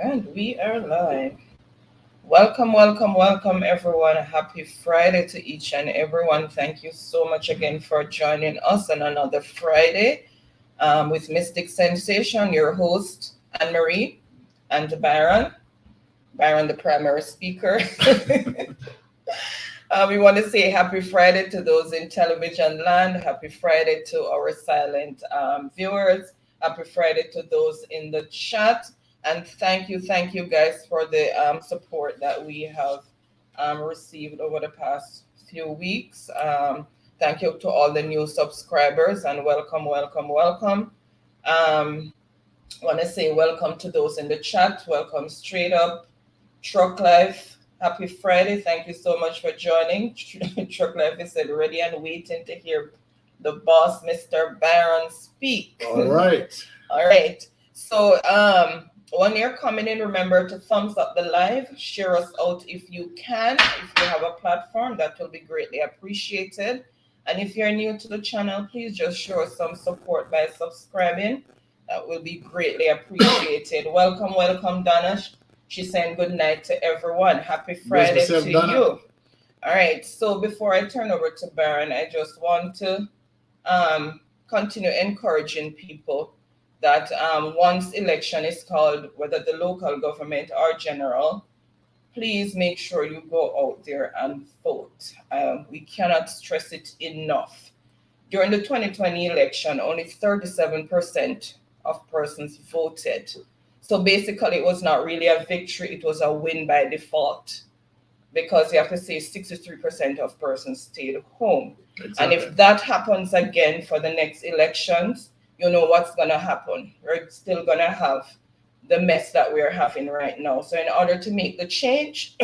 And we are live. Welcome, welcome, welcome, everyone. Happy Friday to each and everyone. Thank you so much again for joining us on another Friday with Mystic Sensation, your host, Anne Marie, and Byron. Byron, the primary speaker. We want to say happy Friday to those in television land. Happy Friday to our silent viewers. Happy Friday to those in the chat. And thank you guys for the support that we have received over the past few weeks. Thank you to all the new subscribers and welcome, welcome, welcome. Want to say welcome to those in the chat. Welcome straight up, Truck Life. Happy Friday. Thank you so much for joining. Truck Life is said ready and waiting to hear the boss, Mr. Byron, speak. All right. All right. So when you're coming in, remember to thumbs up the live, share us out if you can. If you have a platform, that will be greatly appreciated. And if you're new to the channel, please just show us some support by subscribing. That will be greatly appreciated. Welcome, welcome, Donna. She's saying good night to everyone. Happy Friday yourself, to Donna. you. All right. So before I turn over to Baron, I just want to continue encouraging people that once election is called, whether the local government or general, please make sure you go out there and vote. We cannot stress it enough. During the 2020 election, only 37% of persons voted. So basically, it was not really a victory, it was a win by default. Because you have to say 63% of persons stayed home. Exactly. And if that happens again for the next elections, you know what's going to happen. We're still going to have the mess that we're having right now. So in order to make the change,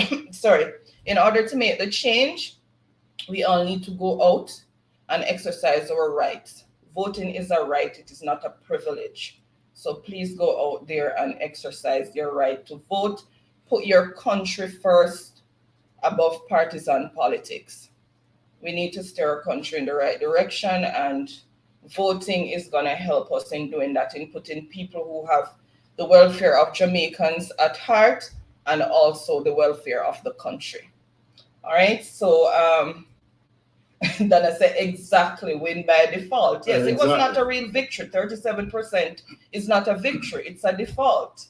we all need to go out and exercise our rights. Voting is a right, it is not a privilege. So please go out there and exercise your right to vote. Put your country first above partisan politics. We need to steer our country in the right direction, and voting is going to help us in doing that, in putting people who have the welfare of Jamaicans at heart and also the welfare of the country. All right, so then I say exactly win by default. Yes, It was not a real victory. 37% is not a victory, it's a default.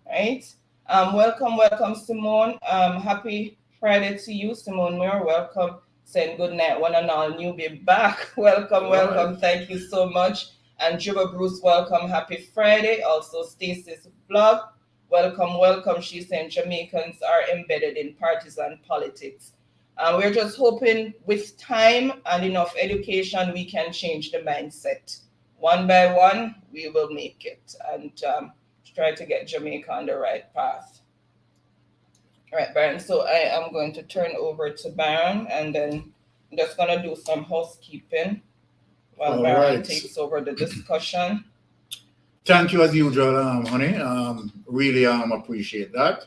Right? Welcome, Simone. Happy Friday to you, Simone Muir. Welcome. Saying good night, one and all. You be back. Welcome. Right. Thank you so much. And Juba Bruce, welcome. Happy Friday. Also, Stacey's vlog. Welcome. She's saying Jamaicans are embedded in partisan politics. We're just hoping with time and enough education, we can change the mindset. One by one, we will make it and try to get Jamaica on the right path. All right, Baron. So I am going to turn over to Baron, and then I'm just going to do some housekeeping while Baron takes over the discussion. Thank you as usual, honey. Really appreciate that.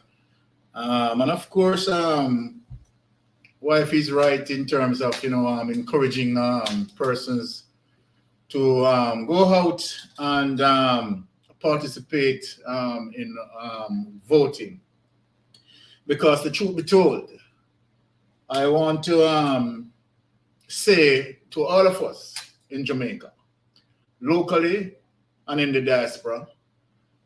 And of course, wife is right in terms of encouraging persons to go out and participate in voting. Because the truth be told, I want to say to all of us in Jamaica, locally and in the diaspora,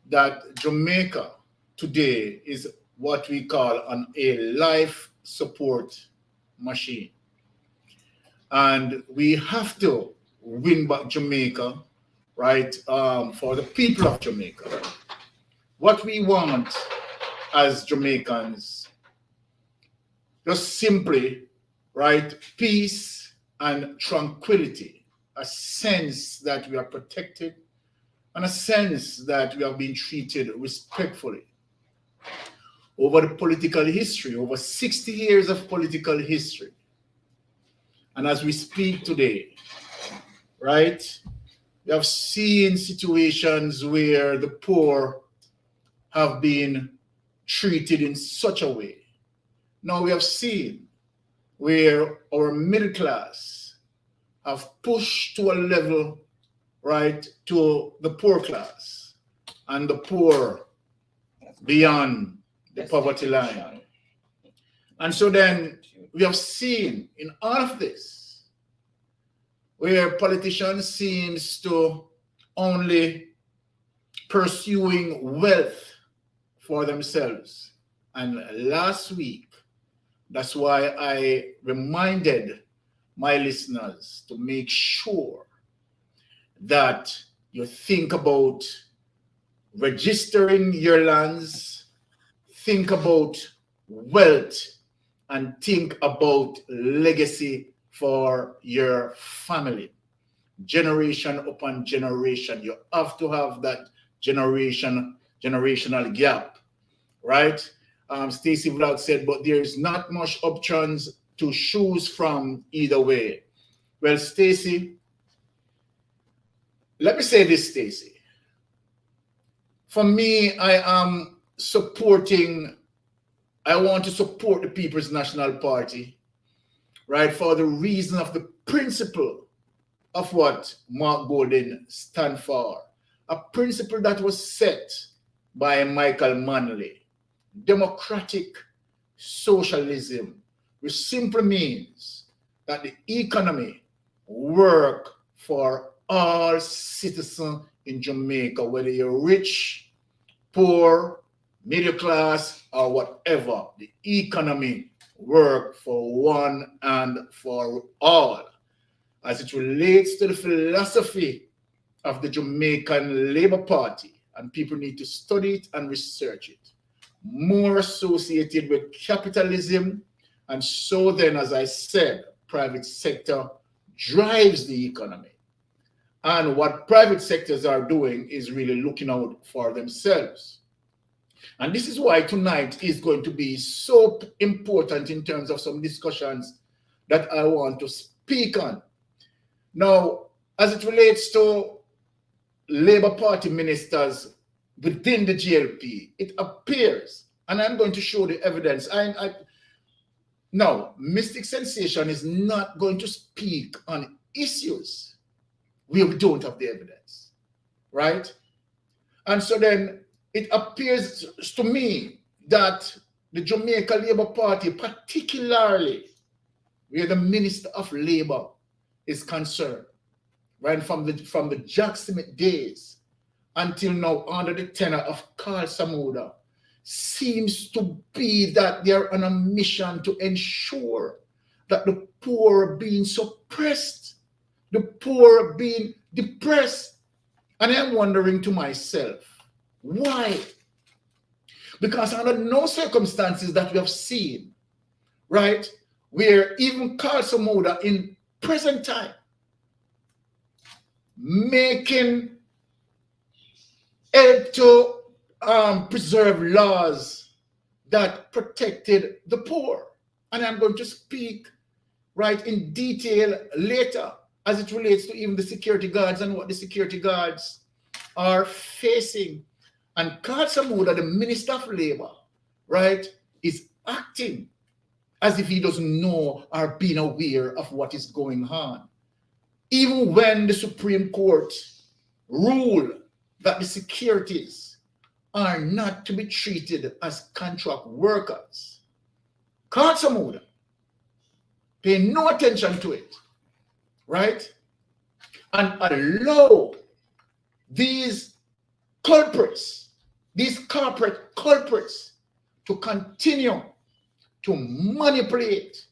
that Jamaica today is what we call a life support machine. And we have to win back Jamaica, right, for the people of Jamaica. What we want as Jamaicans, just simply, right, peace and tranquility, a sense that we are protected, and a sense that we have been treated respectfully. Over the political history, over 60 years of political history, and as we speak today, right, we have seen situations where the poor have been treated in such a way. Now we have seen where our middle class have pushed to a level, right, to the poor class, and the poor beyond the poverty line. And so then we have seen in all of this where politicians seems to only pursuing wealth for themselves. And last week, that's why I reminded my listeners to make sure that you think about registering your lands, think about wealth, and think about legacy for your family. Generation upon generation, you have to have that generational gap, right? Stacy Vlog said, but there's not much options to choose from either way. Well, Stacy, let me say this, Stacy. For me, I want to support the People's National Party, right? For the reason of the principle of what Mark Golding stands for. A principle that was set by Michael Manley. Democratic socialism, which simply means that the economy work for all citizens in Jamaica, whether you're rich, poor, middle class, or whatever. The economy work for one and for all. As it relates to the philosophy of the Jamaican Labour Party, and people need to study it and research it, more associated with capitalism, and so then, as I said, private sector drives the economy. And what private sectors are doing is really looking out for themselves. And this is why tonight is going to be so important in terms of some discussions that I want to speak on. Now, as it relates to Labour Party ministers within the GLP, it appears, and I'm going to show the evidence. Now, Mystic Sensation is not going to speak on issues where we don't have the evidence, right? And so then it appears to me that the Jamaica Labour Party, particularly where the Minister of Labour is concerned, right, from the Jack Smith days until now under the tenure of Carl Samuda, seems to be that they're on a mission to ensure that the poor are being suppressed, the poor are being depressed. And I'm wondering to myself, why? Because under no circumstances that we have seen, right, where even Carl Samuda in present time making help to preserve laws that protected the poor. And I'm going to speak right in detail later as it relates to even the security guards and what the security guards are facing. And Carl Samuda, the Minister of Labour, right, is acting as if he doesn't know or being aware of what is going on. Even when the Supreme Court ruled that the securities are not to be treated as contract workers, Carl Samuda pay no attention to it, right? And allow these culprits, these corporate culprits, to continue to manipulate,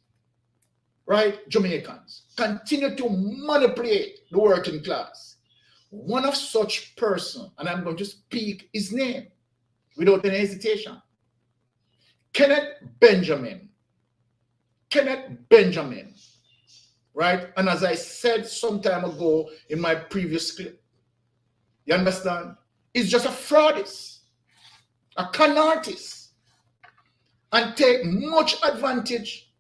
right, Jamaicans, continue to manipulate the working class. One of such person, and I'm going to speak his name without any hesitation, Kenneth Benjamin, right? And as I said some time ago in my previous clip, you understand? He's just a fraudist, a con artist, and take much advantage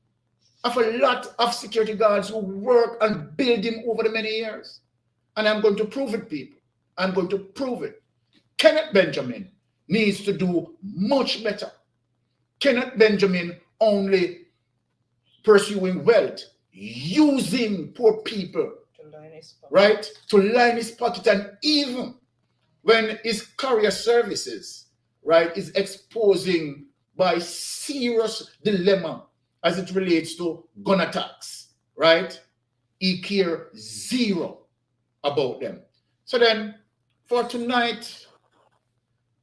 of a lot of security guards who work and build him over the many years. And I'm going to prove it, people. I'm going to prove it. Kenneth Benjamin needs to do much better. Kenneth Benjamin only pursuing wealth, using poor people, right, to line his pocket. And even when his career services, right, is exposing by serious dilemma as it relates to gun attacks, right? He care zero about them. So then, for tonight,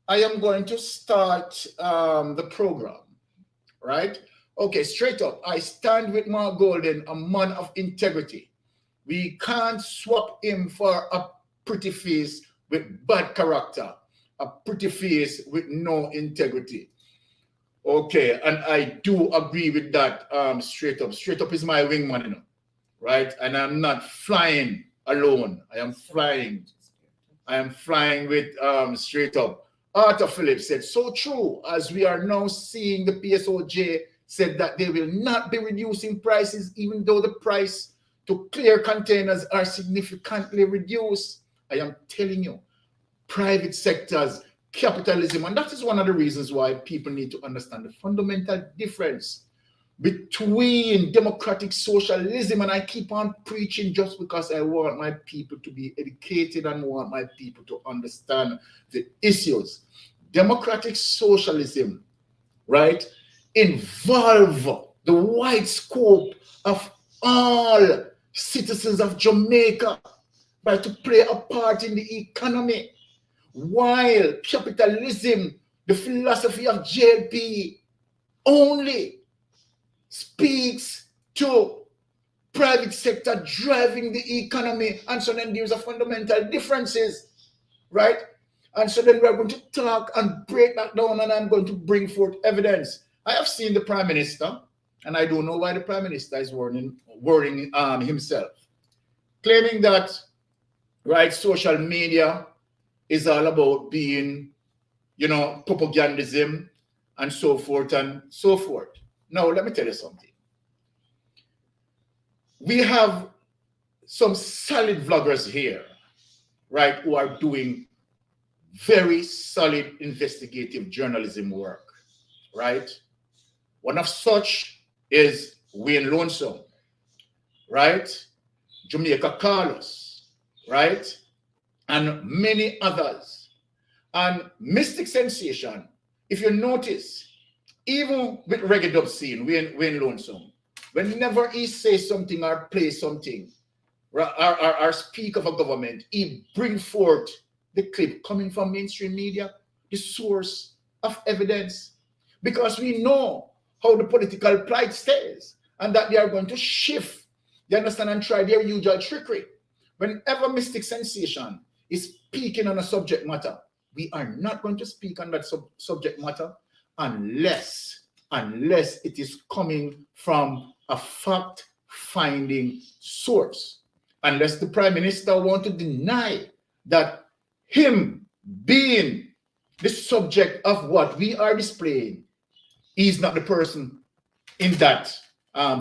I am going to start the program, right? Okay, straight up, I stand with Mark Golden, a man of integrity. We can't swap him for a pretty face with bad character, a pretty face with no integrity. Okay, and I do agree with that straight up. Straight up is my wingman, you know, right? And I'm not flying alone. I am flying with straight up. Arthur Phillips said, so true, as we are now seeing the PSOJ said that they will not be reducing prices, even though the price to clear containers are significantly reduced. I am telling you, private sectors, capitalism, and that is one of the reasons why people need to understand the fundamental difference between democratic socialism, and I keep on preaching just because I want my people to be educated and want my people to understand the issues. Democratic socialism, right, involve the wide scope of all citizens of Jamaica, right, to play a part in the economy, while capitalism, the philosophy of JLP, only speaks to private sector driving the economy, and so then there's a fundamental differences, right? And so then we're going to talk and break that down, and I'm going to bring forth evidence. I have seen the Prime Minister, and I don't know why the Prime Minister is worrying himself, claiming that, right, social media is all about being, you know, propagandism and so forth and so forth. Now, let me tell you something. We have some solid vloggers here, right, who are doing very solid investigative journalism work, right? One of such is Wayne Lonesome, right? Jamaica Carlos, right? And many others. And Mystic Sensation, if you notice, even with reggae dub scene, Wayne Lonesome, whenever he says something or plays something, or speak of a government, he bring forth the clip coming from mainstream media, the source of evidence, because we know how the political plight stays and that they are going to shift, you understand, and try their usual trickery. Whenever Mystic Sensation is speaking on a subject matter, we are not going to speak on that subject matter unless it is coming from a fact-finding source. Unless the Prime Minister wants to deny that him being the subject of what we are displaying, he's not the person in that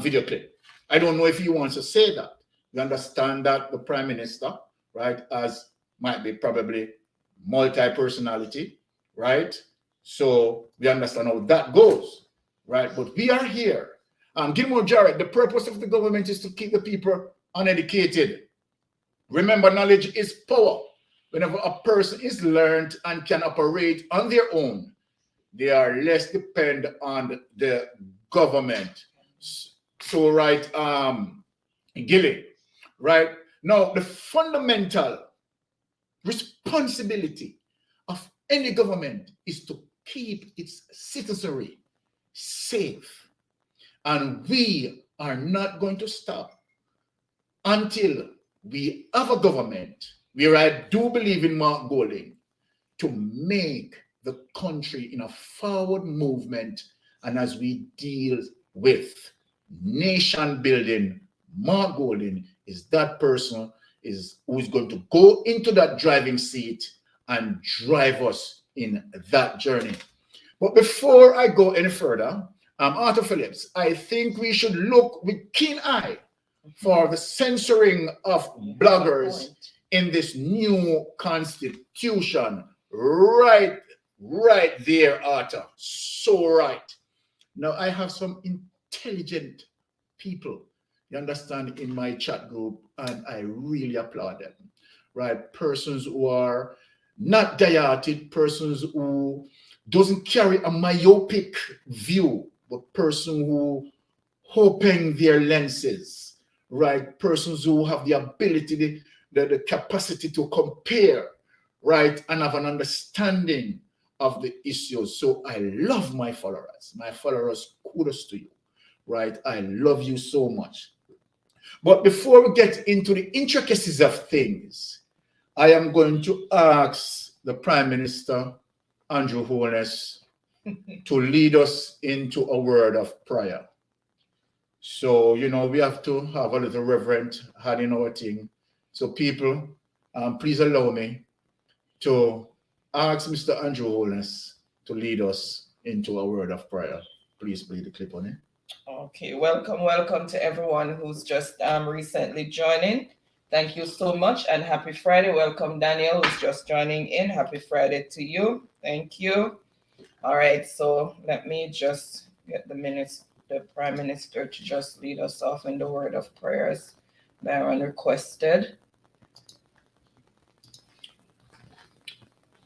video clip. I don't know if he wants to say that. You understand that the Prime Minister, right, as might be probably multi-personality, right? So we understand how that goes, right? But we are here. Gilmore Jarrett, the purpose of the government is to keep the people uneducated. Remember, knowledge is power. Whenever a person is learned and can operate on their own, they are less dependent on the government. So, right, Gilly, right? Now, the fundamental responsibility of any government is to keep its citizenry safe. And we are not going to stop until we have a government where I do believe in Mark Golding to make the country in a forward movement. And as we deal with nation building, Mark Golding is that person who is going to go into that driving seat and drive us in that journey. But before I go any further, Arthur Phillips, I think we should look with keen eye for the censoring of bloggers in this new constitution. Right there, Arthur. So right. Now, I have some intelligent people, you understand, in my chat group, and I really applaud them, right? Persons who are not diated, persons who doesn't carry a myopic view, but person who open their lenses, right? Persons who have the ability, the capacity to compare, right? And have an understanding of the issues. So I love my followers. My followers, kudos to you, right? I love you so much. But before we get into the intricacies of things, I am going to ask the Prime Minister, Andrew Holness, to lead us into a word of prayer. So, we have to have a little reverent hand in our thing. So people, please allow me to ask Mr. Andrew Holness to lead us into a word of prayer. Please play the clip on it. Okay, welcome to everyone who's just recently joining. Thank you so much and happy Friday. Welcome Daniel who's just joining in. Happy Friday to you. Thank you. All right, so let me just get the Prime Minister to just lead us off in the word of prayers Baron requested.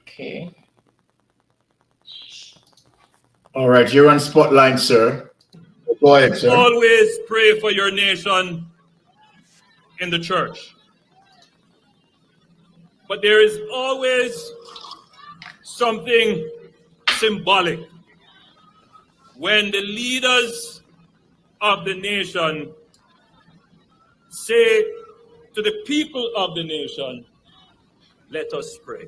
Okay. All right, you're on spotlight, sir. Go ahead, sir. Always pray for your nation in the church. But there is always something symbolic when the leaders of the nation say to the people of the nation, let us pray.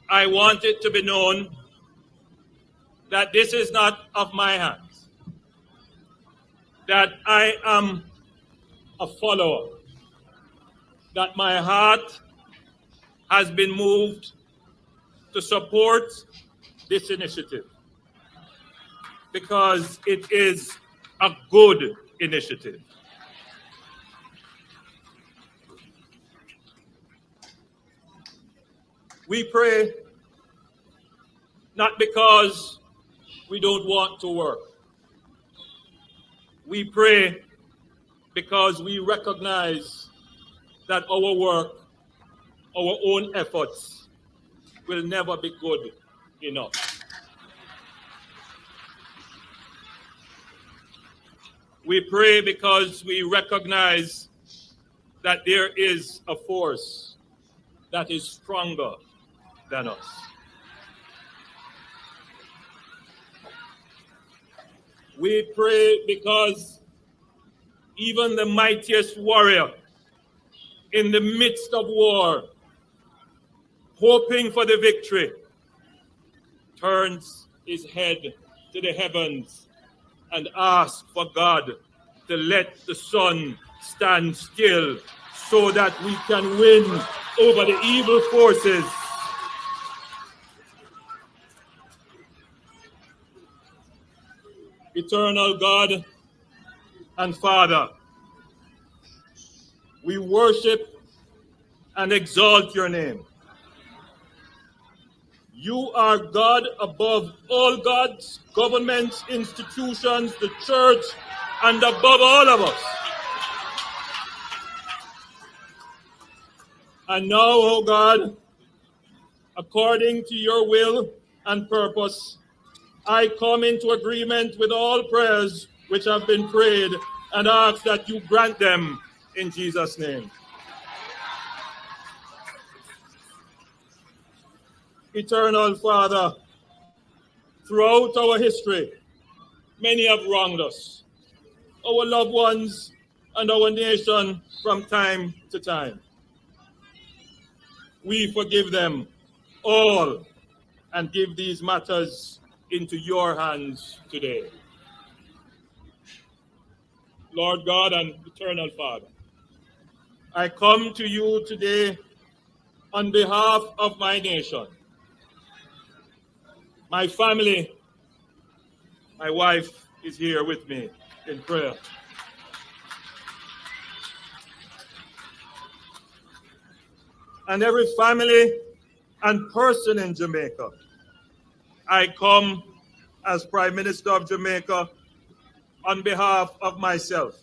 I want it to be known that this is not of my hands, that I am a follower, that my heart has been moved to support this initiative because it is a good initiative. We pray not because we don't want to work. We pray because we recognize that our work, our own efforts will never be good enough. We pray because we recognize that there is a force that is stronger than us. We pray because even the mightiest warrior in the midst of war, hoping for the victory, turns his head to the heavens and asks for God to let the sun stand still so that we can win over the evil forces. Eternal God and Father, we worship and exalt your name. You are God above all gods, governments, institutions, the church, and above all of us. And now, O God, according to your will and purpose, I come into agreement with all prayers which have been prayed and ask that you grant them in Jesus' name. Eternal Father, throughout our history, many have wronged us, our loved ones and our nation from time to time. We forgive them all and give these matters into your hands today. Lord God and eternal Father, I come to you today on behalf of my nation, my family. My wife is here with me in prayer. And every family and person in Jamaica. I come as Prime Minister of Jamaica on behalf of myself,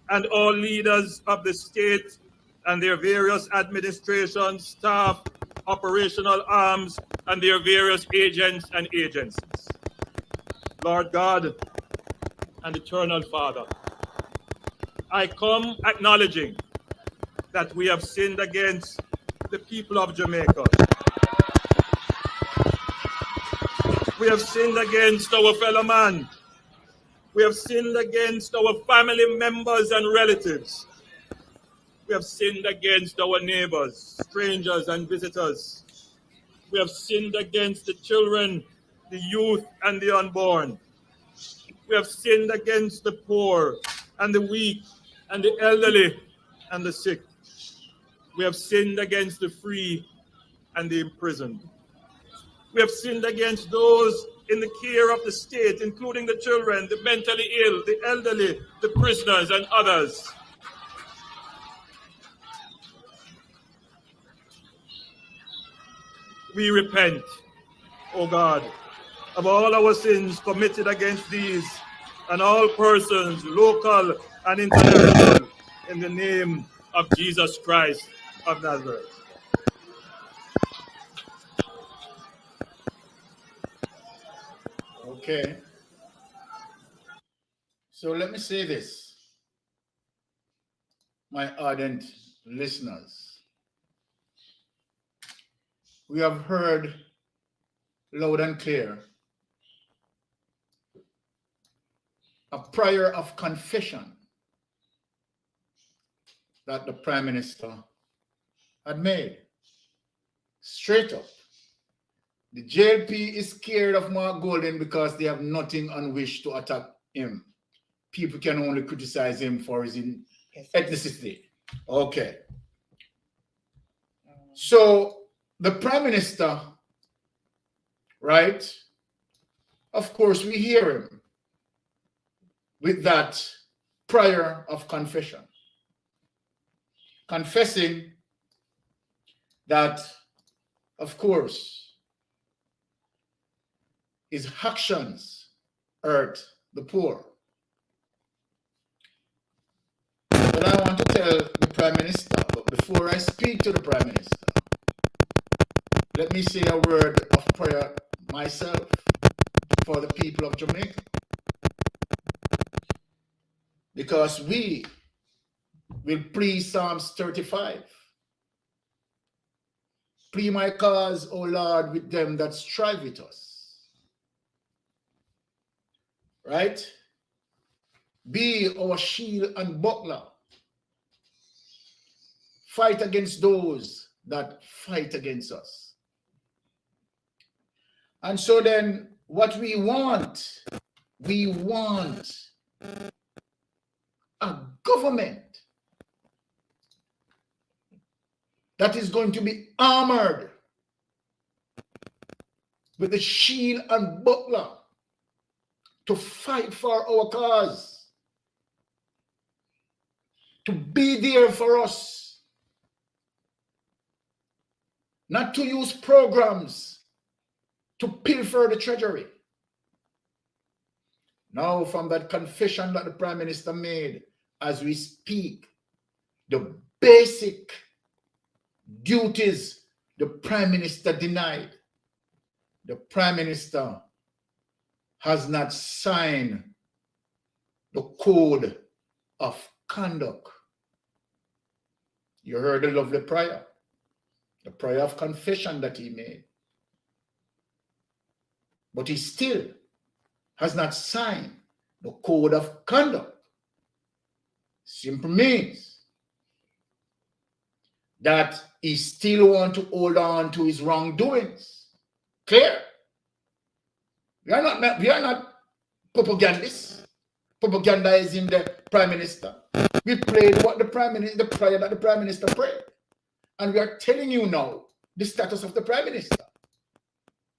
and all leaders of the state and their various administrations, staff, operational arms, and their various agents and agencies. Lord God and Eternal Father, I come acknowledging that we have sinned against the people of Jamaica. We have sinned against our fellow man. We have sinned against our family members and relatives. We have sinned against our neighbors, strangers, and visitors. We have sinned against the children, the youth, and the unborn. We have sinned against the poor and the weak and the elderly and the sick. We have sinned against the free and the imprisoned. We have sinned against those in the care of the state, including the children, the mentally ill, the elderly, the prisoners, and others. We repent, O God, of all our sins committed against these and all persons, local and international, in the name of Jesus Christ of Nazareth. Okay. So let me say this, my ardent listeners. We have heard loud and clear a prayer of confession that the Prime Minister had made. Straight up. The JLP is scared of Mark Golden because they have nothing on which to attack him. People can only criticize him for his ethnicity. Okay. So the Prime Minister, right? Of course, we hear him with that prayer of confession. Confessing that, of course, his actions hurt the poor. But I want to tell the Prime Minister, but before I speak to the Prime Minister, let me say a word of prayer myself for the people of Jamaica. Because we will plead Psalms 35. Plead my cause, O Lord, with them that strive with us. Right? Be our shield and buckler. Fight against those that fight against us. And so then what we want a government that is going to be armored with the shield and buckler to fight for our cause, to be there for us, not to use programs to pilfer the treasury. Now, from that confession that the Prime Minister made as we speak, the basic duties the Prime Minister denied. The Prime Minister has not signed the code of conduct. You heard the lovely prayer, the prayer of confession that he made. But he still has not signed the code of conduct. Simply means that he still wants to hold on to his wrongdoings. Clear? We are not propagandists. Propagandizing the Prime Minister. We played what the prayer that the Prime Minister prayed. And we are telling you now the status of the Prime Minister.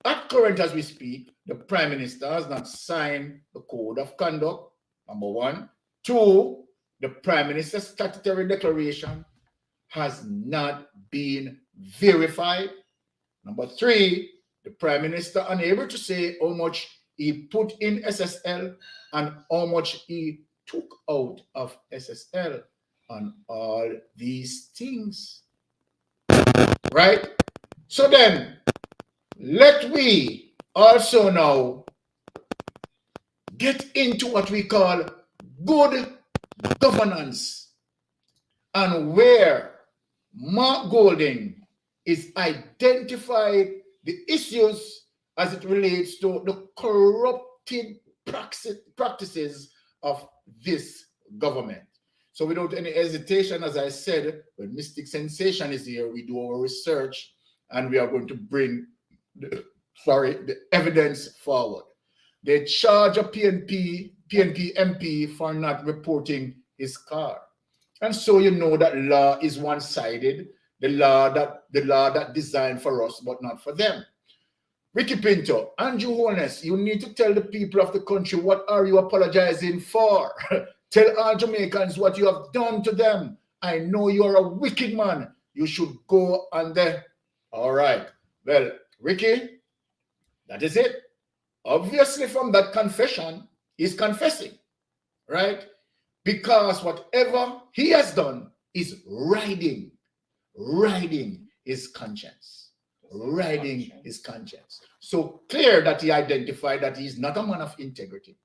At current as we speak, the Prime Minister has not signed the code of conduct, number one. Two, the Prime Minister's statutory declaration has not been verified. Number three, the Prime Minister unable to say how much he put in SSL and how much he took out of SSL on all these things. Right? So then, let we also now get into what we call good governance, and where Mark Golding is identified the issues as it relates to the corrupted practices of this government. So without any hesitation, as I said, when Mystic Sensation is here, we do our research and we are going to bring the evidence forward. They charge a PNP MP for not reporting his car. And so you know that law is one-sided, the law that designed for us, but not for them. Ricky Pinto, Andrew Holness, you need to tell the people of the country, what are you apologizing for? Tell all Jamaicans what you have done to them. I know you are a wicked man. You should go on there. All right. Well, Ricky, that is it. Obviously, from that confession, he's confessing, right? Because whatever he has done is riding his conscience. Riding his conscience. So clear that he identified that he's not a man of integrity,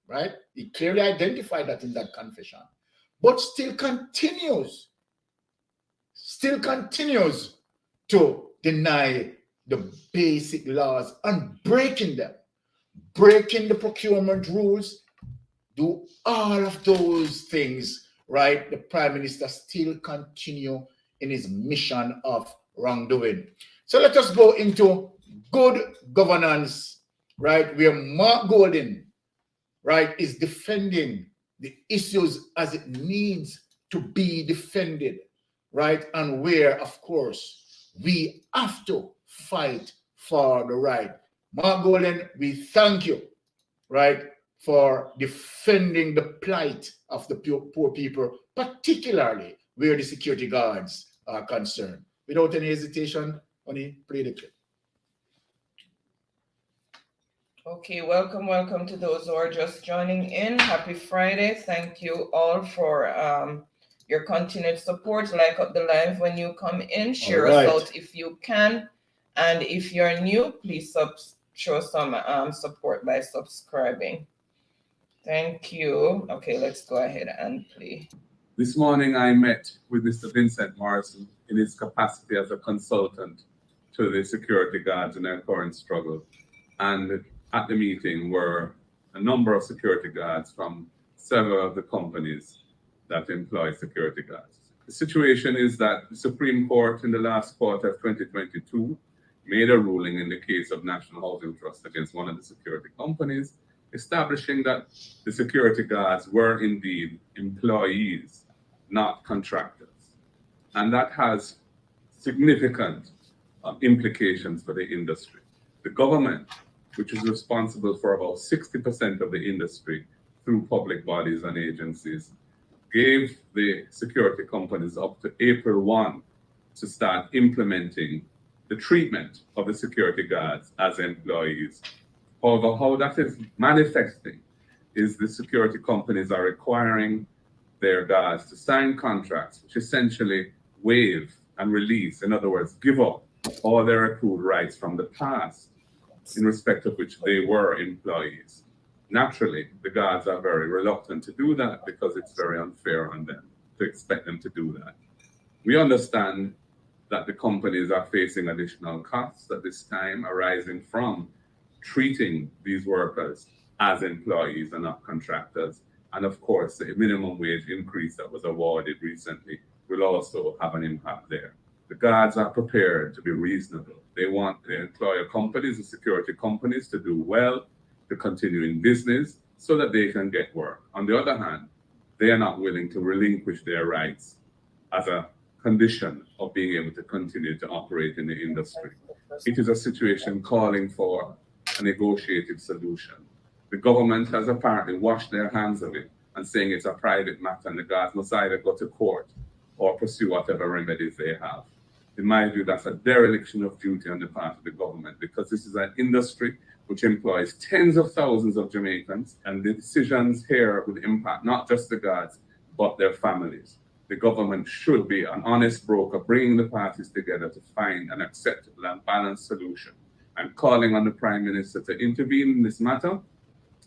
right? He clearly identified that in that confession, but still continues to deny the basic laws and breaking them, breaking the procurement rules, do all of those things, right? The Prime Minister still continue in his mission of wrongdoing. So let us go into good governance, right? Where Mark Golding, right, is defending the issues as it needs to be defended, right? And where, of course, we have to fight for the right. Mark Golding, we thank you, right, for defending the plight of the poor people, particularly where the security guards are concerned. Without any hesitation, Honey, play the clip. Okay, welcome to those who are just joining in. Happy Friday. Thank you all for your continued support. Like up the live when you come in. Share us out if you can. And if you're new, please show some support by subscribing. Thank you. Okay, let's go ahead and play. This morning I met with Mr. Vincent Morrison in his capacity as a consultant to the security guards in their current struggle. And at the meeting were a number of security guards from several of the companies that employ security guards. The situation is that the Supreme Court in the last quarter of 2022 made a ruling in the case of National Housing Trust against one of the security companies, establishing that the security guards were indeed employees, not contractors. And that has significant implications for the industry. The government, which is responsible for about 60% of the industry through public bodies and agencies, gave the security companies up to April 1 to start implementing the treatment of the security guards as employees. However, how that is manifesting is the security companies are requiring their guards to sign contracts which essentially waive and release, in other words, give up all their accrued rights from the past in respect of which they were employees. Naturally, the guards are very reluctant to do that because it's very unfair on them to expect them to do that. We understand that the companies are facing additional costs at this time arising from treating these workers as employees and not contractors. And of course, the minimum wage increase that was awarded recently will also have an impact there. The guards are prepared to be reasonable. They want the employer companies, the security companies, to do well, to continue in business so that they can get work. On the other hand, they are not willing to relinquish their rights as a condition of being able to continue to operate in the industry. It is a situation calling for a negotiated solution. The government has apparently washed their hands of it and saying it's a private matter and the guards must either go to court or pursue whatever remedies they have. In my view, that's a dereliction of duty on the part of the government because this is an industry which employs tens of thousands of Jamaicans, and the decisions here would impact not just the guards, but their families. The government should be an honest broker, bringing the parties together to find an acceptable and balanced solution. I'm calling on the Prime Minister to intervene in this matter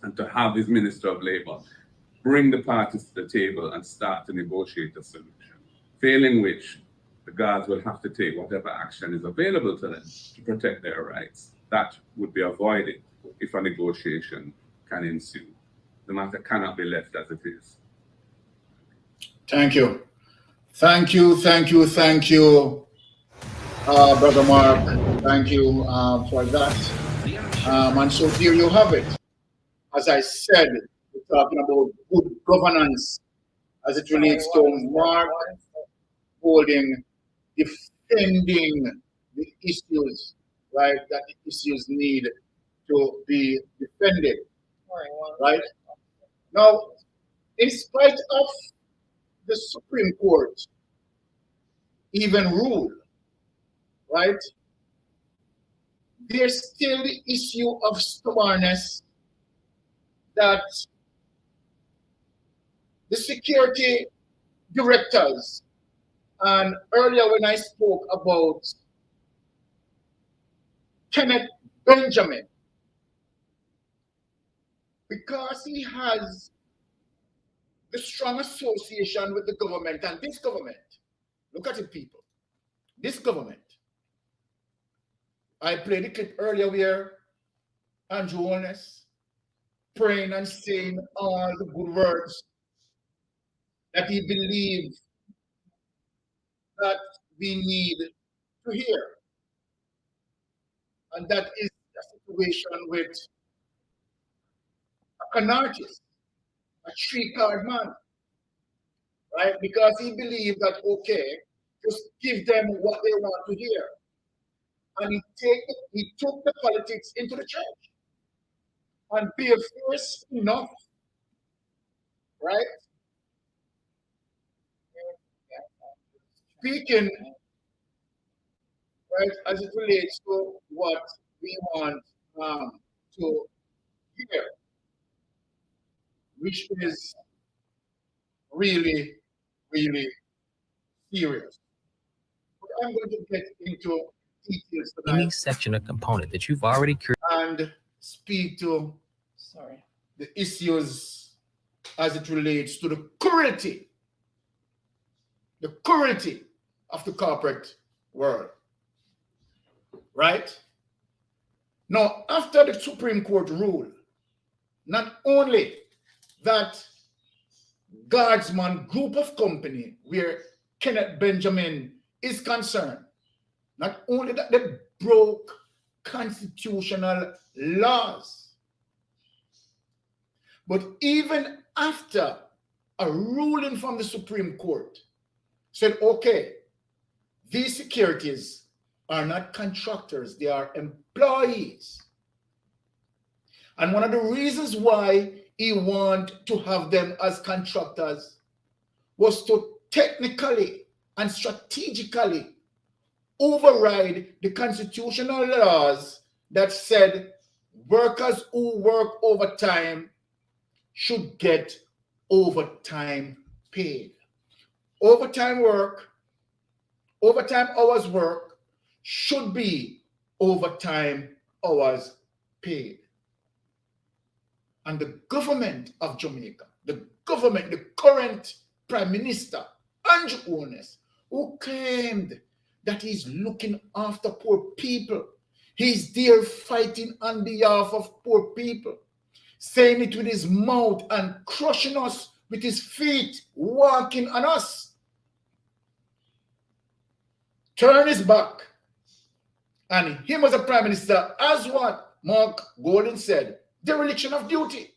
and to have his Minister of Labour bring the parties to the table and start to negotiate a solution, failing which the guards will have to take whatever action is available to them to protect their rights. That would be avoided if a negotiation can ensue. The matter cannot be left as it is. Thank you. Thank you, Brother Mark. Thank you for that. And so here you have it. As I said, we're talking about good governance as it relates to Mark holding, defending the issues, right, that the issues need to be defended, right? Now, in spite of the Supreme Court even rule, right, there's still the issue of stubbornness that the security directors, and earlier when I spoke about Kenneth Benjamin, because he has the strong association with the government, and this government, look at it, people, this government. I played the clip earlier where Andrew Holness praying and saying all the good words that he believes that we need to hear. And that is a situation with an artist, a three-card man, right? Because he believed that, okay, just give them what they want to hear. And he took the politics into the church. And be first enough, right? Speaking, right, as it relates to what we want to hear, which is really, really serious. But I'm going to get into details tonight. Any section or component that you've already created and speak to the issues as it relates to the cruelty of the corporate world, right? Now, after the Supreme Court ruled, not only that Guardsman Group of company where Kenneth Benjamin is concerned, not only that they broke constitutional laws, but even after a ruling from the Supreme Court said, okay, these securities are not contractors, they are employees. And one of the reasons why he wanted to have them as contractors was to technically and strategically override the constitutional laws that said workers who work overtime should get overtime paid. Overtime hours work should be overtime hours paid. And the government of Jamaica, the current Prime Minister, Andrew Holness, who claimed that he's looking after poor people. He's there fighting on behalf of poor people, saying it with his mouth and crushing us with his feet, walking on us. Turn his back. And him as a Prime Minister, as what Mark Golden said, dereliction of duty,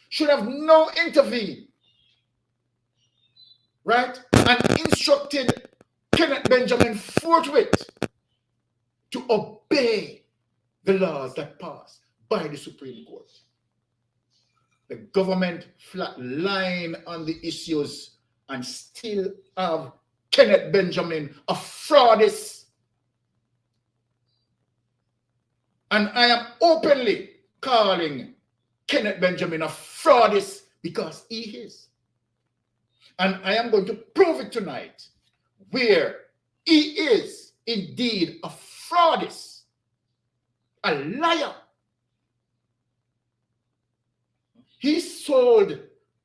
should have now intervened, right? And instructed Kenneth Benjamin forthwith to obey the laws that passed by the Supreme Court. The government flatline on the issues and still have Kenneth Benjamin, a fraudist, And I am openly calling Kenneth Benjamin a fraudist because he is. And I am going to prove it tonight where he is indeed a fraudist, a liar. He sold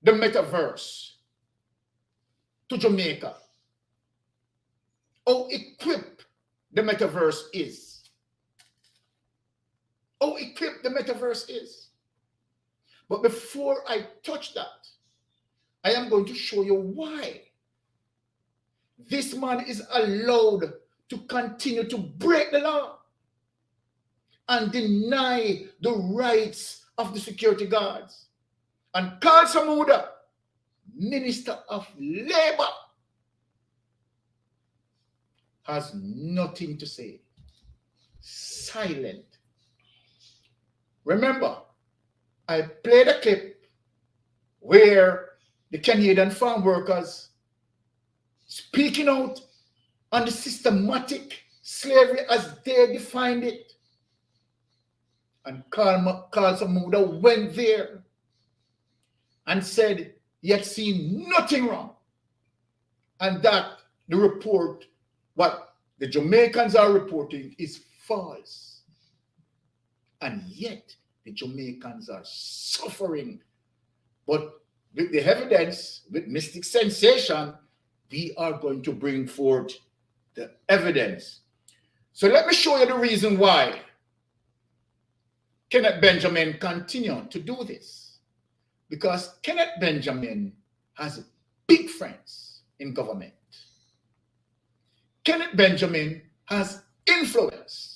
the metaverse to Jamaica. How equipped the metaverse is. How equipped the metaverse is. But before I touch that, I am going to show you why this man is allowed to continue to break the law and deny the rights of the security guards. And Carl Samuda, Minister of Labor, has nothing to say. Silent. Remember, I played a clip where the Canadian farm workers speaking out on the systematic slavery as they defined it. And Carl Samuda went there and said he had seen nothing wrong. And that the report, what the Jamaicans are reporting, is false. And yet, the Jamaicans are suffering. But with the evidence, with mystic sensation, we are going to bring forth the evidence. So let me show you the reason why Kenneth Benjamin continued to do this. Because Kenneth Benjamin has big friends in government. Kenneth Benjamin has influence.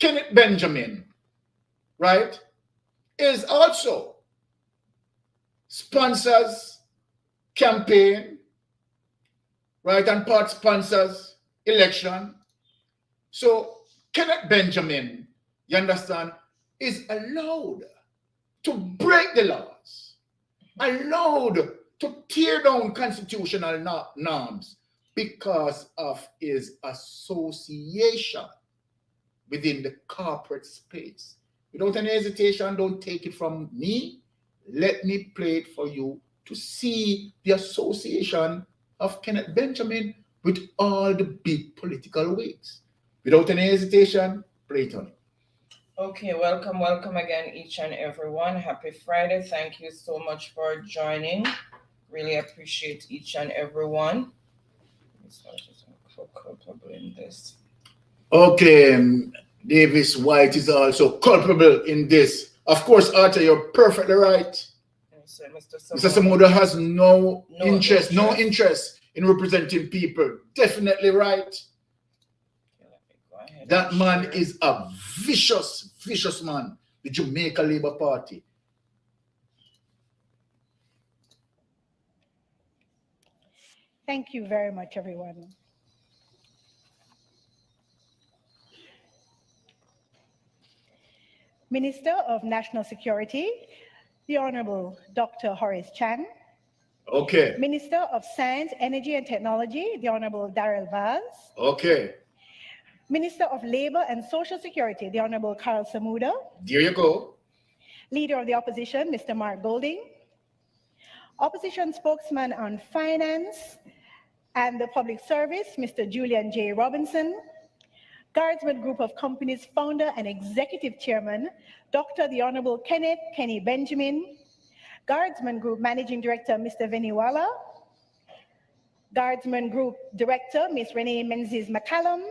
Kenneth Benjamin, right, is also sponsors campaign, right, and part sponsors election. So Kenneth Benjamin, you understand, is allowed to break the laws, allowed to tear down constitutional norms because of his association within the corporate space. Without any hesitation, don't take it from me. Let me play it for you to see the association of Kenneth Benjamin with all the big political wigs. Without any hesitation, play it on it. Okay, welcome again, each and everyone. Happy Friday. Thank you so much for joining. Really appreciate each and everyone. Culpable in this. Okay, Davis White is also culpable in this. Of course, Arthur, you're perfectly right. So Mr. Samuda has no interest in representing people. Definitely right. That man is a vicious man, the Jamaica Labour Party. Thank you very much, everyone. Minister of National Security, the Honorable Dr. Horace Chan. Okay. Minister of Science, Energy and Technology, the Honorable Darrell Vaz. Okay. Minister of Labor and Social Security, the Honorable Carl Samuda. There you go. Leader of the Opposition, Mr. Mark Golding. Opposition Spokesman on Finance and the Public Service, Mr. Julian J. Robinson. Guardsman Group of Companies founder and executive chairman, Dr. the Honorable Kenneth Kenny Benjamin. Guardsman Group Managing Director, Mr. Veniwala. Guardsman Group Director, Ms. Renee Menzies McCallum.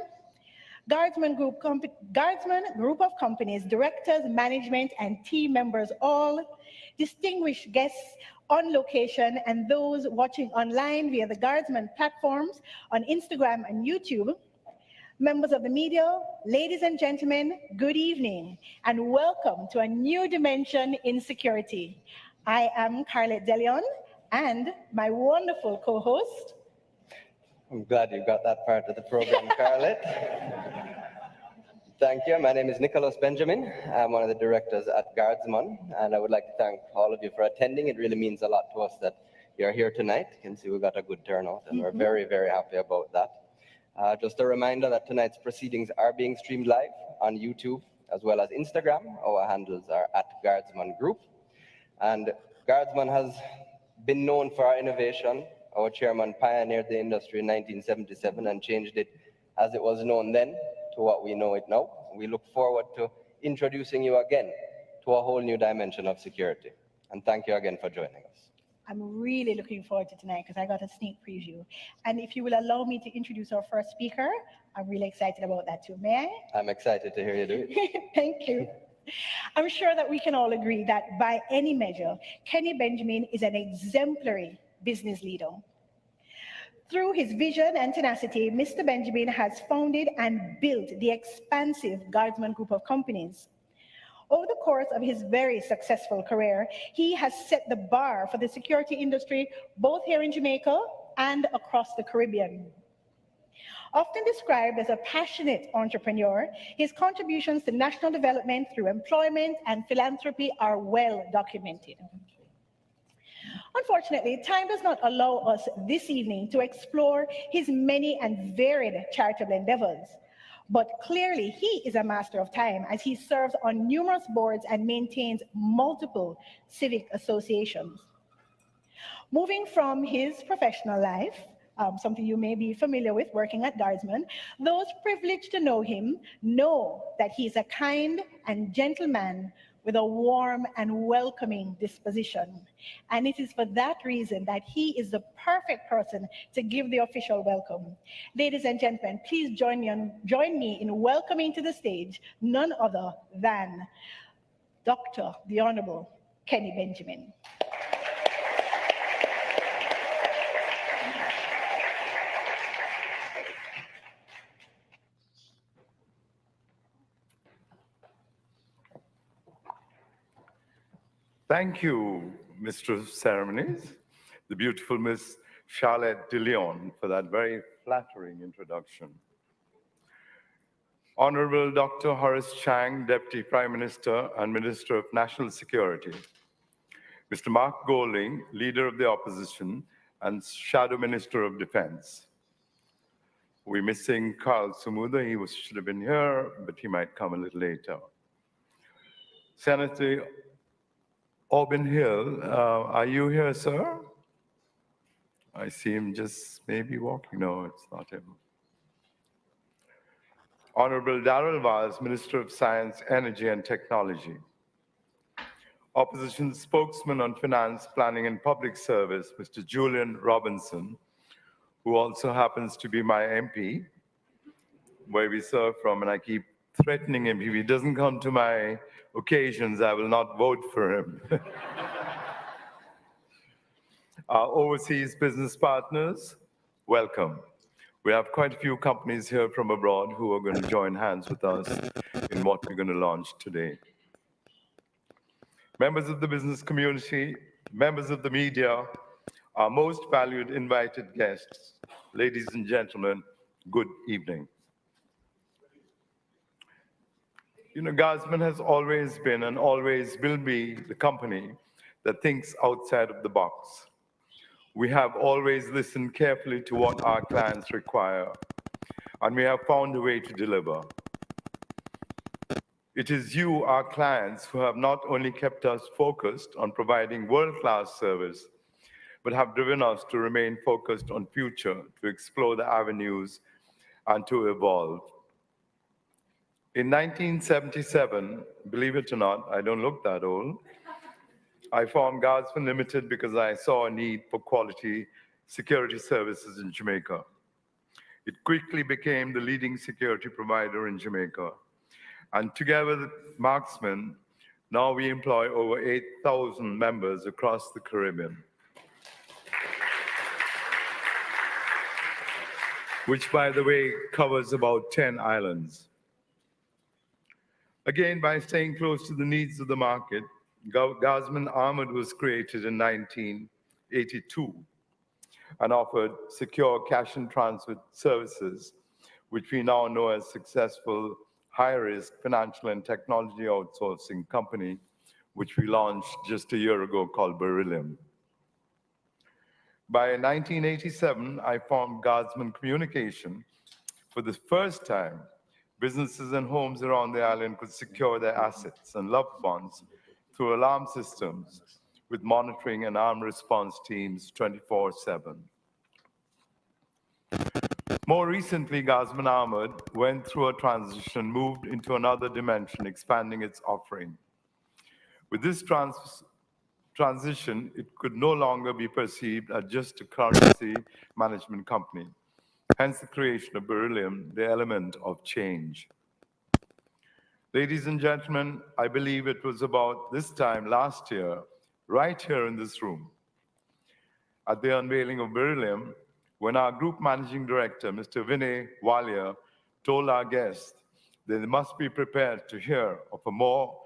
Guardsman Group of Companies, directors, management, and team members all, distinguished guests on location, and those watching online via the Guardsman platforms on Instagram and YouTube. Members of the media, ladies and gentlemen, good evening, and welcome to a new dimension in security. I am Carlette DeLeon, and my wonderful co-host. I'm glad you got that part of the program, Carlette. Thank you. My name is Nicholas Benjamin. I'm one of the directors at Guardsman, and I would like to thank all of you for attending. It really means a lot to us that you're here tonight. You can see we got a good turnout, and we're very, very happy about that. Just a reminder that tonight's proceedings are being streamed live on YouTube as well as Instagram. Our handles are @Guardsman Group. And Guardsman has been known for our innovation. Our chairman pioneered the industry in 1977 and changed it as it was known then to what we know it now. We look forward to introducing you again to a whole new dimension of security. And thank you again for joining us. I'm really looking forward to tonight because I got a sneak preview. And if you will allow me to introduce our first speaker, I'm really excited about that too. May I? I'm excited to hear you do it. Thank you. I'm sure that we can all agree that by any measure, Kenny Benjamin is an exemplary business leader. Through his vision and tenacity, Mr. Benjamin has founded and built the expansive Guardsman Group of companies. Over the course of his very successful career, he has set the bar for the security industry both here in Jamaica and across the Caribbean. Often described as a passionate entrepreneur, his contributions to national development through employment and philanthropy are well documented. Unfortunately, time does not allow us this evening to explore his many and varied charitable endeavors. But clearly, he is a master of time as he serves on numerous boards and maintains multiple civic associations. Moving from his professional life, something you may be familiar with working at Guardsman, those privileged to know him know that he's a kind and gentle man with a warm and welcoming disposition. And it is for that reason that he is the perfect person to give the official welcome. Ladies and gentlemen, please join me in welcoming to the stage none other than Dr. the Honorable Kenny Benjamin. Thank you, Mr. of Ceremonies, the beautiful Miss Charlotte de Leon, for that very flattering introduction. Honorable Dr. Horace Chang, Deputy Prime Minister and Minister of National Security. Mr. Mark Golding, Leader of the Opposition and Shadow Minister of Defense. We're missing Carl Sumuda. He should have been here, but he might come a little later. Senator Auburn Hill, are you here, sir? I see him just maybe walking. No, it's not him. Honorable Darrell Vaz, Minister of Science, Energy and Technology. Opposition Spokesman on Finance, Planning and Public Service, Mr. Julian Robinson, who also happens to be my MP, where we serve from, and I keep threatening him. If he doesn't come to my occasions, I will not vote for him. Our overseas business partners, welcome. We have quite a few companies here from abroad who are going to join hands with us in what we're going to launch today. Members of the business community, members of the media, our most valued invited guests, ladies and gentlemen, good evening. You know, Guardsman has always been and always will be the company that thinks outside of the box. We have always listened carefully to what our clients require, and we have found a way to deliver. It is you, our clients, who have not only kept us focused on providing world-class service, but have driven us to remain focused on future, to explore the avenues, and to evolve. In 1977, believe it or not, I don't look that old, I formed Guardsman Limited because I saw a need for quality security services in Jamaica. It quickly became the leading security provider in Jamaica. And together with Marksman, now we employ over 8,000 members across the Caribbean, which, by the way, covers about 10 islands. Again, by staying close to the needs of the market, Guardsman Armored was created in 1982 and offered secure cash and transit services, which we now know as successful high-risk financial and technology outsourcing company, which we launched just a year ago called Beryllium. By 1987, I formed Guardsman Communication for the first time, Businesses and homes around the island could secure their assets and loved ones through alarm systems with monitoring and armed response teams 24/7. More recently, Guardsman Armored went through a transition, moved into another dimension, expanding its offering. With this transition, it could no longer be perceived as just a currency management company. Hence the creation of Beryllium, the element of change. Ladies and gentlemen, I believe it was about this time last year, right here in this room, at the unveiling of Beryllium, when our group managing director, Mr. Vinay Walia, told our guests that they must be prepared to hear of a more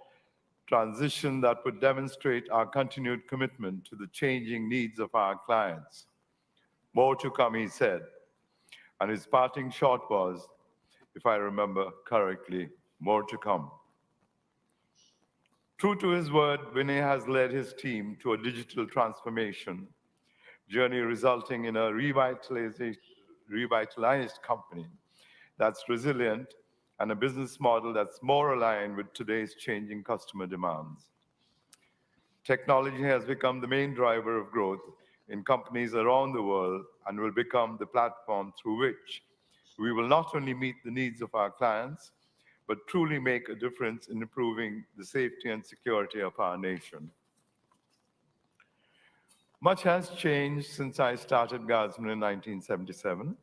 transition that would demonstrate our continued commitment to the changing needs of our clients. More to come, he said. And his parting shot was, if I remember correctly, more to come. True to his word, Vinay has led his team to a digital transformation journey resulting in a revitalized company that's resilient and a business model that's more aligned with today's changing customer demands. Technology has become the main driver of growth in companies around the world and will become the platform through which we will not only meet the needs of our clients, but truly make a difference in improving the safety and security of our nation. Much has changed since I started Guardsman in 1977,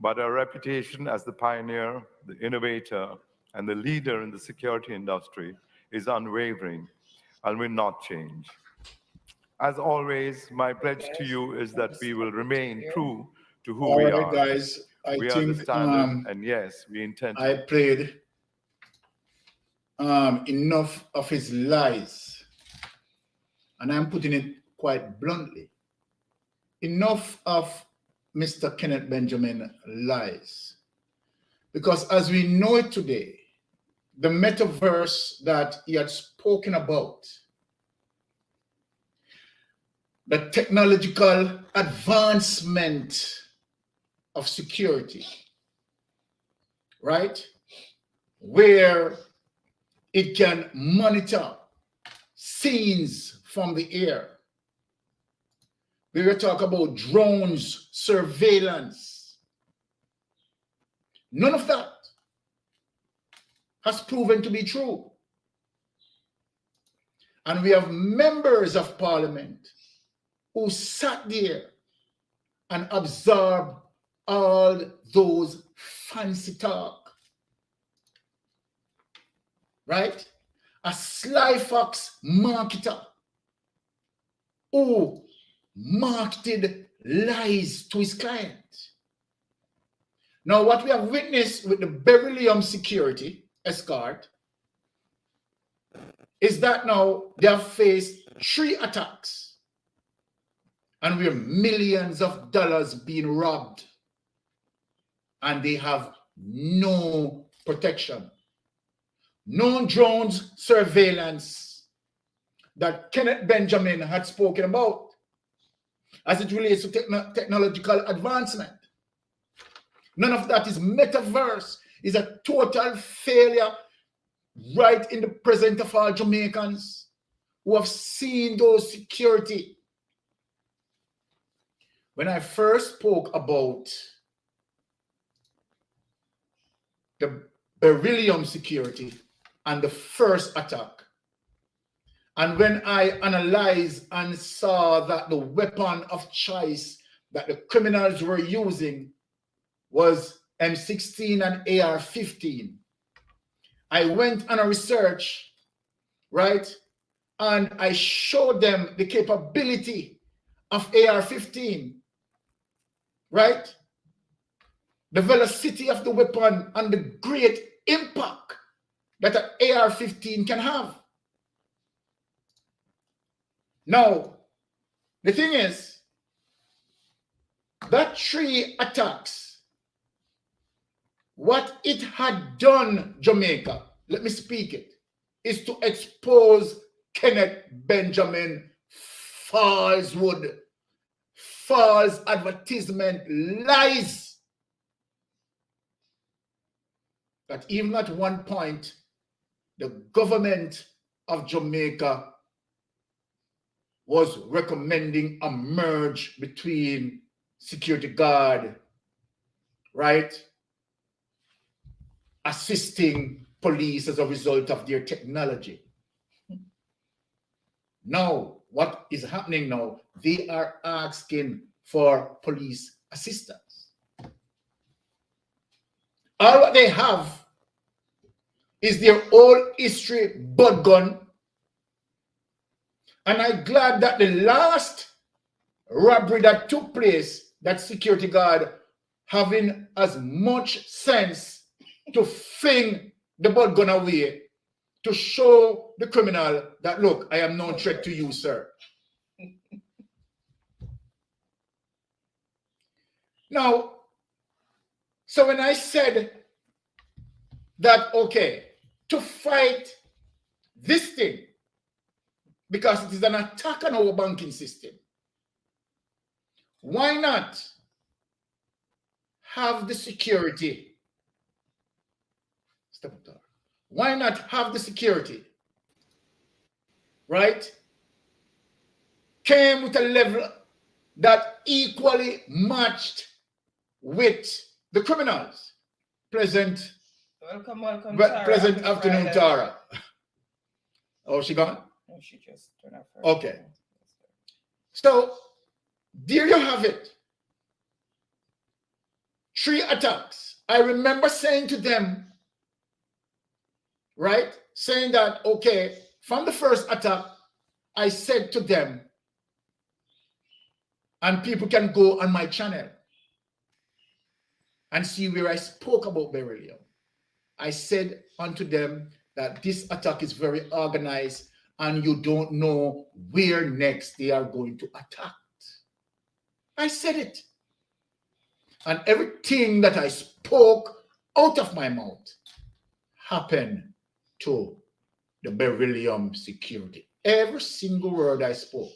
but our reputation as the pioneer, the innovator, and the leader in the security industry is unwavering and will not change. As always, my pledge to you is that we will remain true to who we All right, are. guys. We are the standard, and yes, we intend to. I played enough of his lies, and I'm putting it quite bluntly. Enough of Mr. Kenneth Benjamin lies. Because as we know it today, the metaverse that he had spoken about, the technological advancement of security, right? Where it can monitor scenes from the air. We will talk about drones, surveillance. None of that has proven to be true. And we have members of parliament who sat there and absorbed all those fancy talk. Right? A sly fox marketer who marketed lies to his client. Now, what we have witnessed with the Beryllium security escort is that now they have faced 3 attacks and where millions of dollars being robbed and they have no protection. No drones surveillance that Kenneth Benjamin had spoken about as it relates to technological advancement. None of that is metaverse. Is a total failure right in the present of all Jamaicans who have seen those security. When I first spoke about the Beryllium security and the first attack, and when I analyzed and saw that the weapon of choice that the criminals were using was M16 and AR-15, I went on a research, right? And I showed them the capability of AR-15, right? The velocity of the weapon and the great impact that an AR-15 can have. Now, the thing is, that 3 attacks, what it had done, Jamaica, let me speak it, is to expose Kenneth Benjamin falsehood, false advertisement, lies. that even at one point, the government of Jamaica was recommending a merge between security guard, right, assisting police as a result of their technology. Now, what is happening now? They are asking for police assistance. All what they have is their old history bud gun. And I'm glad that the last robbery that took place, that security guard having as much sense to fling the bud gun away to show the criminal that, look, I am no threat to you, sir. Now, so when I said that, okay, to fight this thing, because it is an attack on our banking system, why not have the security? Step up there. Why not have the security, right? Came with a level that equally matched with the criminals. Present Tara. Present afternoon, Tara. Oh, she gone? No, she just turned off her. Okay. So, there you have it. 3 attacks. I remember saying to them, right, saying that, okay, from the first attack, I said to them, and people can go on my channel and see where I spoke about Beryllium. I said unto them that this attack is very organized and you don't know where next they are going to attack. I said it. And everything that I spoke out of my mouth happened to the Beryllium security. Every single word I spoke.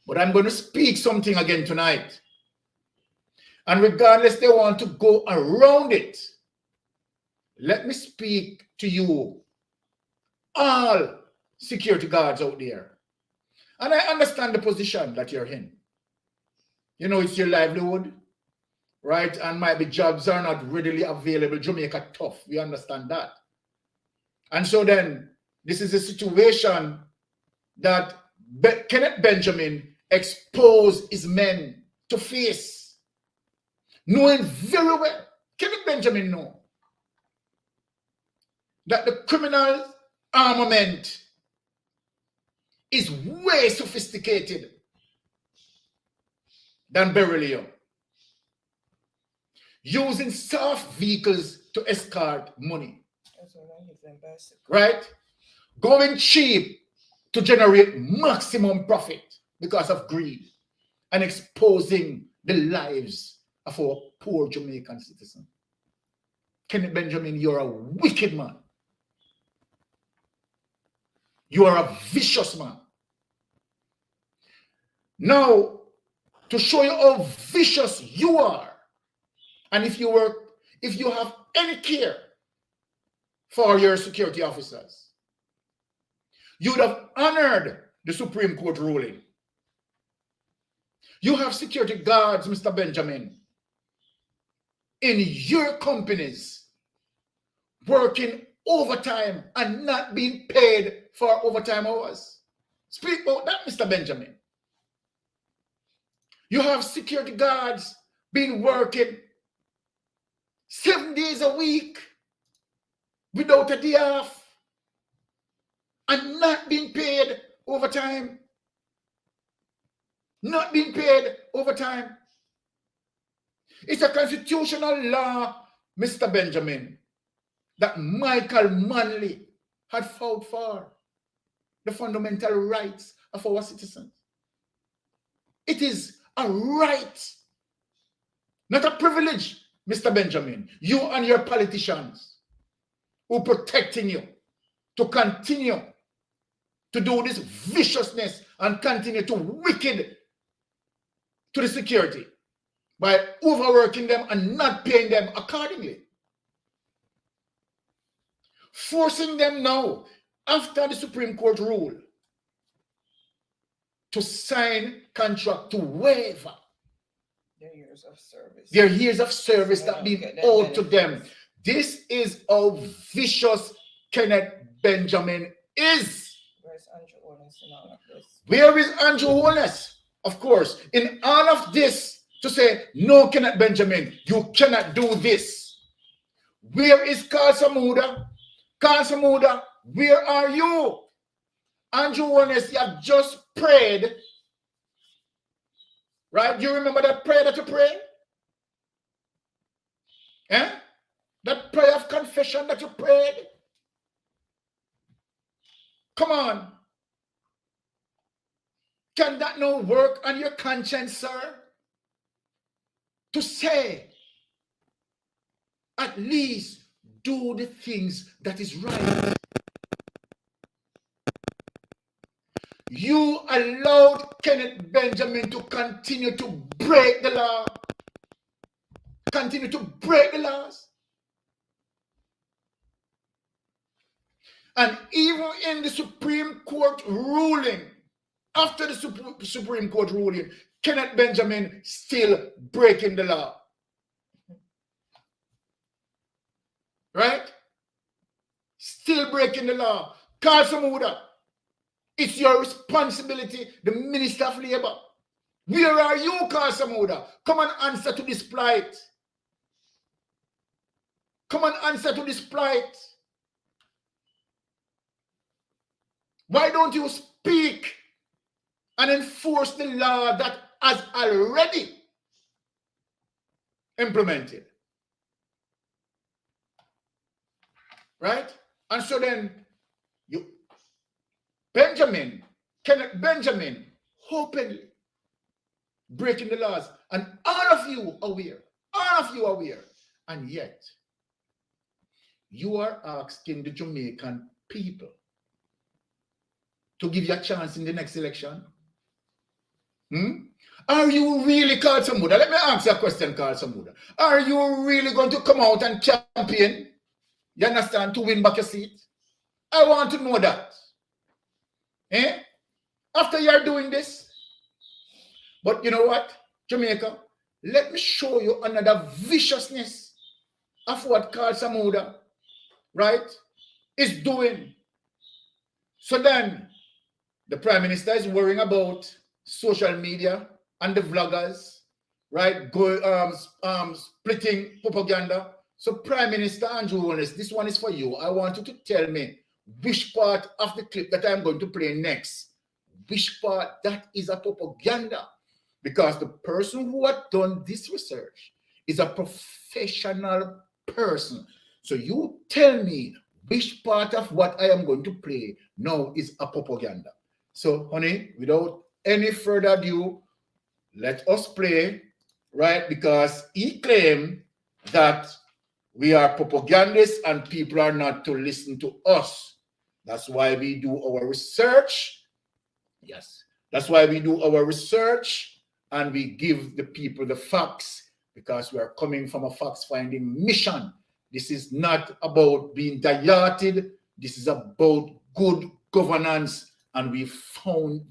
But I'm going to speak something again tonight. And regardless they want to go around it, let me speak to you, all security guards out there. And I understand the position that you're in. You know, it's your livelihood, right? And maybe jobs are not readily available. Jamaica tough. We understand that. And so then, this is a situation that Kenneth Benjamin exposed his men to face, knowing very well, Kenneth Benjamin know, that the criminal armament is way sophisticated than Beryllium. Using soft vehicles to escort money. Right? Going cheap to generate maximum profit because of greed and exposing the lives of our poor Jamaican citizens. Kenneth Benjamin, you're a wicked man. You are a vicious man. Now, to show you how vicious you are, and if you have any care for your security officers, you would have honored the Supreme Court ruling. You have security guards, Mr. Benjamin, in your companies working overtime and not being paid for overtime hours. Speak about that, Mr. Benjamin. You have security guards been working 7 days a week without a day off and not being paid overtime. Not being paid overtime. It's a constitutional law, Mr. Benjamin, that Michael Manley had fought for, the fundamental rights of our citizens. It is a right, not a privilege, Mr. Benjamin. You and your politicians who are protecting you to continue to do this viciousness and continue to wicked to the security by overworking them and not paying them accordingly. forcing them now, after the Supreme Court rule, to sign contract to waive Their years of service. their years of service They that don't been get their owed to them. benefits. This is how vicious Kenneth Benjamin is. Where's Andrew Holness in all of this? Where is Andrew Holness? Of course, in all of this, to say, no, Kenneth Benjamin, you cannot do this. Where is Carl Samuda? Carl Samuda, where are you? Andrew Holness, you have just prayed. Right? You remember that prayer that you prayed? Eh? That prayer of confession that you prayed? Come on. Can that no work on your conscience, sir? To say, at least do the things that is right. You allowed Kenneth Benjamin to continue to break the law. Continue to break the laws. And even in the Supreme Court ruling, after the Supreme Court ruling, Kenneth Benjamin still breaking the law. Right? Still breaking the law. Carl Samuda, it's your responsibility, the Minister of Labor. Where are you, Carl Samuda? Come and answer to this plight. Come and answer to this plight. Why don't you speak and enforce the law that has already implemented? Right? And so then you, Kenneth Benjamin, openly breaking the laws, and all of you are aware, and yet you are asking the Jamaican people to give you a chance in the next election? Are you really, Carl Samuda? Let me ask you a question, Carl Samuda. Are you really going to come out and champion, you understand, to win back your seat? I want to know that. Eh? After you're doing this. But you know what, Jamaica? Let me show you another viciousness of what Carl Samuda, right, is doing. So then, the Prime Minister is worrying about social media and the vloggers, right, splitting propaganda. So Prime Minister Andrew Holness, this one is for you. I want you to tell me which part of the clip that I'm going to play next, which part that is a propaganda. Because the person who had done this research is a professional person. So you tell me which part of what I am going to play now is a propaganda. So, honey, without any further ado, let us play, right? Because he claimed that we are propagandists and people are not to listen to us. That's why we do our research. Yes, that's why we do our research and we give the people the facts, because we are coming from a facts-finding mission. This is not about being diluted. This is about good governance. And we find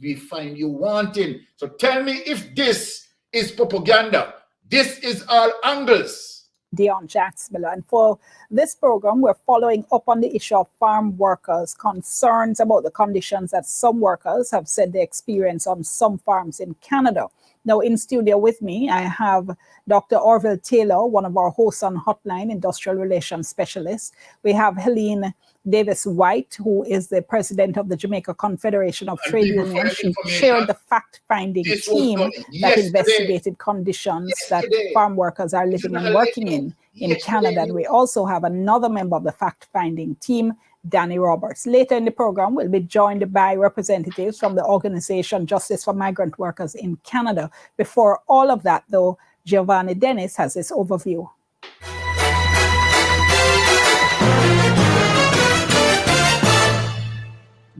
you wanting. So tell me if this is propaganda. This is all angles. Dion Jacksmiller. And for this program, we're following up on the issue of farm workers' concerns about the conditions that some workers have said they experience on some farms in Canada. Now, in studio with me, I have Dr. Orville Taylor, one of our hosts on Hotline, Industrial Relations Specialist. We have Helene Davis-White, who is the president of the Jamaica Confederation of Trade Unions. She chaired the fact-finding team that investigated conditions that farm workers are living and working in Canada. And we also have another member of the fact-finding team, Danny Roberts. Later in the program, we'll be joined by representatives from the organization Justice for Migrant Workers in Canada. Before all of that, though, Giovanni Dennis has this overview.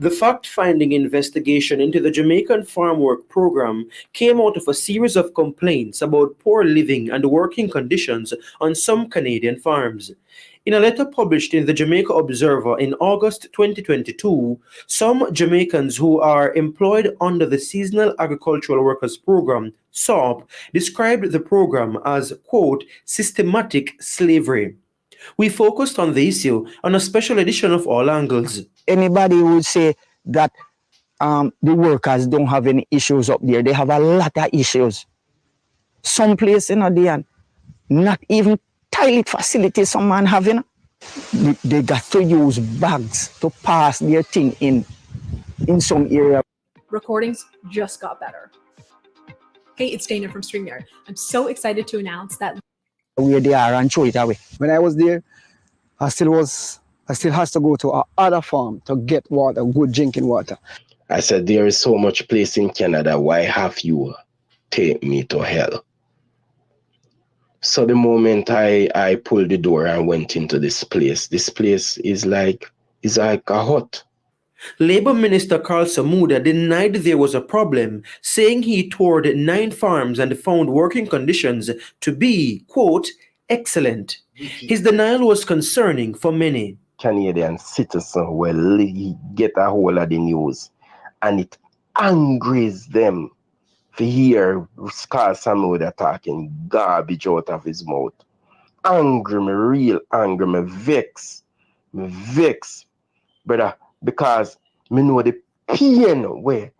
The fact-finding investigation into the Jamaican Farm Work Program came out of a series of complaints about poor living and working conditions on some Canadian farms. In a letter published in the Jamaica Observer in August 2022, some Jamaicans who are employed under the Seasonal Agricultural Workers Program, SARP, described the program as, quote, systematic slavery. We focused on the issue on a special edition of All Angles. Anybody would say that the workers don't have any issues up there. They have a lot of issues. Some place, they are not even toilet facilities some man having. They got to use bags to pass their thing in some area. Recordings just got better. Hey, it's Dana from StreamYard. I'm so excited to announce that where they are and throw it away. When I was there, I still has to go to another farm to get water, good drinking water. I said, there is so much place in Canada. Why have you take me to hell? So the moment I pulled the door and went into this place is like a hut. Labour Minister Carl Samuda denied there was a problem, saying he toured 9 farms and found working conditions to be, quote, excellent. His denial was concerning for many. Canadian citizens will get a hold of the news, and it angers them to hear Carl Samuda talking garbage out of his mouth. Angry me, real angry me, vex, brother, because me know the pain where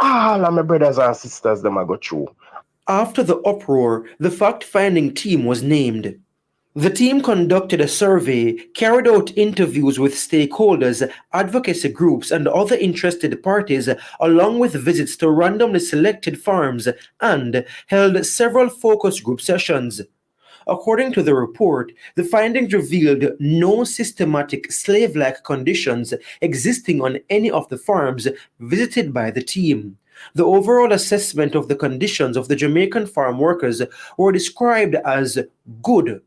all of my brothers and sisters them I go through. After the uproar, the fact-finding team was named. The team conducted a survey, carried out interviews with stakeholders, advocacy groups, and other interested parties, along with visits to randomly selected farms, and held several focus group sessions. According to the report, the findings revealed no systematic slave-like conditions existing on any of the farms visited by the team. The overall assessment of the conditions of the Jamaican farm workers were described as good.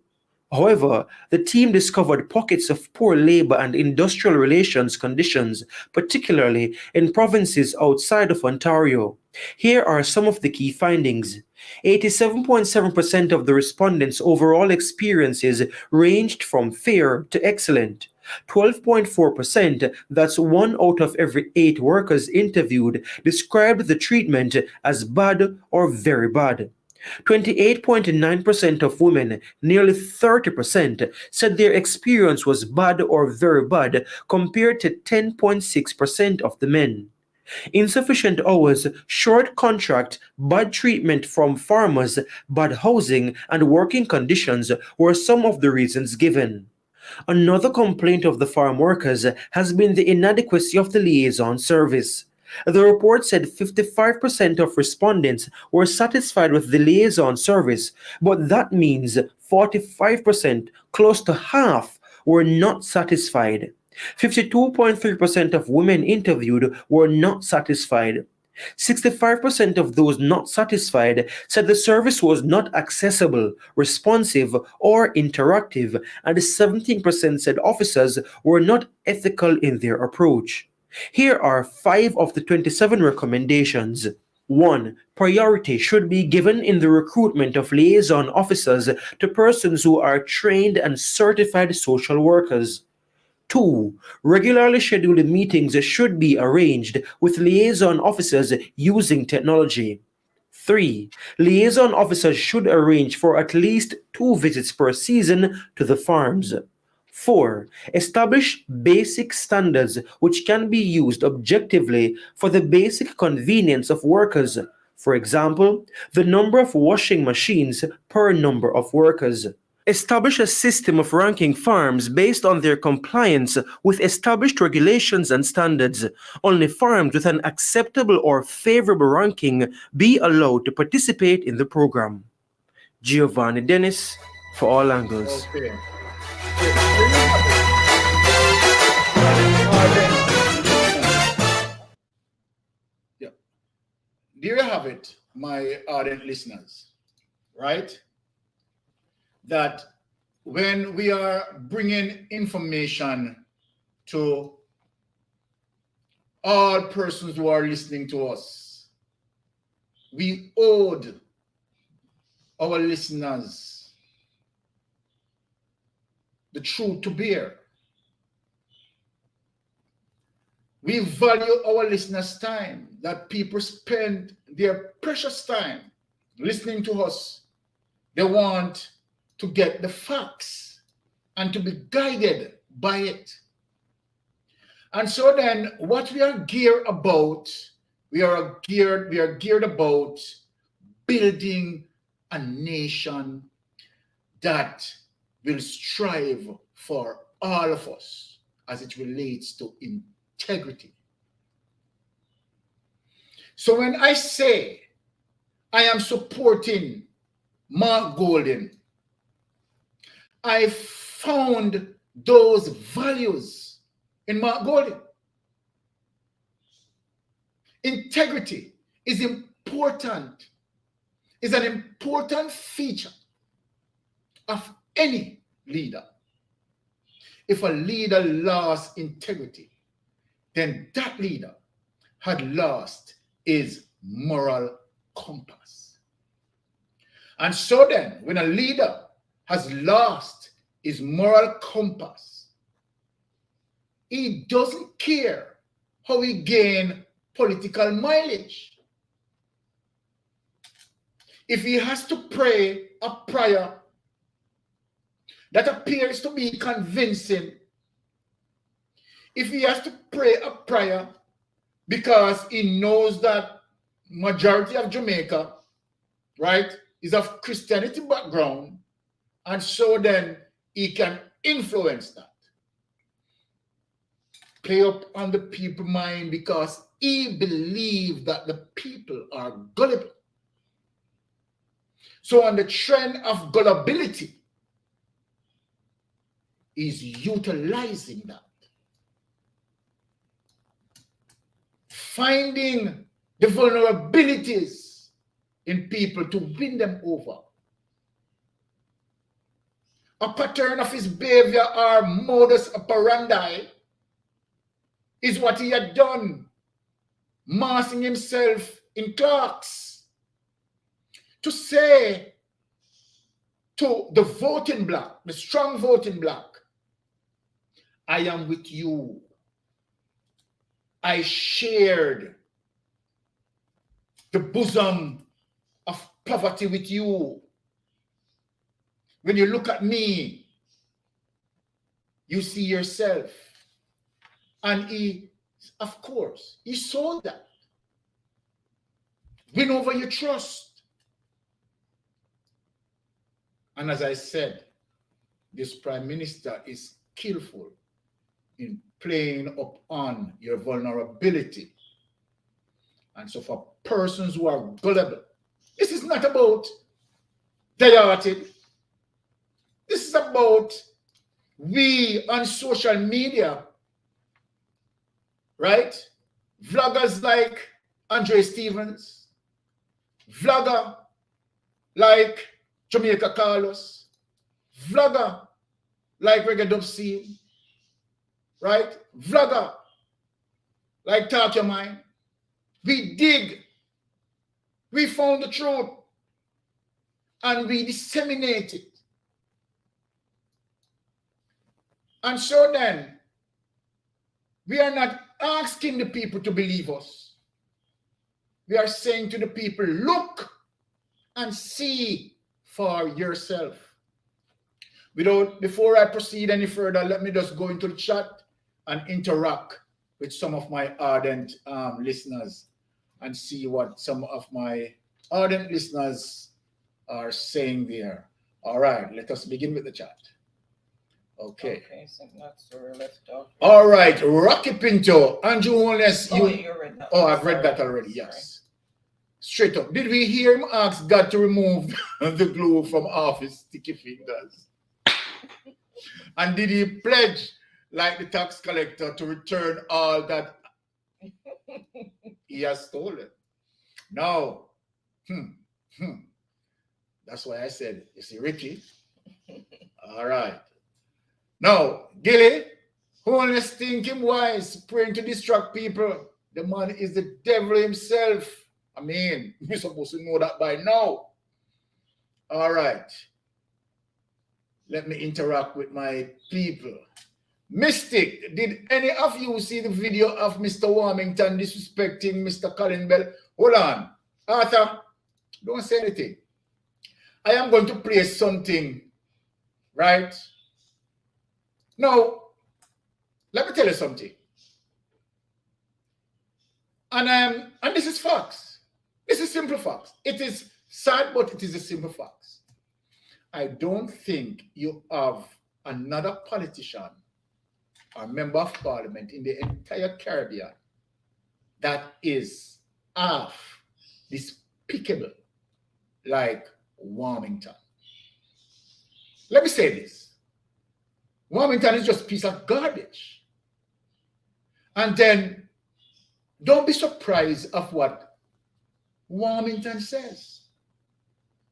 However, the team discovered pockets of poor labor and industrial relations conditions, particularly in provinces outside of Ontario. Here are some of the key findings. 87.7% of the respondents' overall experiences ranged from fair to excellent. 12.4%, that's 1 out of every 8 workers interviewed, described the treatment as bad or very bad. 28.9% of women, nearly 30%, said their experience was bad or very bad, compared to 10.6% of the men. Insufficient hours, short contract, bad treatment from farmers, bad housing, and working conditions were some of the reasons given. Another complaint of the farm workers has been the inadequacy of the liaison service. The report said 55% of respondents were satisfied with the liaison service, but that means 45%, close to half, were not satisfied. 52.3% of women interviewed were not satisfied. 65% of those not satisfied said the service was not accessible, responsive, or interactive, and 17% said officers were not ethical in their approach. Here are 5 of the 27 recommendations. 1. Priority should be given in the recruitment of liaison officers to persons who are trained and certified social workers. 2. Regularly scheduled meetings should be arranged with liaison officers using technology. 3. Liaison officers should arrange for at least 2 visits per season to the farms. 4. Establish basic standards which can be used objectively for the basic convenience of workers. For example, the number of washing machines per number of workers. Establish a system of ranking farms based on their compliance with established regulations and standards. Only farms with an acceptable or favorable ranking be allowed to participate in the program. Giovanni Dennis for All Angles. Okay. Yeah. There you have it, my ardent listeners, right? That when we are bringing information to all persons who are listening to us, we owed our listeners the truth to bear. We value our listeners' time, that people spend their precious time listening to us. They want to get the facts and to be guided by it. And so then what we are geared about, we are geared about building a nation that will strive for all of us as it relates to integrity. So when I say I am supporting Mark Golden, I found those values in Mark Golden. Integrity is important, is an important feature of any leader. If a leader lost integrity, then that leader had lost his moral compass. And so then, when a leader has lost his moral compass, he doesn't care how he gain political mileage. If he has to pray a prayer that appears to be convincing, if he has to pray a prayer because he knows that majority of Jamaica, right, is of Christianity background, and so then he can influence that, play up on the people's mind because he believes that the people are gullible. So on the trend of gullibility, is utilizing that, finding the vulnerabilities in people to win them over. A pattern of his behavior or modus operandi is what he had done, massing himself in clerks to say to the voting bloc, the strong voting bloc, I am with you. I shared the bosom of poverty with you. When you look at me, you see yourself. And he, of course, he saw that. Win over your trust. And as I said, this prime minister is skillful in playing up on your vulnerability. And so for persons who are gullible, this is not about die-hearted. This is about we on social media, right? Vloggers like Andre Stevens, vlogger like Jamaica Carlos, vlogger like Reggae Dub Scene, right? Vlogger like Talk Your Mind. We dig, we found the truth, and we disseminate it. And so then, we are not asking the people to believe us. We are saying to the people, look and see for yourself. Before I proceed any further, let me just go into the chat and interact with some of my ardent listeners and see what some of my ardent listeners are saying there. All right, let us begin with the chat. Okay, so that's where we left off. All right, Rocky Pinto, Andrew Holness. You read that. Oh, I've read that already, yes. Straight up. Did we hear him ask God to remove the glue from off his sticky fingers? And did he pledge, like the tax collector, to return all that he has stolen? No. That's why I said, you see, Ricky? All right. Now, Gilly, Holness think him wise, praying to distract people. The man is the devil himself. I mean, you're supposed to know that by now. All right. Let me interact with my people. Mystic, did any of you see the video of Mr. Warmington disrespecting Mr. Colin Bell? Hold on. Arthur, don't say anything. I am going to play something, right? Now, let me tell you something. And this is facts. This is simple facts. It is sad, but it is a simple facts. I don't think you have another politician or member of parliament in the entire Caribbean that is half despicable like Warmington. Let me say this. Warmington is just a piece of garbage. And then don't be surprised of what Warmington says.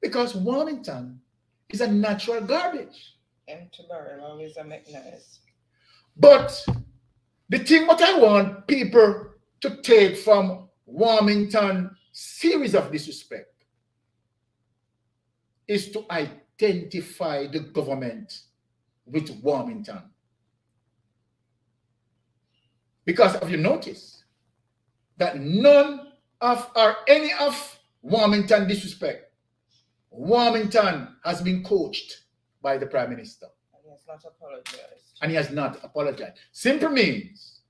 Because Warmington is a natural garbage. Empty barrel always a make noise. But the thing what I want people to take from Warmington series of disrespect is to identify the government with Warmington. Because have you noticed that none of or any of Warmington disrespect, Warmington has been coached by the Prime Minister. And he has not apologized. And he has not apologized. Simple means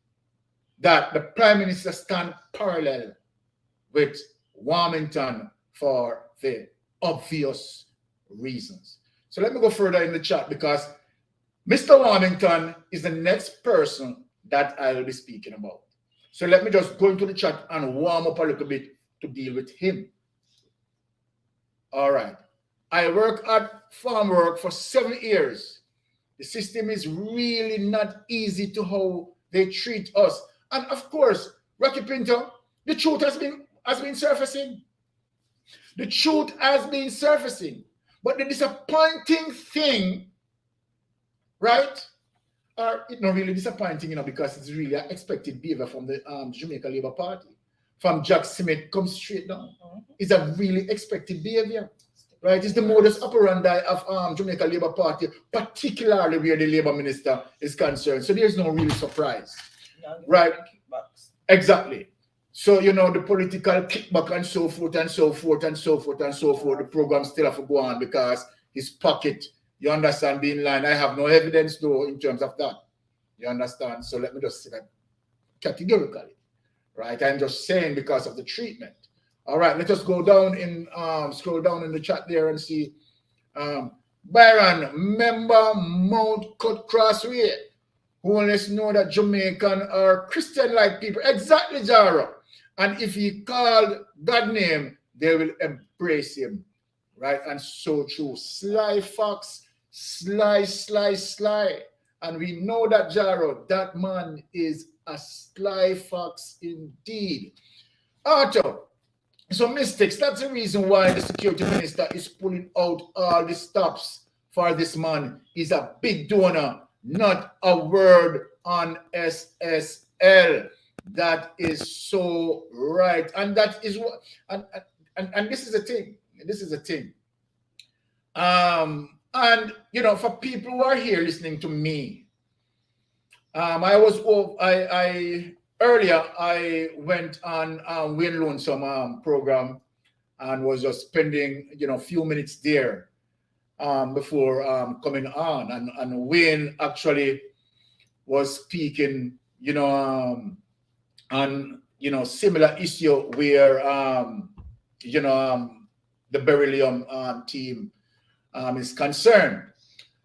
that the Prime Minister stands parallel with Warmington for the obvious reasons. So let me go further in the chat because Mr. Warmington is the next person that I will be speaking about. So let me just go into the chat and warm up a little bit to deal with him. All right. I work at farm work for 7 years. The system is really not easy to how they treat us. And of course, Rocky Pinto, the truth has been surfacing. The truth has been surfacing. But the disappointing thing, right? Or it's not really disappointing, you know, because it's really an expected behavior from the Jamaica Labour Party. From Jack Smith comes straight down. It's a really expected behavior. Right? It's the modus operandi of Jamaica Labour Party, particularly where the Labour Minister is concerned. So there's no real surprise. Right? Exactly. So, you know, the political kickback and so forth and so forth and so forth and so forth, the program still have to go on because his pocket, you understand, being lined. I have no evidence though in terms of that. You understand? So let me just say that categorically. Right? I'm just saying because of the treatment. All right, let us go down in scroll down in the chat there and see. Byron, member Mount Cut Crossway, who wants to know that Jamaican are Christian-like people. Exactly, Jaro. And if he called God name, they will embrace him. Right? And so true. Sly Fox, sly. And we know that Jaro, that man is a sly fox indeed. Arthur, so mistakes, that's the reason why the security minister is pulling out all the stops for this man. He's a big donor, not a word on SSL. That is so right. And that is what, and this is a thing. This is a thing. And, you know, for people who are here listening to me, earlier, I went on Wayne Lonesome program and was just spending, you know, a few minutes there before coming on. And Wayne actually was speaking, you know, on, you know, similar issue where, you know, the Beryllium team is concerned.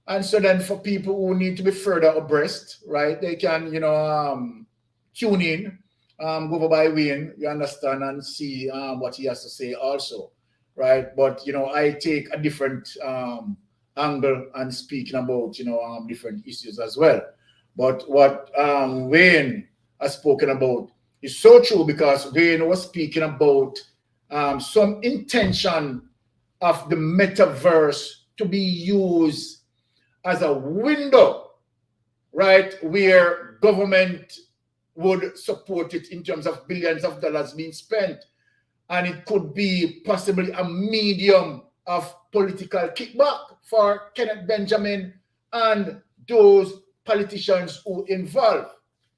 And so then for people who need to be further abreast, right, they can, you know, tune in, go over by Wayne, you understand, and see what he has to say also, right? But, you know, I take a different angle and speaking about, you know, different issues as well. But what Wayne has spoken about is so true because Wayne was speaking about some intention of the metaverse to be used as a window, right, where government would support it in terms of billions of dollars being spent. And it could be possibly a medium of political kickback for Kenneth Benjamin and those politicians who involved.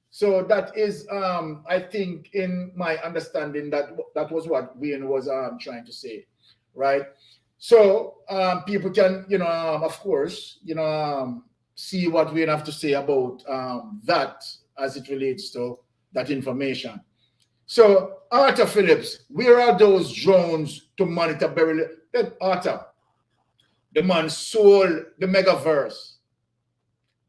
So that is, I think, in my understanding, that was what Wayne was trying to say, right? So people can, of course, see what Wayne have to say about that as it relates to that information. So Arthur Phillips, where are those drones to monitor Beryllium? Then Arthur, the man sold the megaverse.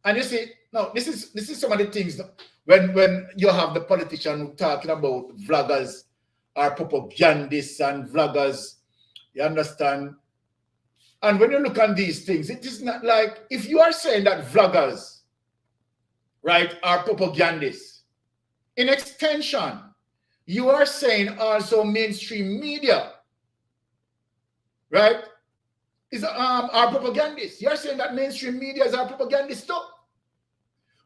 And you see, now this is some of the things when you have the politician talking about vloggers are propagandists and vloggers, you understand? And when you look at these things, it is not like, if you are saying that vloggers, right, are propagandists, in extension, you are saying also mainstream media, right, are propagandists. You're saying that mainstream media is our propagandists too.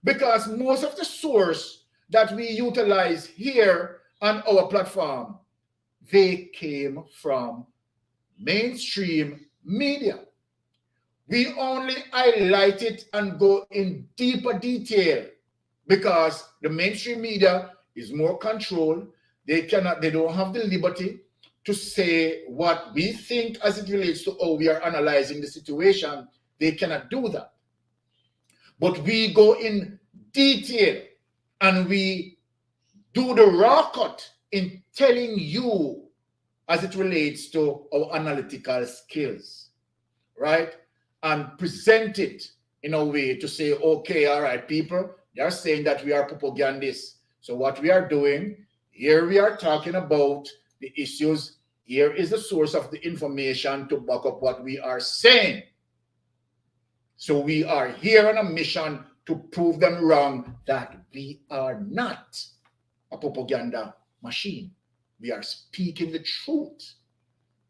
Because most of the source that we utilize here on our platform, they came from mainstream media. We only highlight it and go in deeper detail because the mainstream media is more controlled. They don't have the liberty to say what we think as it relates to how we are analyzing the situation. They cannot do that. But we go in detail and we do the raw cut in telling you as it relates to our analytical skills, right? And present it in a way to say, okay, all right, people, they're saying that we are propagandists. So what we are doing, here we are talking about the issues. Here is the source of the information to back up what we are saying. So we are here on a mission to prove them wrong that we are not a propaganda machine. We are speaking the truth,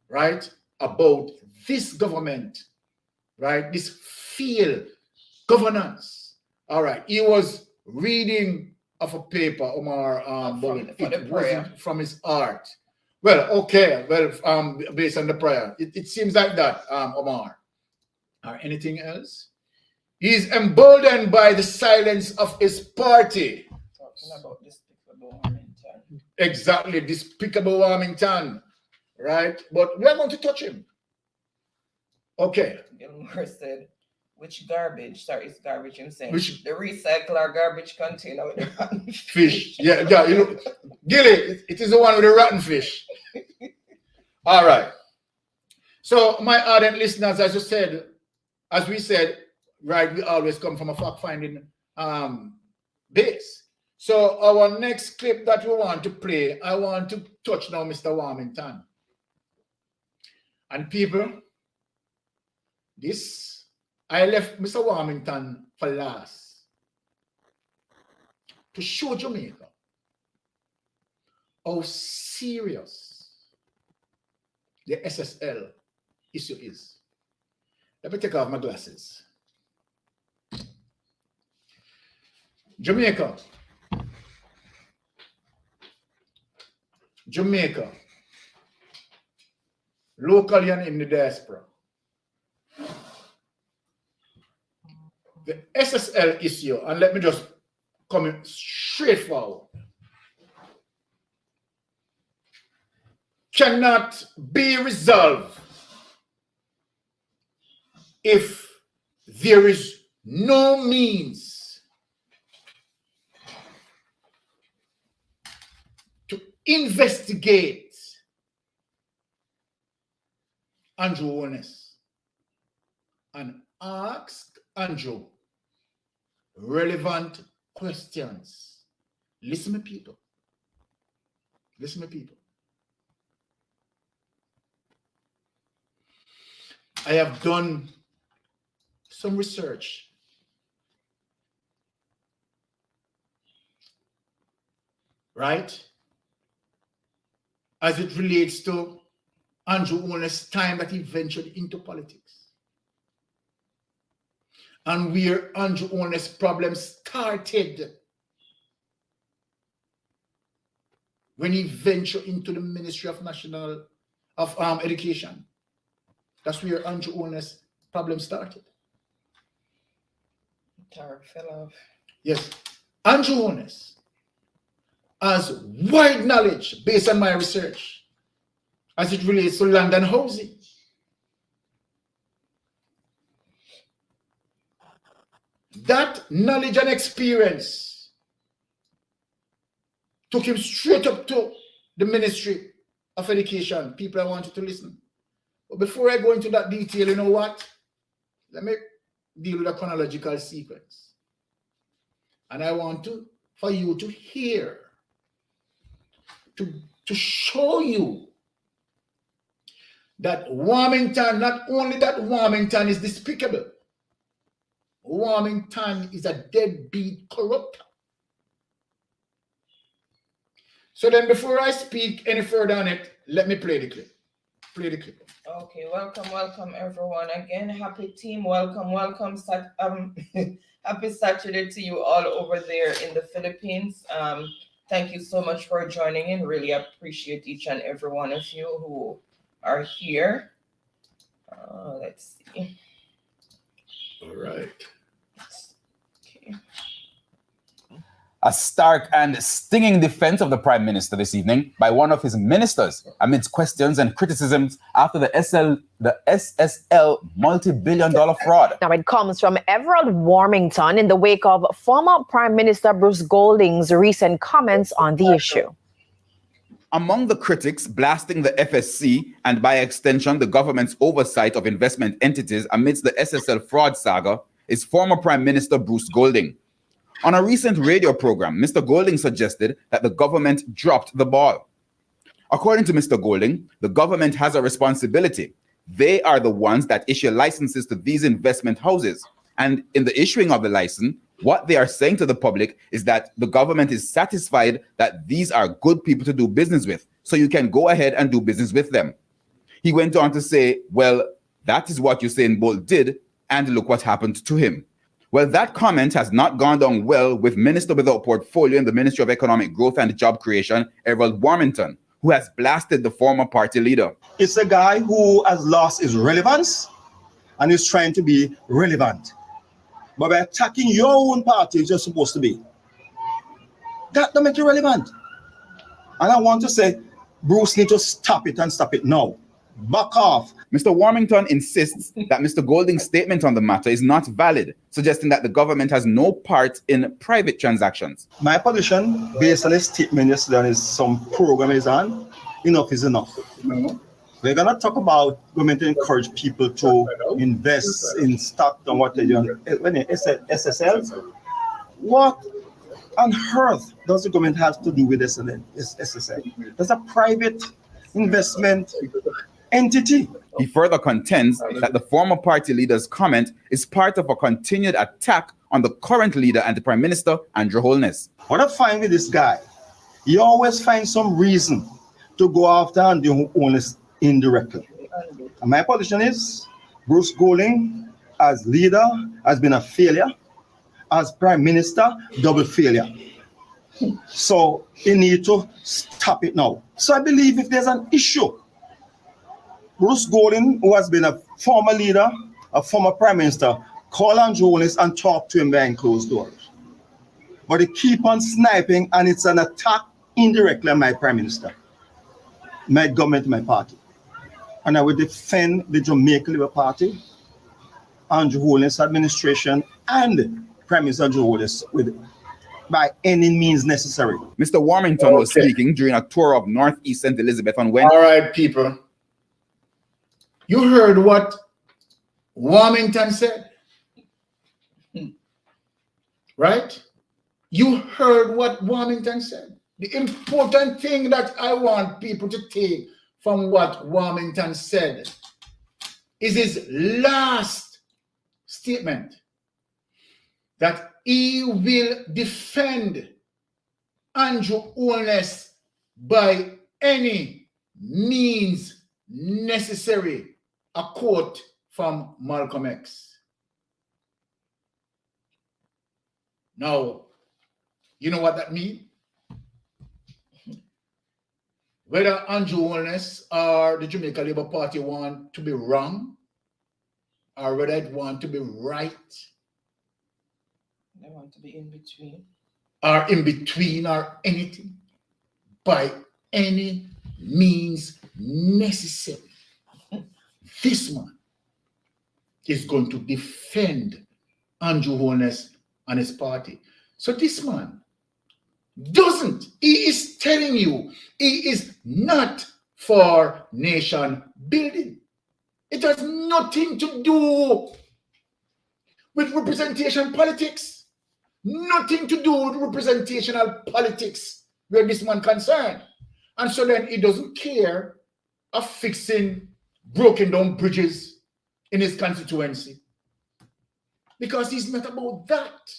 right, about this government, right, this field governance. All right, he was reading of a paper, Omar, but it wasn't from his art. Well, okay, well, based on the prayer, it seems like that, Omar. Anything else? He's emboldened by the silence of his party. Talking about despicable Warmington. Exactly, despicable Warmington, right? But we are going to touch him. Okay. Gilmore said, which garbage? Sorry, it's garbage in saying. Which? The recycler garbage container with the rotten fish. Yeah, you look, Gilly, it is the one with the rotten fish. All right. So, my ardent listeners, as we said, right, we always come from a fact-finding base. So, our next clip that we want to play, I want to touch now Mr. Warmington. And people, I left Mr. Warmington for last to show Jamaica how serious the SSL issue is. Let me take off my glasses. Jamaica, locally and in the diaspora. The SSL issue, and let me just come in straight forward, cannot be resolved if there is no means to investigate Andrew Holness and ask Andrew relevant questions. Listen to people. Listen to people. I have done some research. Right? As it relates to Andrew Holness' time that he ventured into politics. And where Andrew Holness' problem started when he ventured into the Ministry of Education. That's where Andrew Holness problem started. Tower fell off. Yes, Andrew Holness has wide knowledge based on my research as it relates to land and housing. That knowledge and experience took him straight up to the Ministry of Education. People, I want you to listen. But before I go into that detail, you know what? Let me deal with a chronological sequence. And I want for you to hear, to show you that Warmington, not only that Warmington is despicable, Warmington is a deadbeat corrupter. So then before I speak any further on it, let me play the clip. Play the clip. Okay, welcome everyone again. Happy team, welcome. Happy Saturday to you all over there in the Philippines. Thank you so much for joining in. Really appreciate each and every one of you who are here. Let's see. All right. Okay. A stark and stinging defense of the Prime Minister this evening by one of his ministers amidst questions and criticisms after the SSL multi-billion-dollar fraud. Now, it comes from Everett Warmington in the wake of former Prime Minister Bruce Golding's recent comments on the issue. Among the critics blasting the FSC and by extension the government's oversight of investment entities amidst the SSL fraud saga is former Prime Minister Bruce Golding. On a recent radio program, Mr. Golding suggested that the government dropped the ball. According to Mr. Golding, the government has a responsibility. They are the ones that issue licenses to these investment houses. And in the issuing of the license, what they are saying to the public is that the government is satisfied that these are good people to do business with, so you can go ahead and do business with them. He went on to say, well, that is what Usain Bolt did, and look what happened to him. Well, that comment has not gone down well with Minister without portfolio in the Ministry of Economic Growth and Job Creation, Everett Warmington, who has blasted the former party leader. It's a guy who has lost his relevance and is trying to be relevant. But by attacking your own party, you're supposed to be. That don't make you relevant. And I want to say, Bruce needs to stop it and stop it now. Back off. Mr. Warmington insists that Mr. Golding's statement on the matter is not valid, suggesting that the government has no part in private transactions. My position, based on his statement yesterday and some program is on, enough is enough. We're going to talk about government to encourage people to invest in stock and what they do. When SSL, what on earth does the government have to do with SSL? That's a private investment entity. He further contends that the former party leader's comment is part of a continued attack on the current leader and the Prime Minister, Andrew Holness. What I find with this guy, he always finds some reason to go after Andrew Holness indirectly. And my position is, Bruce Golding, as leader, has been a failure. As Prime Minister, double failure. So he need to stop it now. So I believe if there's an issue, Bruce Golding, who has been a former leader, a former Prime Minister, call Andrew Holness and talk to him behind closed doors. But they keep on sniping, and it's an attack indirectly on my Prime Minister, my government, my party. And I will defend the Jamaican Labour Party, Andrew Holness administration, and Prime Minister Andrew Holness by any means necessary. Mr. Warmington was speaking during a tour of Northeast St. Elizabeth on Wednesday. All right, people. You heard what Warmington said, right? You heard what Warmington said. The important thing that I want people to take from what Warmington said is his last statement, that he will defend Andrew Holness by any means necessary. A quote from Malcolm X. Now, you know what that means? whether Andrew Holness or the Jamaica Labour Party want to be wrong or whether it want to be right. They want to be in between. Or in between or anything. By any means necessary. This man is going to defend Andrew Holness and his party. So this man he is telling you, he is not for nation building. It has nothing to do with representation politics. Nothing to do with representational politics where this man concerned. And so then he doesn't care of fixing broken down bridges in his constituency. Because he's not about that.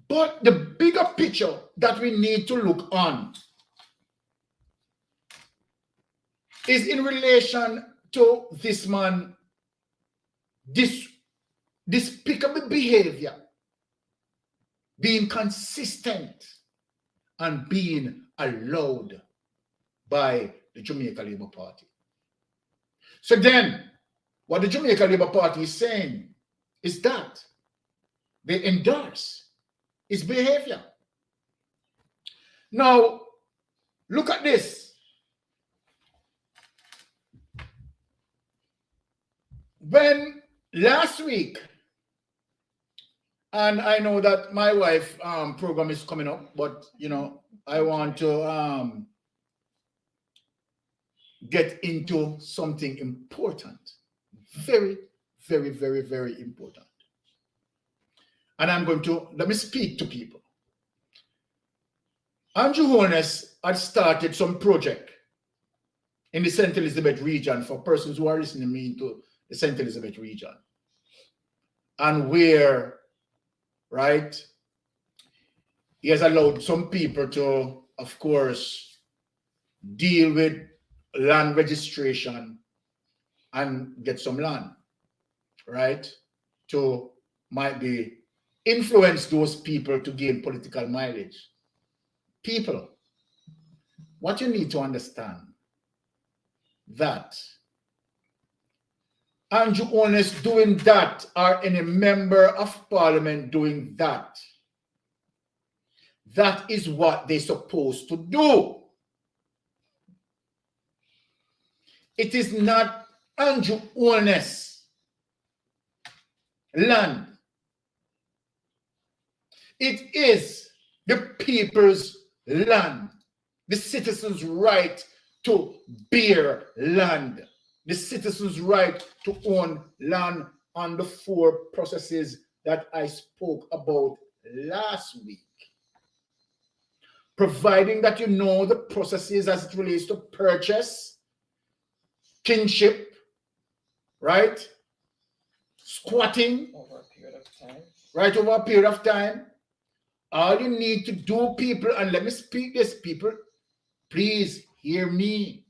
But the bigger picture that we need to look on is in relation to this man, this despicable behavior, being consistent and being allowed by the Jamaica Labour Party. So then, what the Jamaica Labour Party is saying is that they endorse his behavior. Now, look at this. When last week, and I know that my wife program is coming up, but you know, I want to get into something important. Very, very, very, very important. And I'm going to, let me speak to people. Andrew Holness had started some project in the St. Elizabeth region for persons who are listening to me to the St. Elizabeth region. And where, right, he has allowed some people to, of course, deal with land registration and get some land, right, to might be influence those people to gain political mileage. People, what you need to understand that Andrew Holness doing that or any member of parliament doing that, that is what they're supposed to do. It is not Andrew Holness land. It is the people's land, the citizens' right to bear land, the citizens' right to own land on the 4 processes that I spoke about last week. Providing that you know the processes as it relates to purchase, kinship, right? Squatting, Over a period of time. Right, over a period of time. All you need to do, people, and let me speak this, people, please hear me.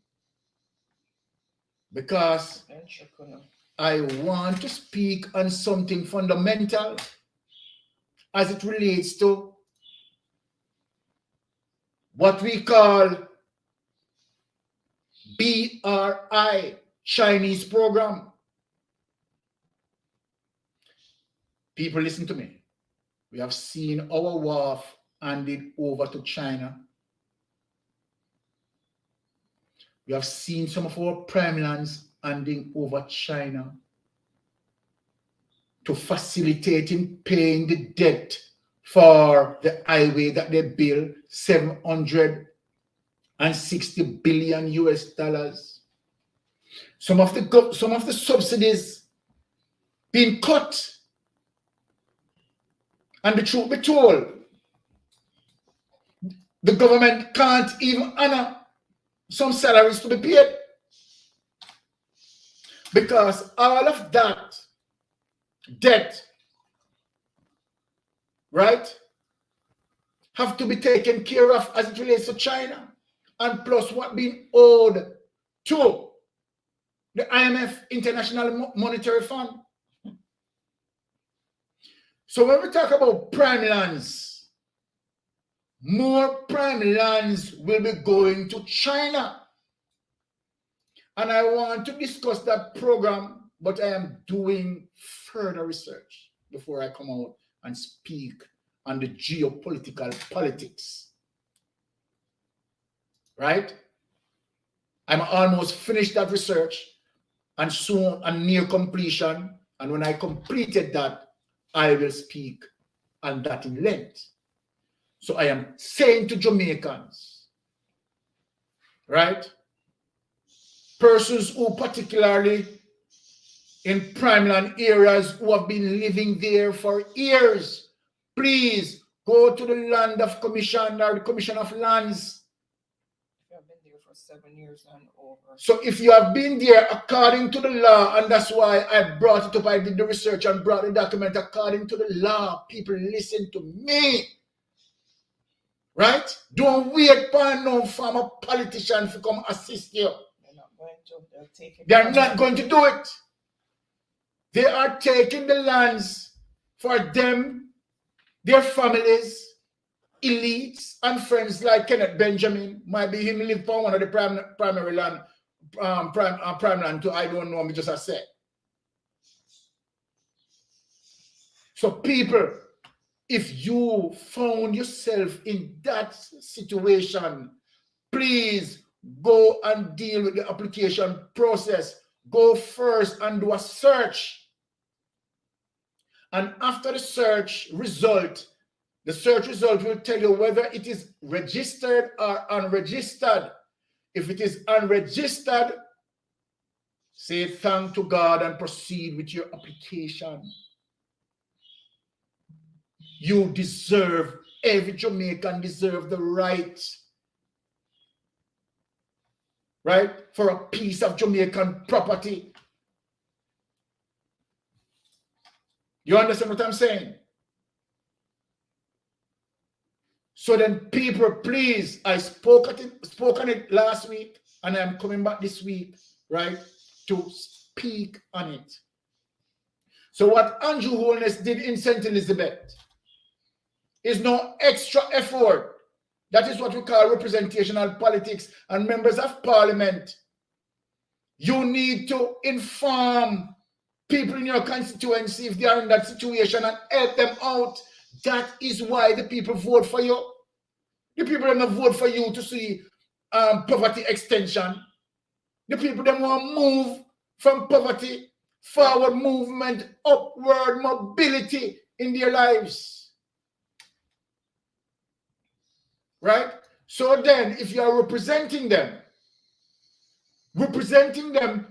Because I want to speak on something fundamental as it relates to what we call BRI, Chinese program. People, listen to me. We have seen our wharf handed over to China. We have seen some of our prime lands handing over China to facilitate in paying the debt for the highway that they built, $760 billion US dollars. Some of the subsidies being cut. And the truth be told, the government can't even honor some salaries to be paid. Because all of that debt, right, have to be taken care of as it relates to China. And plus what being owed to the IMF, International Monetary Fund. So when we talk about prime lands more prime lands will be going to China. And I want to discuss that program, but I am doing further research before I come out and speak on the geopolitical politics. Right? I'm almost finished that research and soon and near completion. And when I completed that, I will speak on that in length. So I am saying to Jamaicans, right? Persons who particularly in prime land areas who have been living there for years, please go to the land of commission or the commission of lands. I've been there for 7 years and over. So if you have been there according to the law, and that's why I brought it up, I did the research and brought the document according to the law. People listen to me. Right? Don't wait for no former politician to come assist you. They're not going to. They'll take it. They're not going to do it. They are taking the lands for them, their families, elites, and friends like Kenneth Benjamin. Might be him live for one of the primary land, prime land too. I don't know, me just I said. So people, if you found yourself in that situation, please go and deal with the application process. Go first and do a search. And after the search result will tell you whether it is registered or unregistered. If it is unregistered, say thank to God and proceed with your application. You deserve, every Jamaican deserves the right, for a piece of Jamaican property. You understand what I'm saying? So then people, please, I spoke on it last week, and I'm coming back this week, right, to speak on it. So what Andrew Holness did in St. Elizabeth is no extra effort. That is what we call representational politics. And members of parliament, you need to inform people in your constituency if they are in that situation and help them out. That is why the people vote for you. The people don't vote for you to see poverty extension. The people don't want to move from poverty, forward movement, upward mobility in their lives. Right? So then, if you are representing them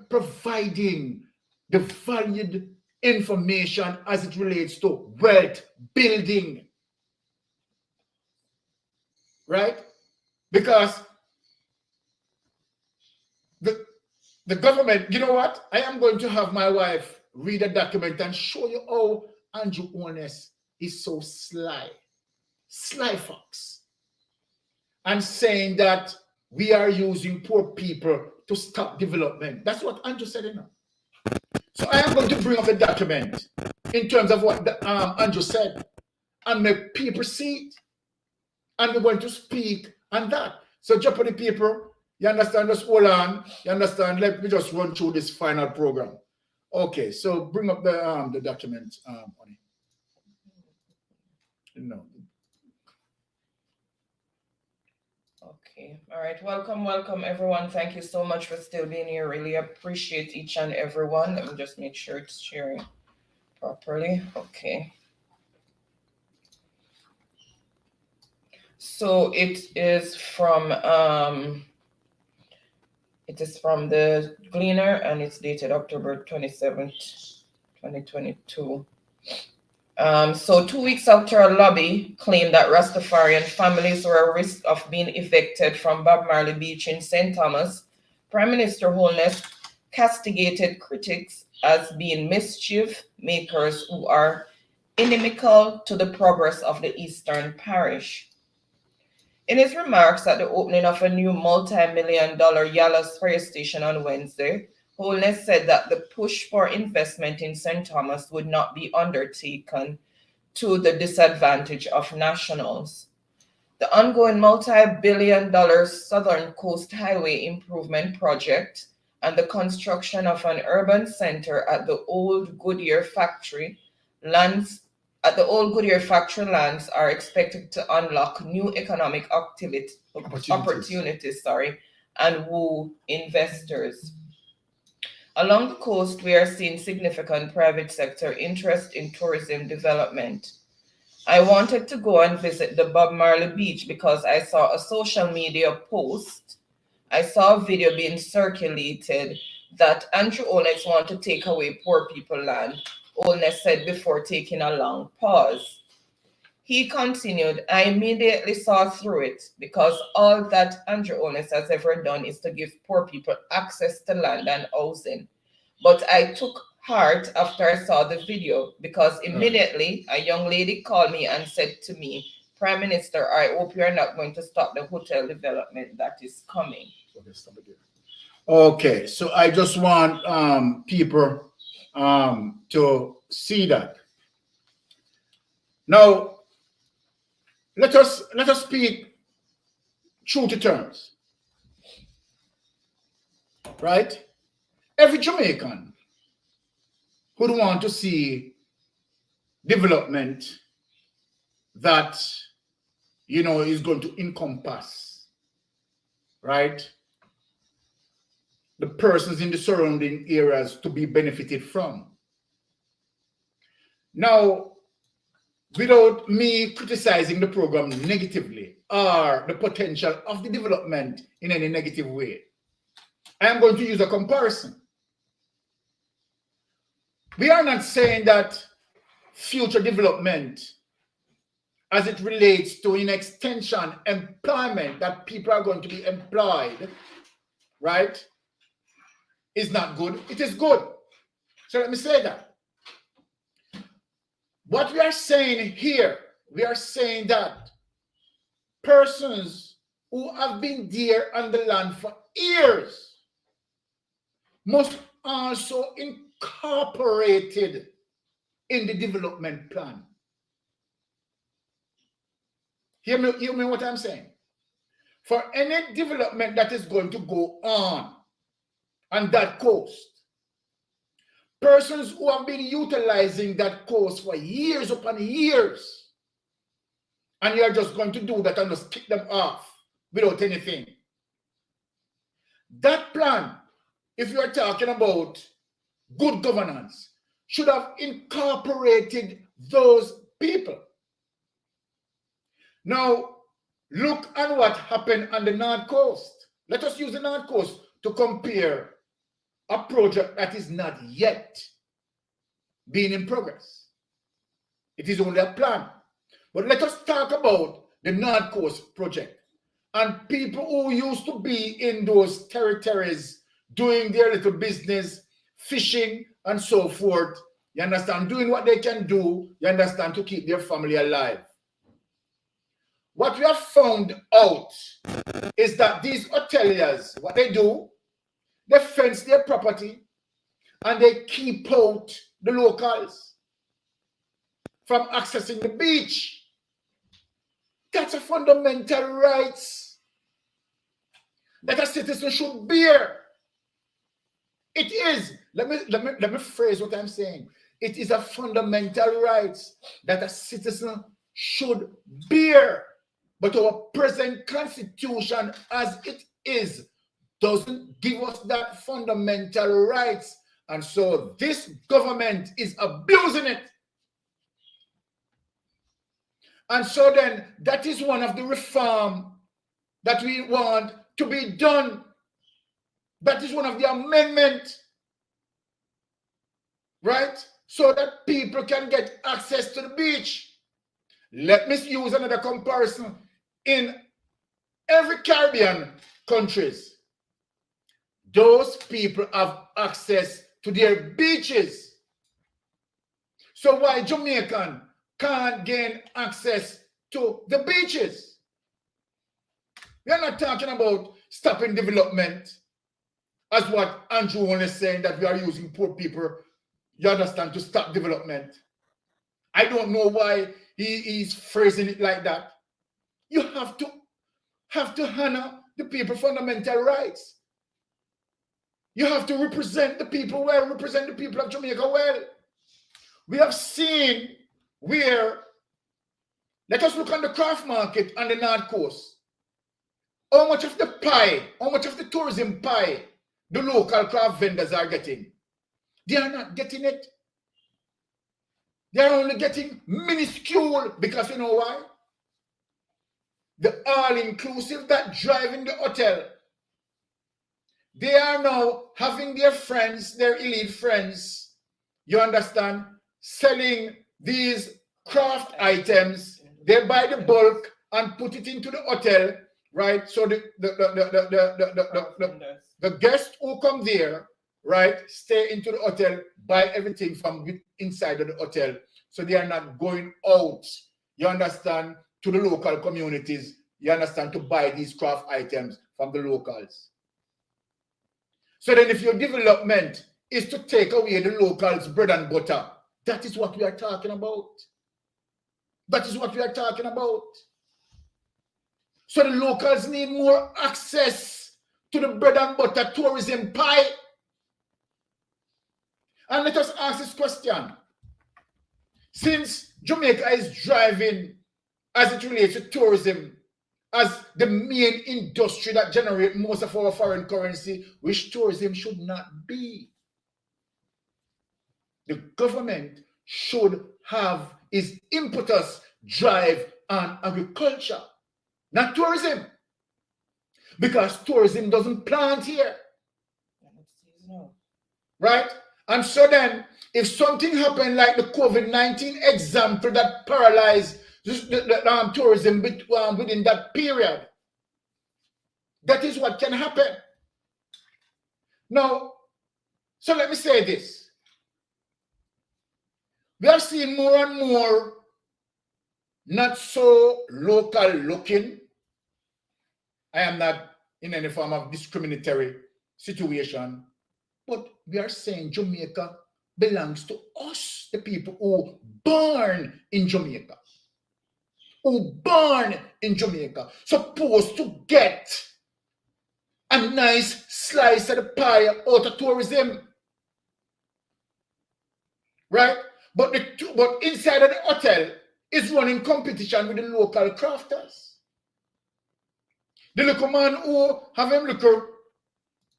providing the valued information as it relates to wealth building. Right? Because the government, you know what? I am going to have my wife read a document and show you how Andrew Holness is so sly fox, and saying that we are using poor people to stop development. That's what Andrew said, you know. So I am going to bring up a document in terms of what Andrew said and make people see it. And we're going to speak on that. So Jeopardy people, you understand? Just hold on. You understand? Let me just run through this final program. Okay, so bring up the document. No. Okay. All right. Welcome, everyone. Thank you so much for still being here. Really appreciate each and every one. Let me just make sure it's sharing properly. Okay. So it is from the Gleaner, and it's dated October 27th, 2022. So 2 weeks after a lobby claimed that Rastafarian families were at risk of being evicted from Bob Marley Beach in St. Thomas, Prime Minister Holness castigated critics as being mischief makers who are inimical to the progress of the Eastern Parish. In his remarks at the opening of a new multi-million-dollar Yala Spray station on Wednesday, Holness said that the push for investment in St. Thomas would not be undertaken to the disadvantage of nationals. The ongoing multi-billion-dollar Southern Coast Highway Improvement Project and the construction of an urban center at the old Goodyear factory lands are expected to unlock new economic opportunities, and woo investors. Along the coast, we are seeing significant private sector interest in tourism development. I wanted to go and visit the Bob Marley Beach because I saw a social media post. I saw a video being circulated that Andrew Holness want to take away poor people land, Holness said before taking a long pause. He continued, I immediately saw through it because all that Andrew Holness has ever done is to give poor people access to land and housing. But I took heart after I saw the video because immediately a young lady called me and said to me, Prime Minister, I hope you're not going to stop the hotel development that is coming. Okay, so I just want people to see that. Now, let us speak true to terms, right? Every Jamaican would want to see development that, you know, is going to encompass, right, the persons in the surrounding areas to be benefited from. Now, without me criticizing the program negatively or the potential of the development in any negative way, I am going to use a comparison. We are not saying that future development as it relates to, in extension, employment, that people are going to be employed, right, is not good. It is good. So let me say that. What we are saying here, we are saying that persons who have been there on the land for years must also incorporated in the development plan. Hear me what I'm saying? For any development that is going to go on that coast, persons who have been utilizing that coast for years upon years, and you are just going to do that and just kick them off without anything. That plan, if you are talking about good governance, should have incorporated those people. Now, look at what happened on the North Coast. Let us use the North Coast to compare a project that is not yet being in progress. It is only a plan. But let us talk about the North Coast project and people who used to be in those territories doing their little business, fishing and so forth, you understand, doing what they can do, you understand, to keep their family alive. What we have found out is that these hoteliers, what they do, they fence their property and they keep out the locals from accessing the beach. That's a fundamental right that a citizen should bear. It is. Let me phrase what I'm saying. It is a fundamental right that a citizen should bear. But our present constitution, as it is, doesn't give us that fundamental rights. And so this government is abusing it. And so then that is one of the reform that we want to be done. That is one of the amendments, right? So that people can get access to the beach. Let me use another comparison. In every Caribbean countries, those people have access to their beaches. So why Jamaican can't gain access to the beaches? We are not talking about stopping development, as what Andrew was saying, that we are using poor people, you understand, to stop development. I don't know why he's phrasing it like that. You have to honor the people's fundamental rights. You have to represent the people well, represent the people of Jamaica well. We have seen where, let us look on the craft market on the North Coast. How much of the pie, how much of the tourism pie the local craft vendors are getting? They are not getting it. They are only getting minuscule, because you know why? The all-inclusive that drive in the hotel, they are now having their friends, their elite friends, you understand, selling these craft items. They buy the bulk and put it into the hotel, right? So the guests who come there, right, stay into the hotel, buy everything from inside of the hotel. So they are not going out, you understand, to the local communities, you understand, to buy these craft items from the locals. So then if your development is to take away the locals' bread and butter, that is what we are talking about. That is what we are talking about. So the locals need more access to the bread and butter tourism pie. And let us ask this question. Since Jamaica is driving, as it relates to tourism, as the main industry that generates most of our foreign currency, which tourism should not be. The government should have its impetus drive on agriculture, not tourism. Because tourism doesn't plant here. Right? And so then, if something happened like the COVID-19 example that paralyzed the tourism within that period, that is what can happen. Now, so let me say this. We have seen more and more not so local looking. I am not in any form of discriminatory situation, but we are saying Jamaica belongs to us, the people who born in Jamaica. Who born in Jamaica, supposed to get a nice slice of the pie out of tourism. Right? But inside of the hotel is running competition with the local crafters. The little man who have him little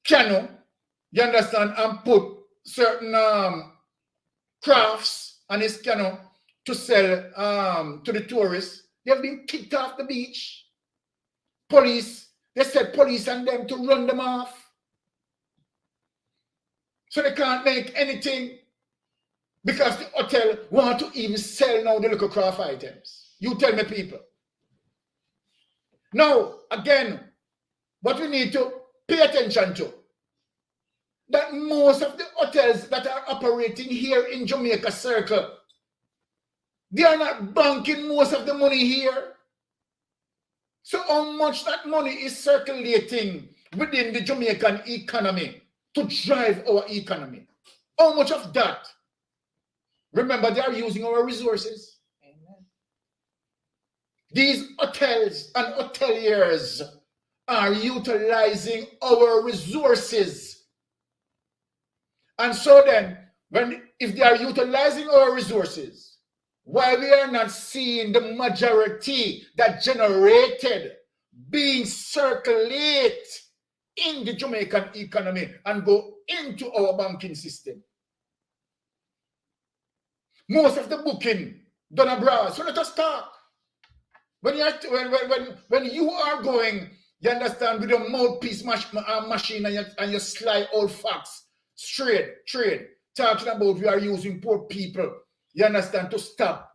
canoe, you understand, and put certain crafts on his canoe to sell to the tourists. They have been kicked off the beach. Police, they said police and them to run them off. So they can't make anything because the hotel want to even sell now the little craft items. You tell me, people. Now, again, what we need to pay attention to, that most of the hotels that are operating here in Jamaica Circle, they are not banking most of the money here. So how much that money is circulating within the Jamaican economy to drive our economy? How much of that? Remember, they are using our resources. Amen. These hotels and hoteliers are utilizing our resources. And so then, if they are utilizing our resources, why we are not seeing the majority that generated being circulated in the Jamaican economy and go into our banking system? Most of the booking done abroad. So let us talk. When you are going, you understand, with a mouthpiece machine and you slide all facts straight, trade, talking about we are using poor people, you understand, to stop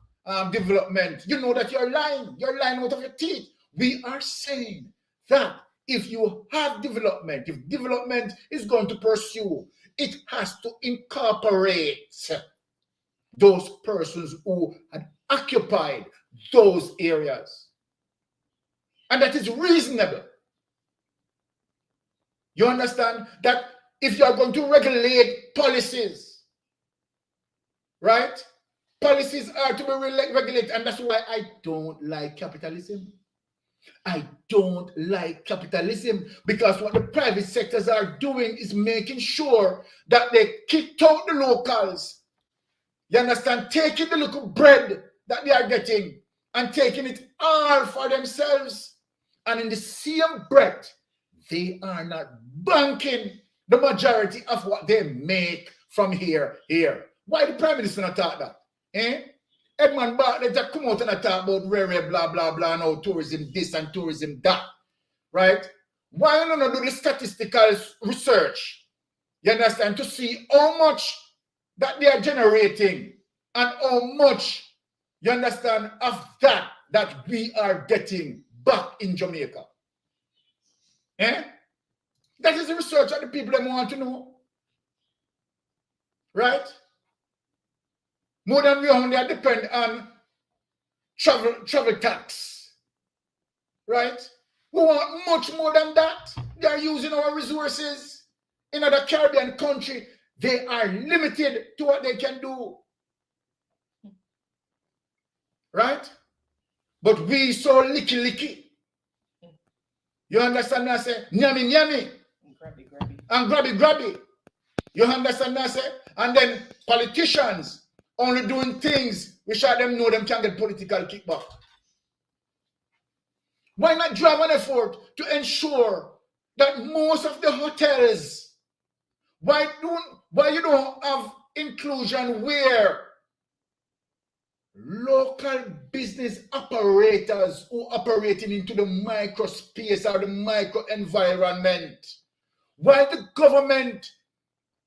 development. You know that you're lying. You're lying out of your teeth. We are saying that if you have development, if development is going to pursue, it has to incorporate those persons who had occupied those areas. And that is reasonable. You understand that if you are going to regulate policies, right? Policies are to be regulated, and that's why I don't like capitalism. I don't like capitalism because what the private sectors are doing is making sure that they kick out the locals. You understand? Taking the little bread that they are getting and taking it all for themselves. And in the same breath, they are not banking the majority of what they make from here. Why the Prime Minister not talk that? Edmund Bartlett just come out and talk about rare, blah, blah, blah, now tourism this and tourism that, right? Why not do the statistical research, you understand, to see how much that they are generating and how much, you understand, of that we are getting back in Jamaica? That is the research that the people them want to know, right? More than we only depend on travel tax, right? We want much more than that. They are using our resources in other Caribbean country. They are limited to what they can do, right? But we so licky. You understand that? Say nyami, and grabby. You understand that? Say, and then politicians only doing things which are them know them can get political kickback. Why not drive an effort to ensure that most of the hotels, why you don't have inclusion where local business operators who operating into the micro space or the micro environment? Why the government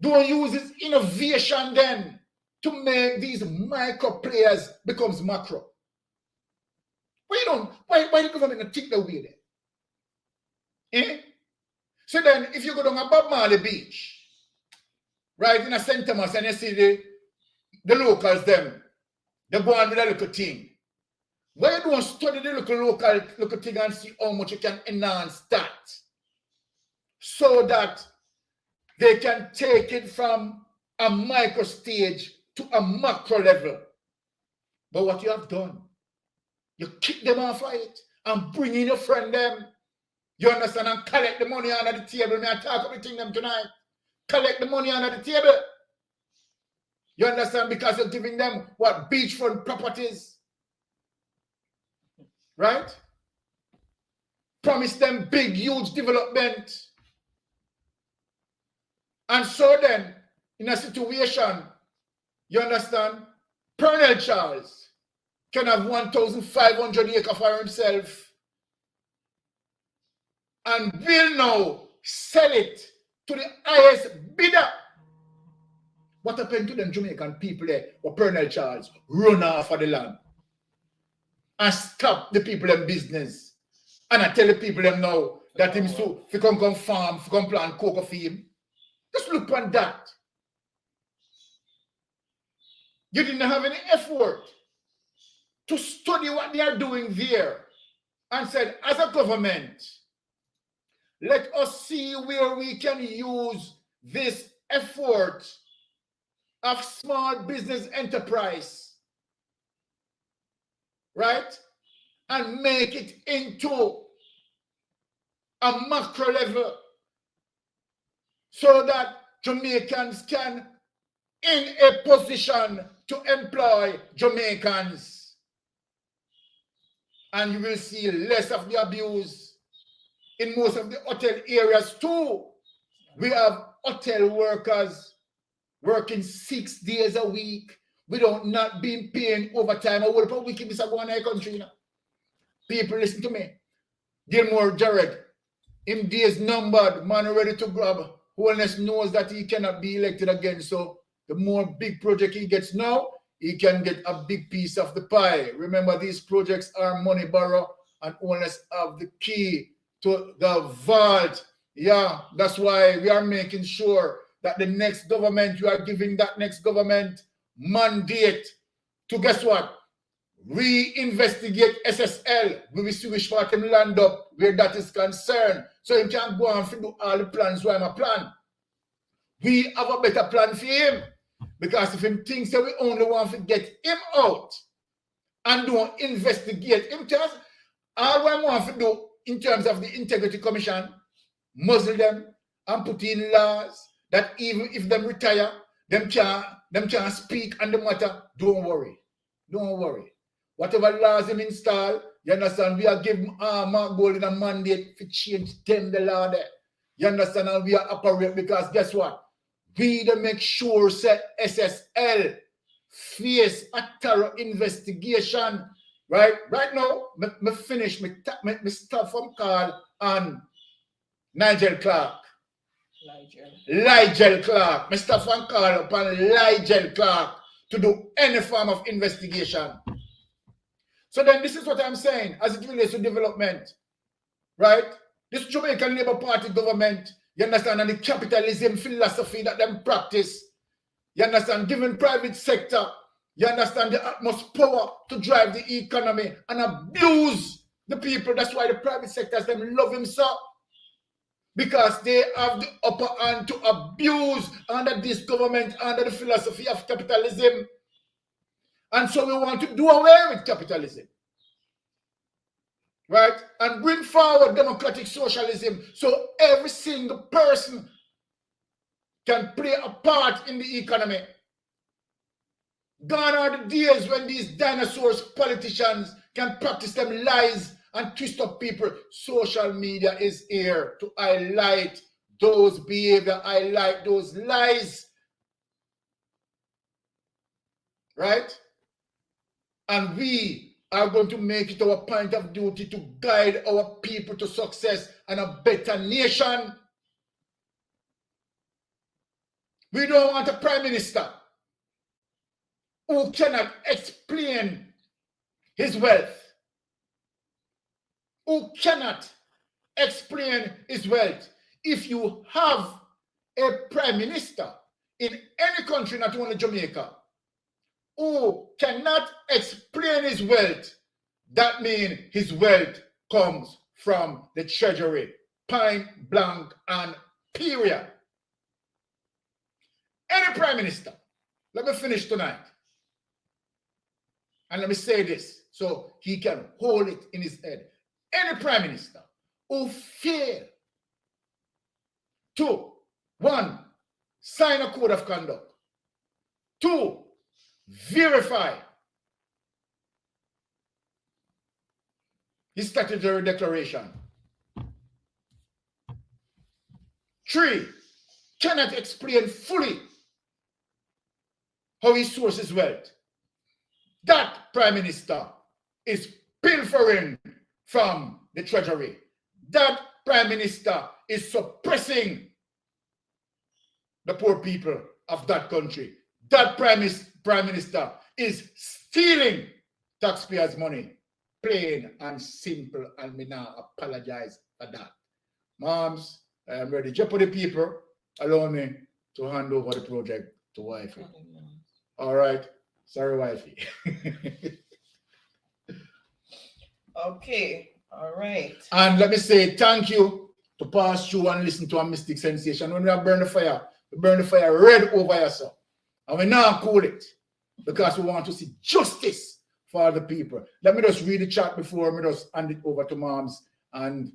don't use its innovation then to make these micro players becomes macro? Why the government not take the way there? So then if you go down a Bob Marley Beach, right in a St. Thomas, and you see the locals them, they go on with a little thing. Why you don't study the local thing and see how much you can enhance that so that they can take it from a micro stage to a macro level? But what you have done, you kick them off of it and bring in your friend them. You understand? And collect the money under the table. May I talk about them tonight? Collect the money under the table. You understand? Because you're giving them what? Beachfront properties. Right? Promise them big, huge development. And so then, in a situation, you understand, Colonel Charles can have 1,500 acres for himself and will now sell it to the highest bidder. What happened to them Jamaican people there or Colonel Charles run off of the land and stop the people in business? And I tell the people them now that him so if you come farm, if you come plant cocoa for him. Just look on that. You didn't have any effort to study what they are doing there and said, as a government, let us see where we can use this effort of small business enterprise, right? And make it into a macro level so that Jamaicans can in a position to employ Jamaicans. And you will see less of the abuse in most of the hotel areas too. We have hotel workers working 6 days a week without not being paying overtime. I will we keep this going in our country now. People listen to me. Gilmore Jared, him days numbered, man ready to grab. Holness knows that he cannot be elected again. So the more big project he gets now, he can get a big piece of the pie. Remember, these projects are money borrow, and Holness have the key to the vault. Yeah, that's why we are making sure that the next government, you are giving that next government mandate to guess what? Reinvestigate SSL. We will see which part him land up where that is concerned. So he can go and do all the plans where I'm a plan. We have a better plan for him. Because if him thinks that we only want to get him out and don't investigate him, just All we want to do in terms of the Integrity Commission, muzzle them and put in laws that even if them retire, them can't speak on the matter. Don't worry. Don't worry. Whatever laws them install, you understand, we are giving Mark Golding a mandate to change them the law there. You understand, and we are operate because guess what? We to make sure that SSL face a thorough investigation. Right now, me finish, me start from call on Nigel Clark. Nigel Clark. Me start from call upon Nigel Clark to do any form of investigation. So then this is what I'm saying as it relates to development. Right? This Jamaican Labour Party government, you understand, and the capitalism philosophy that them practice, you understand, giving private sector, you understand, the utmost power to drive the economy and abuse the people. That's why the private sectors, them love him so. Because they have the upper hand to abuse under this government, under the philosophy of capitalism. And so we want to do away with capitalism. Right? And bring forward democratic socialism so every single person can play a part in the economy. Gone are the days when these dinosaurs, politicians, can practice them lies and twist up people. Social media is here to highlight those behavior, highlight those lies. Right? And we are going to make it our point of duty to guide our people to success and a better nation. We don't want a prime minister who cannot explain his wealth, who cannot explain his wealth. If you have a prime minister in any country, not only Jamaica, who cannot explain his wealth, that means his wealth comes from the treasury, point blank and period. Any prime minister, let me finish tonight. And let me say this so he can hold it in his head. Any prime minister who fail to, 1, sign a code of conduct, 2, verify his statutory declaration, 3, cannot explain fully how he sources wealth, that prime minister is pilfering from the treasury. That prime minister is suppressing the poor people of that country. That prime minister is stealing taxpayers' money. Plain and simple, and me now apologize for that. Moms, I am ready. Jeopardy people, allow me to hand over the project to wifey. All right. Sorry, wifey. Okay. All right. And let me say thank you to pass through and listen to a mystic sensation. When we have burned the fire, we burn the fire red over yourself. And we now cool it because we want to see justice for the people. Let me just read the chat before me just hand it over to moms and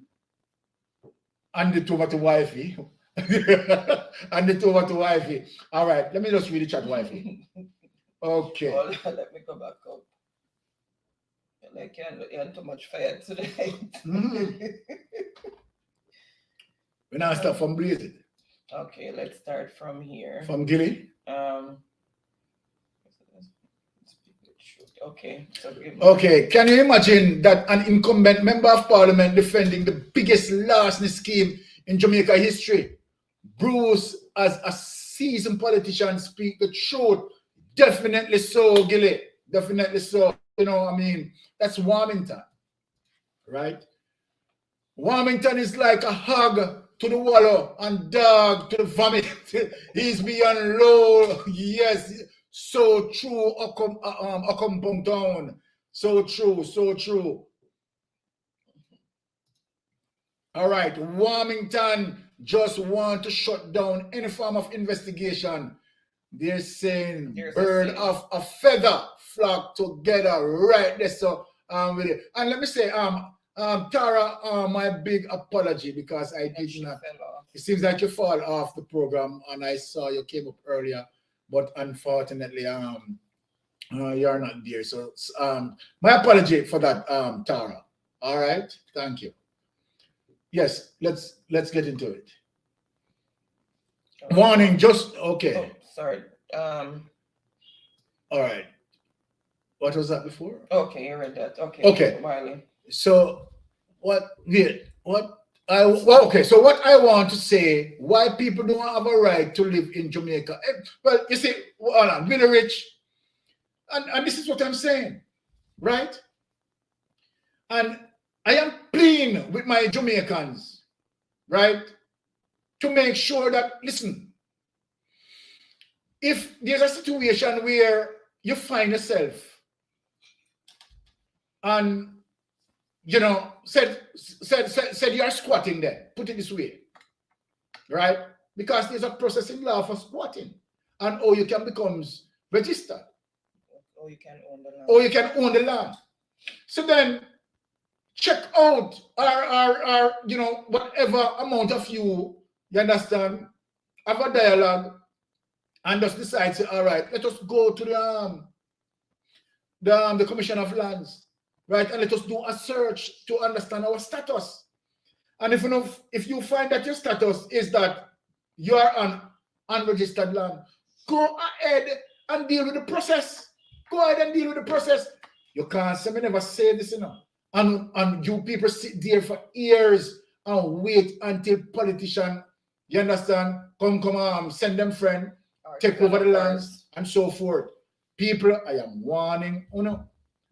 hand it over to wifey. Hand it over to wifey. All right, let me just read the chat, wifey. Okay. Well, let me go back up. Like you had too much fire today. We now start from blazing. Okay, let's start from here. From Gilly? Okay. Okay, can you imagine that an incumbent member of parliament defending the biggest larceny scheme in Jamaica history? Bruce, as a seasoned politician, speak the truth. Definitely so, Gilly. Definitely so. You know, I mean, that's Warmington, right? Warmington is like a hug to the wallow and dog to the vomit. He's beyond low. Yes, so true. Occompong Town. So true, so true. All right, Warmington just want to shut down any form of investigation. They're saying bird of a feather flock together right there. So with it. And let me say, Tara, my big apology because I did not. It seems like you fall off the program, and I saw you came up earlier, but unfortunately, you're not there. So, my apology for that, Tara. All right, thank you. Yes, let's get into it. Warning, just okay. Oh, sorry. All right. What was that before? Okay, you read that. Okay. Okay. Wiley. So what I want to say, why people don't have a right to live in Jamaica. Well, you see, hold on, really rich. And this is what I'm saying, right? And I am pleading with my Jamaicans, right? To make sure that, listen, if there's a situation where you find yourself and, you know, said you're squatting there, put it this way, right? Because there's a processing law for squatting and or you can become registered. Or you can own the land. Or you can own the land. So then check out our you know, whatever amount of you understand, have a dialogue and just decide, say, all right, let us go to the Commission of Lands, right? And let us do a search to understand our status. And if you find that your status is that you are on unregistered land, go ahead and deal with the process. Go ahead and deal with the process. You can't say me never say this, you know. And you people sit there for years and wait until politicians, you understand, come send them friend, take over the lands and so forth. People, I am warning, you know.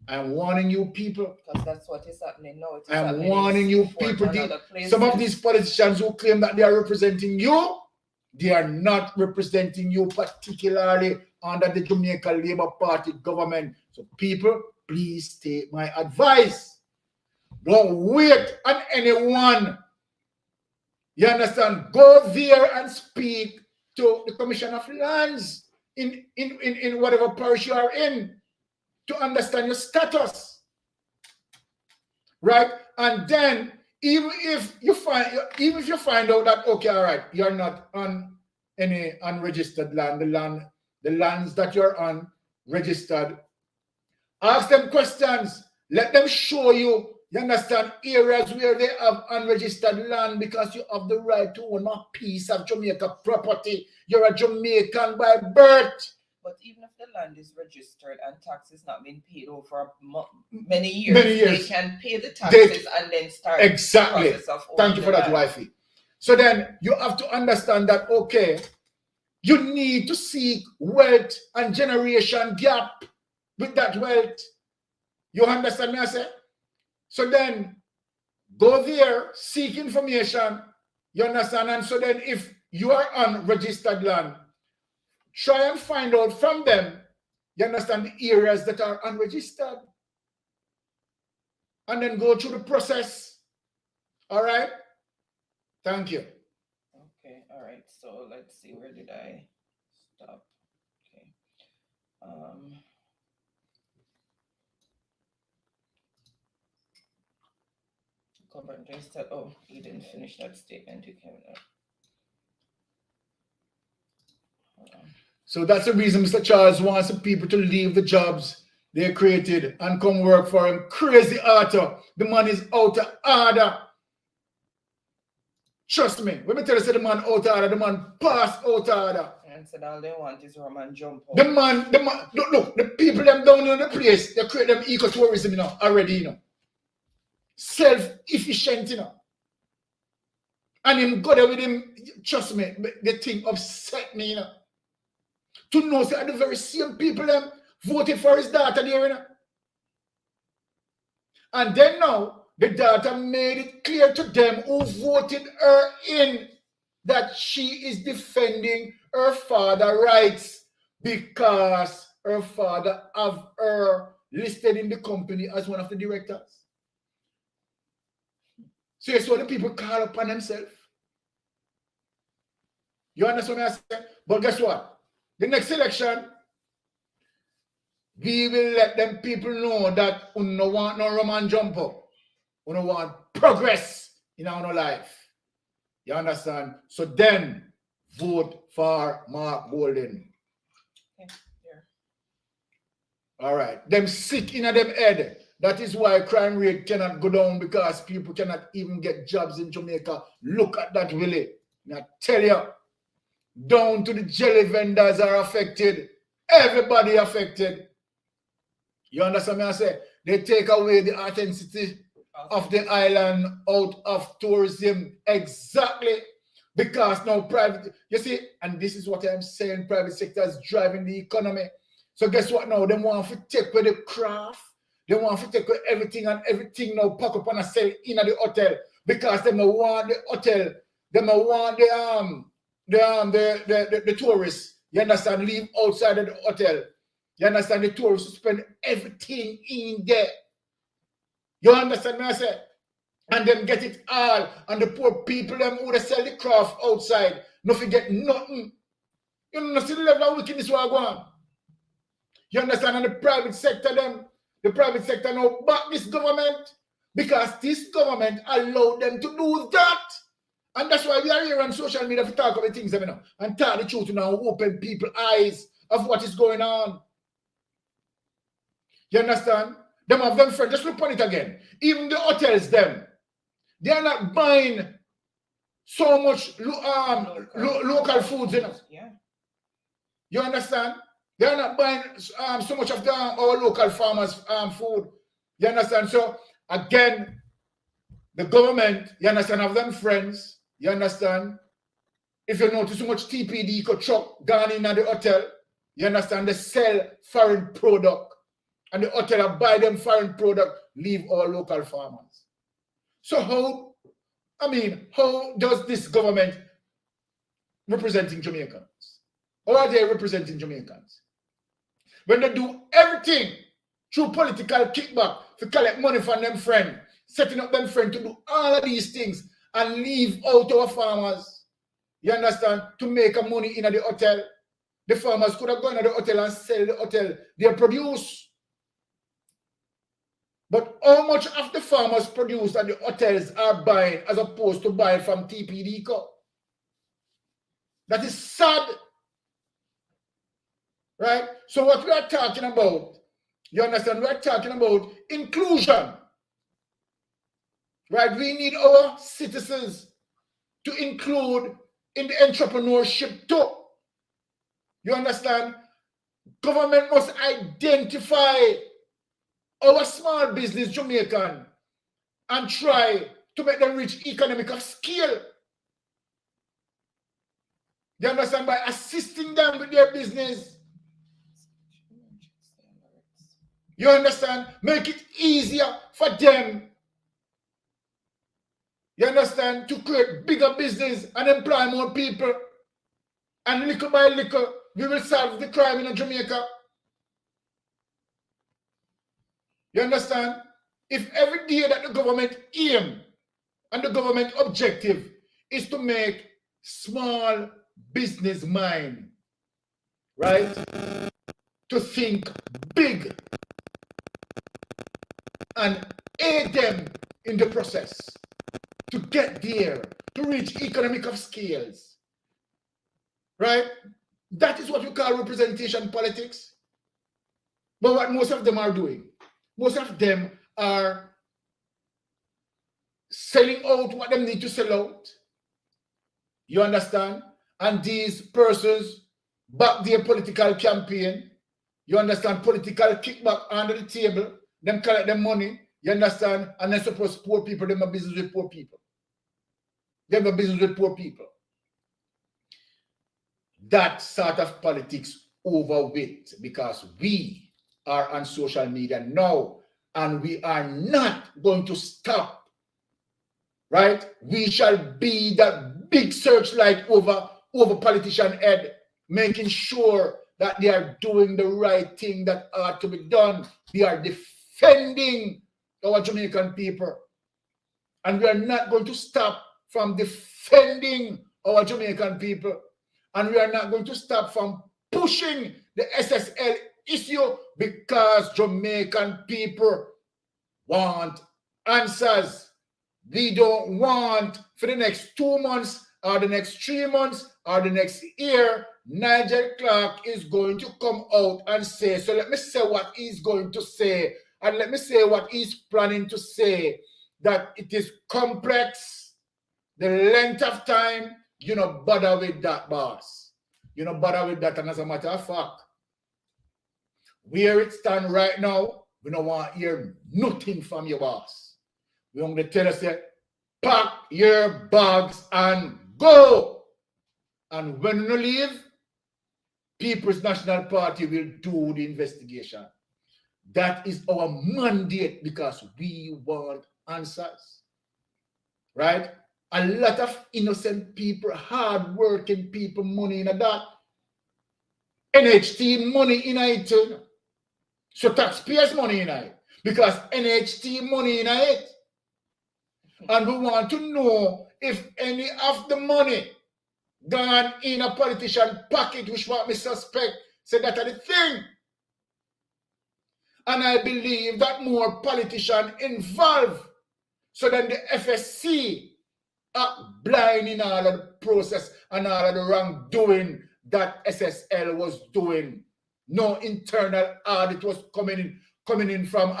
I am warning you people. Because that's what is happening now. I am warning you people. Some of these politicians who claim that they are representing you, they are not representing you, particularly under the Jamaica Labour Party government. So people, please take my advice. Don't wait on anyone. You understand? Go there and speak to the Commission of Lands in whatever parish you are in to understand your status. Right? And then even if you find out that, okay, all right, you're not on any unregistered land, the lands that you're on registered, ask them questions. Let them show you, you understand, areas where they have unregistered land because you have the right to own a piece of Jamaica property. You're a Jamaican by birth. But even if the land is registered and taxes not being paid over many years, they can pay the taxes and then start exactly. the process of owning. Thank you for that, wifey. So then you have to understand that, okay, you need to seek wealth and generation gap with that wealth. You understand me, I say? So then go there, seek information. You understand? And so then if you are on registered land, try and find out from them, you understand, the areas that are unregistered. And then go through the process. All right? Thank you. Okay, all right. So let's see, where did I stop? Okay. Government registered. Oh, you didn't finish that statement. You came up. Hold on. So that's the reason Mr. Charles wants the people to leave the jobs they created and come work for him. Crazy author. The man is out of order. Trust me. When I tell you the man out of order, the man passed out of order. And said all they want is Roman jump out. The man, look, the people them down in the place, they create them ecotourism, you know, already, you know. Self-efficient, you know. And him go there with him, trust me, the thing upset me, you know. To know that the very same people them voted for his daughter there, you know. And then now, the daughter made it clear to them who voted her in that she is defending her father's rights because her father have her listed in the company as one of the directors. So that's what the people call upon themselves. You understand what I'm saying? But guess what? The next election, we will let them people know that we no want no Roman jump up. We don't want progress in our life. You understand? So then vote for Mark Golden. Okay. Yeah. All right. Them sick in them head. That is why crime rate cannot go down, because people cannot even get jobs in Jamaica. Look at that, Willie. I tell you, down to the jelly vendors are affected. Everybody affected. You understand me? I say they take away the authenticity of the island out of tourism. Exactly. Because now private, you see, and this is what I'm saying, private sector is driving the economy. So guess what now? They want to take away the craft. They want to take away everything, and everything now pack up and sell in at the hotel, because they don't want the hotel. They don't want the tourists. You understand? Leave outside of the hotel. You understand? The tourists spend everything in there. You understand me? I say, and them get it all, and the poor people them who they sell the craft outside, no forget nothing. You know, see the level of wickedness we are going. You understand? And the private sector them. The private sector now back this government, because this government allowed them to do that. And that's why we are here on social media to talk about things, you know, and tell the truth now, open people's eyes of what is going on. You understand? Them have them friends. Just look on it again. Even the hotels, them, they are not buying so much local foods, you know. Yeah. You understand? They are not buying so much of our local farmers' food. You understand? So, again, the government, you understand, have them friends. You understand? If you notice so much TPD truck gone in at the hotel, you understand, they sell foreign product. And the hotel buy them foreign product, leave our local farmers. So how does this government representing Jamaicans? How are they representing Jamaicans? When they do everything through political kickback to collect money from them friends, setting up them friends to do all of these things and leave out our farmers, you understand, to make money in the hotel. The farmers could have gone to the hotel and sell the hotel their produce. But how much of the farmers' produce that the hotels are buying as opposed to buying from TPD Co? That is sad. Right? So what we are talking about, you understand, we are talking about inclusion. Right? We need our citizens to include in the entrepreneurship too. You understand? Government must identify our small business Jamaican and try to make them reach economic of scale. You understand? By assisting them with their business. You understand? Make it easier for them. You understand? To create bigger business and employ more people. And little by little, we will solve the crime in Jamaica. You understand? If every day that the government aim and the government objective is to make small business mind, right? To think big and aid them in the process to get there, to reach economic of scales, right? That is what we call representation politics. But what most of them are doing, most of them are selling out what they need to sell out. You understand? And these persons back their political campaign. You understand? Political kickback under the table. Them collect them money. You understand? And they're supposed to poor people. They have business with poor people. They have business with poor people. That sort of politics over with, because we are on social media now and we are not going to stop. Right? We shall be that big searchlight over politician head, making sure that they are doing the right thing that ought to be done. They are defending our Jamaican people. And we are not going to stop from defending our Jamaican people. And we are not going to stop from pushing the SSL issue, because Jamaican people want answers. We don't want for the next 2 months or the next 3 months or the next year, Nigel Clark is going to come out and say, so let me say what he's going to say, and let me say what he's planning to say, that it is complex, the length of time, you know, bother with that, boss. You know, bother with that, and as a matter of fact, where it stands right now, we don't want to hear nothing from your boss. We want to tell us that pack your bags and go. And when you leave, People's National Party will do the investigation. That is our mandate because we want answers. Right? A lot of innocent people, hard-working people, money in that. NHT money in it. So taxpayers money in it. Because NHT money in it. And we want to know if any of the money gone in a politician pocket, which what me suspect, say that are the thing. And I believe that more politicians involved. So then the FSC are blind in all of the process and all of the wrongdoing that SSL was doing. No internal audit was coming in from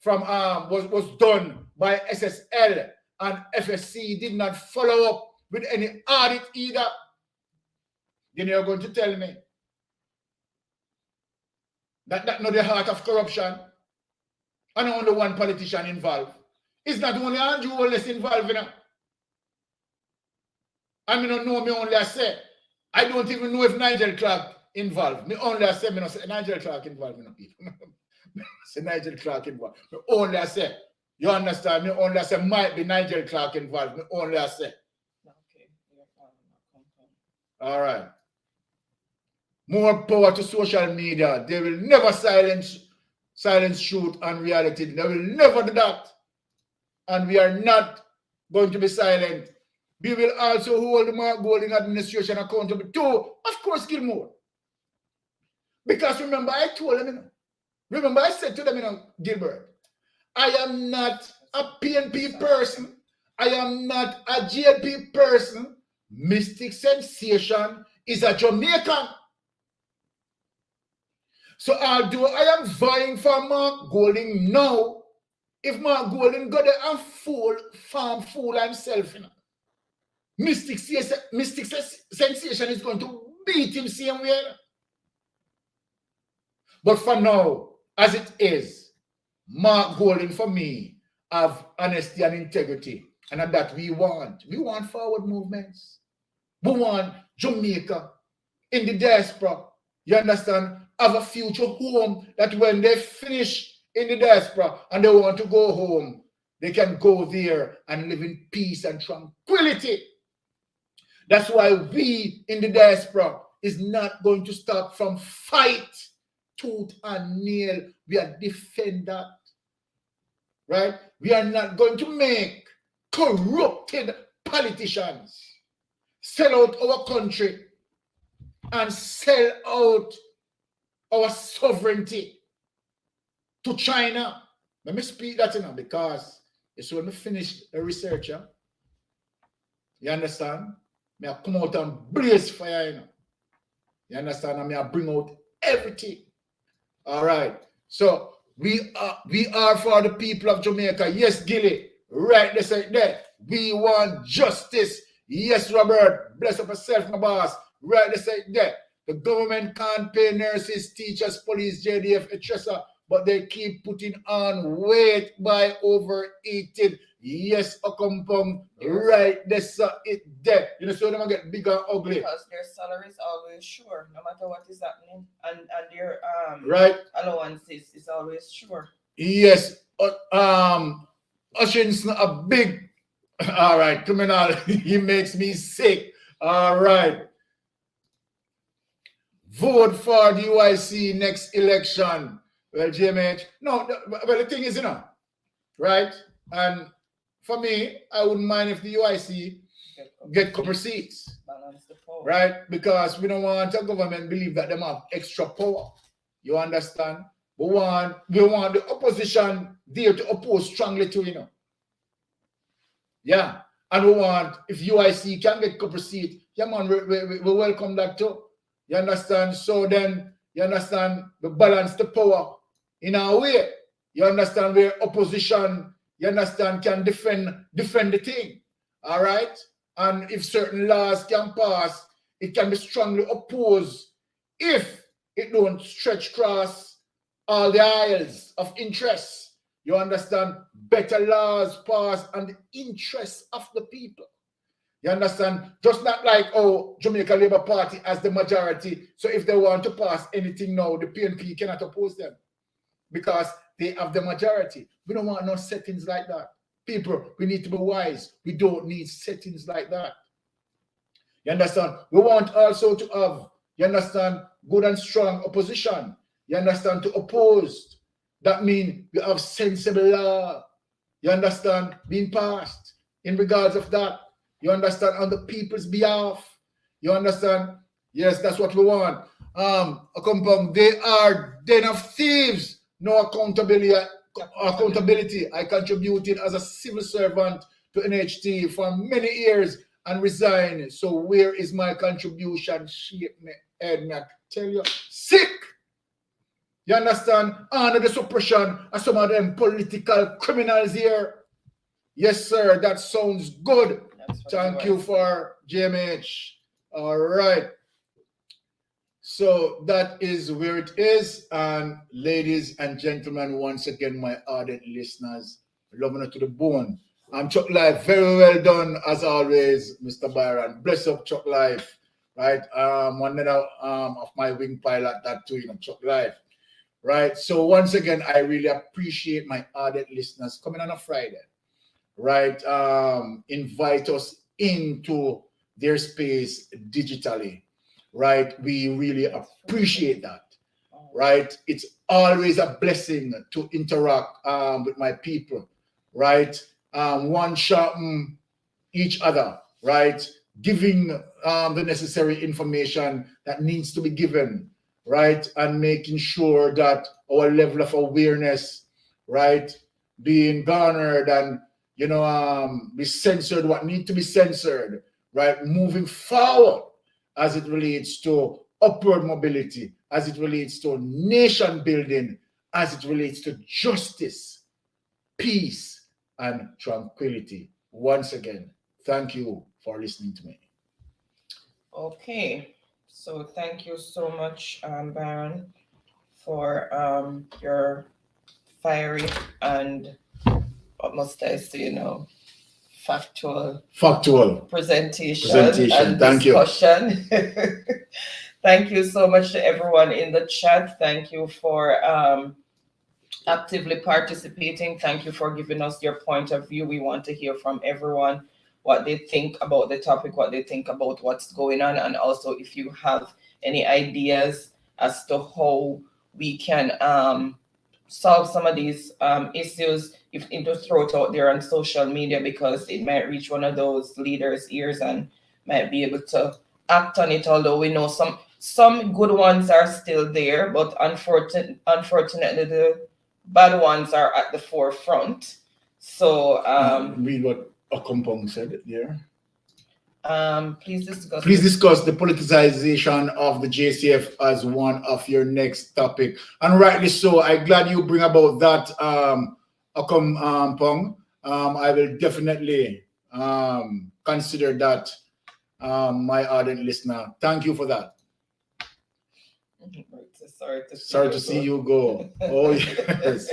was done by SSL, and FSC did not follow up with any audit either. Then you're going to tell me that that's not the heart of corruption and only one politician involved. It's not only Andrew Holness involved in it. I mean, no, me only I say. I don't even know if Nigel Clark involved. Me only I say, me not say Nigel Clark involved. Me not people. Say Nigel Clark involved. Me only I say. You understand? Me only I say might be Nigel Clark involved. Me only I say. Okay. All right. More power to social media. They will never silence truth and reality. They will never do that. And we are not going to be silent. We will also hold the Mark Golding administration accountable too. Of course, Gilmore. Because remember, I told them, remember I said to them, Gilbert, I am not a PNP person. I am not a JLP person. Mystic Sensation is a Jamaican. So although I am vying for Mark Golding now, if Mark Golding got there and fool himself, Mystic Sensation is going to beat him same way. But for now, as it is, Mark Golding for me have honesty and integrity. And that we want. We want forward movements. We want Jamaica in the diaspora. You understand? Have a future home that when they finish in the diaspora and they want to go home, they can go there and live in peace and tranquility. That's why we in the diaspora is not going to stop from fight tooth and nail. We are defend that. Right? We are not going to make corrupted politicians sell out our country and sell out our sovereignty to China. Let me speak that because it's when we finish the research. You understand? I come out and blaze fire. You understand? I bring out everything. All right. So we are for the people of Jamaica. Yes, Gilly. Right there. We want justice. Yes, Robert. Bless up yourself, my boss. Right there. The government can't pay nurses, teachers, police, JDF, etc. But they keep putting on weight by overeating. Yes, a compound. Right there, it there. You know, so they get bigger and ugly. Because their salary is always sure, no matter what is happening. And their right allowances is always sure. Yes. Ushin's a big, all right, criminal. He makes me sick. All right. Vote for the UIC next election. Well, JMH, no, well, the thing is, right? And for me, I wouldn't mind if the UIC get couple seats, right? Because we don't want a government believe that they have extra power. You understand? We want the opposition there to oppose strongly to, you know. Yeah. And we want, if UIC can get couple seat, yeah man, we welcome that too. You understand? So then, you understand, we balance the power in our way. You understand, where opposition, you understand, can defend the thing. All right? And if certain laws can pass, it can be strongly opposed if it don't stretch across all the aisles of interest. You understand? Better laws pass and the interests of the people. You understand? Just not like, oh, Jamaica Labour Party as the majority. So if they want to pass anything now, the PNP cannot oppose them because they have the majority. We don't want no settings like that. People, we need to be wise. We don't need settings like that. You understand? We want also to have, you understand, good and strong opposition. You understand? To oppose. That means we have sensible law. You understand? Being passed in regards of that. You understand? On the people's behalf. You understand? Yes, that's what we want. They are den of thieves. No accountability. I contributed as a civil servant to NHT for many years and resigned. So where is my contribution? Shape me head, me tell you. Sick! You understand? Under the suppression of some of them political criminals here. Yes, sir. That sounds good. Thank you for JMH. All right. So that is where it is. And ladies and gentlemen, once again, my ardent listeners, loving it to the bone. I'm Chuck Life. Very well done, as always, Mr. Byron. Bless up, Chuck Life. Right? One of my wing pilot, that too, you know, Chuck Life. Right? So once again, I really appreciate my ardent listeners coming on a Friday. Right? Invite us into their space digitally. Right? We really appreciate that. Right? It's always a blessing to interact with my people. Right? One sharpen each other. Right? Giving the necessary information that needs to be given. Right? And making sure that our level of awareness, right, being garnered and, you know, be censored what needs to be censored, right? Moving forward as it relates to upward mobility, as it relates to nation building, as it relates to justice, peace, and tranquility. Once again, thank you for listening to me. Okay. So thank you so much, Baron, for your fiery and, what must I say, you know, factual presentation and thank discussion. You. Thank you so much to everyone in the chat. Thank you for actively participating. Thank you for giving us your point of view. We want to hear from everyone what they think about the topic, what they think about what's going on, and also if you have any ideas as to how we can solve some of these issues, if to throw it out there on social media, because it might reach one of those leaders' ears and might be able to act on it, although we know some good ones are still there, but unfortunately the bad ones are at the forefront. So read what Okompong said there. Please discuss the politicization of the JCF as one of your next topic, and rightly so. I'm glad you bring about that, Okompong. I will definitely consider that, my ardent listener. Thank you for that. Sorry to see you go. Oh yes.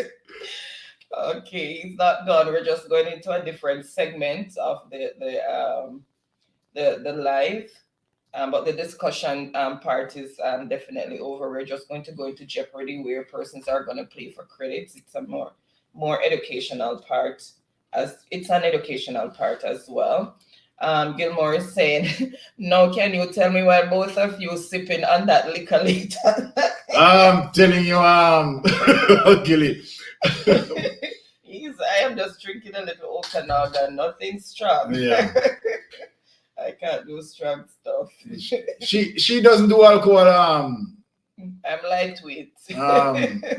Okay, he's not done. We're just going into a different segment of the live, but the discussion part is definitely over. We're just going to go into Jeopardy, where persons are going to play for credits. It's a more educational part, as it's an educational part as well. Gilmore is saying, now can you tell me why both of you sipping on that liquor later? I'm telling you, Gilly. I am just drinking a little Okanagan, nothing strong. Yeah. I can't do strong stuff. She doesn't do alcohol I'm lightweight.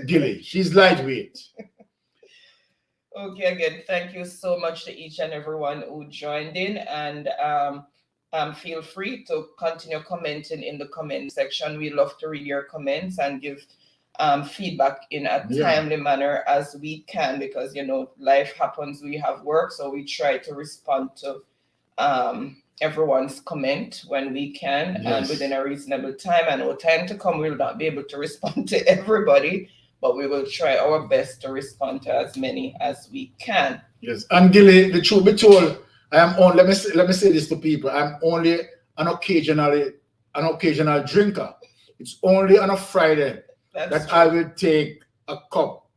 Gilly, she's lightweight. Okay, again, thank you so much to each and everyone who joined in, and feel free to continue commenting in the comment section. We love to read your comments and give feedback in a timely manner as we can, because life happens, we have work, so we try to respond to everyone's comment when we can and within a reasonable time. And no time to come, we'll not be able to respond to everybody, but we will try our best to respond to as many as we can. Yes, and Gilly, the truth be told, I am on. Let me say this to people. I'm only an occasional drinker. It's only on a Friday that I will take a cup,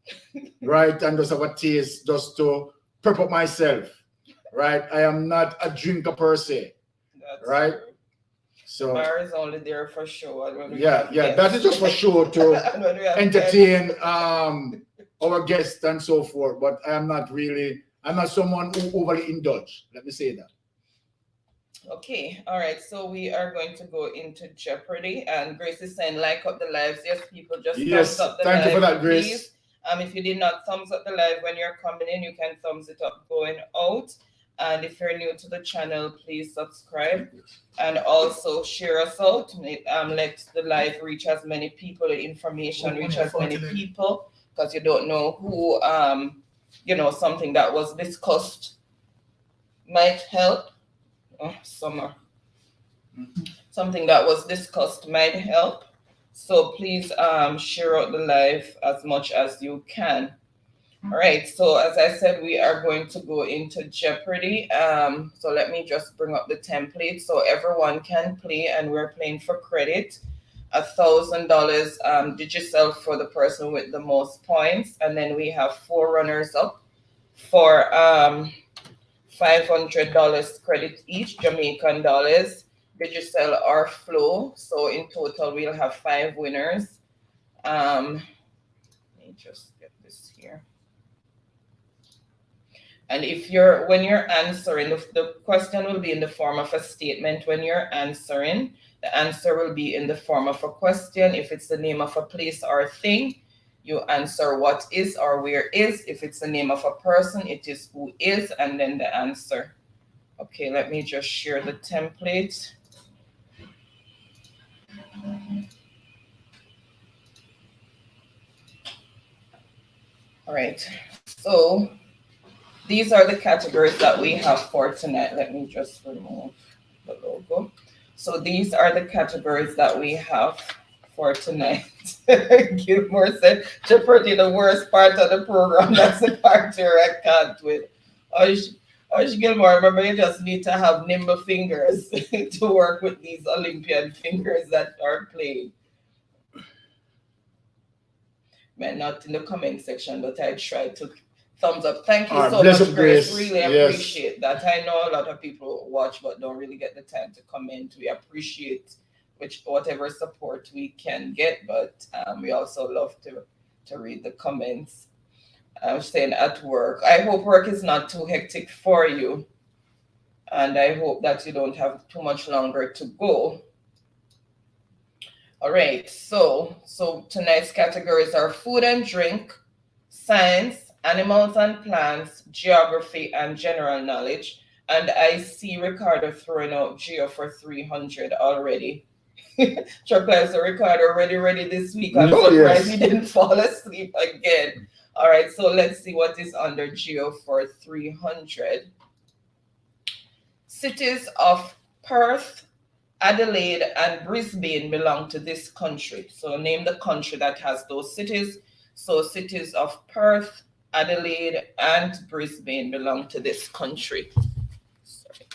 right, and just have a taste, just to prep up myself, right. I am not a drinker per se, right. True. So Bar is only there for show. That is just for show to entertain our guests and so forth. But I'm not someone who overly indulge. Let me say that. Okay, all right. So we are going to go into Jeopardy, and Grace is saying like up the lives. Yes, people, just thumbs up the live. Thank you for that, Grace. Please. If you did not thumbs up the live when you're coming in, you can thumbs it up going out. And if you're new to the channel, please subscribe and also share us out. Let the live reach as many people, the information reach as many people, because you don't know who, something that was discussed might help. Something that was discussed might help. So please share out the live as much as you can. All right, so as I said, we are going to go into Jeopardy. So let me just bring up the template so everyone can play, and we're playing for credit. $1,000 Digicel for the person with the most points, and then we have 4 runners up for $500 credit each, Jamaican dollars, Digicel or Flow. So in total, we'll have 5 winners. Let me just get this here. And when you're answering, the question will be in the form of a statement. When you're answering, the answer will be in the form of a question. If it's the name of a place or thing, you answer what is or where is. If it's the name of a person, it is who is, and then the answer. Okay, let me just share the template. All right, so these are the categories that we have for tonight. Let me just remove the logo. So these are the categories that we have for tonight. Gilmore said, Jeopardy, the worst part of the program. That's the part where I can't with. Gilmore, remember, you just need to have nimble fingers to work with these Olympian fingers that are playing. Man, not in the comment section, but I tried to thumbs up. Thank you so much, Grace. Really appreciate that. I know a lot of people watch but don't really get the time to comment. We appreciate whatever support we can get, but we also love to read the comments. I'm staying at work. I hope work is not too hectic for you, and I hope that you don't have too much longer to go. All right, so tonight's categories are food and drink, science, animals and plants, geography, and general knowledge. And I see Ricardo throwing out Geo for 300 already. Chocolate, so Ricardo ready this week. I'm surprised he didn't fall asleep again. All right, so let's see what is under Geo for 300. Cities of Perth, Adelaide, and Brisbane belong to this country. So name the country that has those cities. So cities of Perth, Adelaide, and Brisbane belong to this country. Sorry.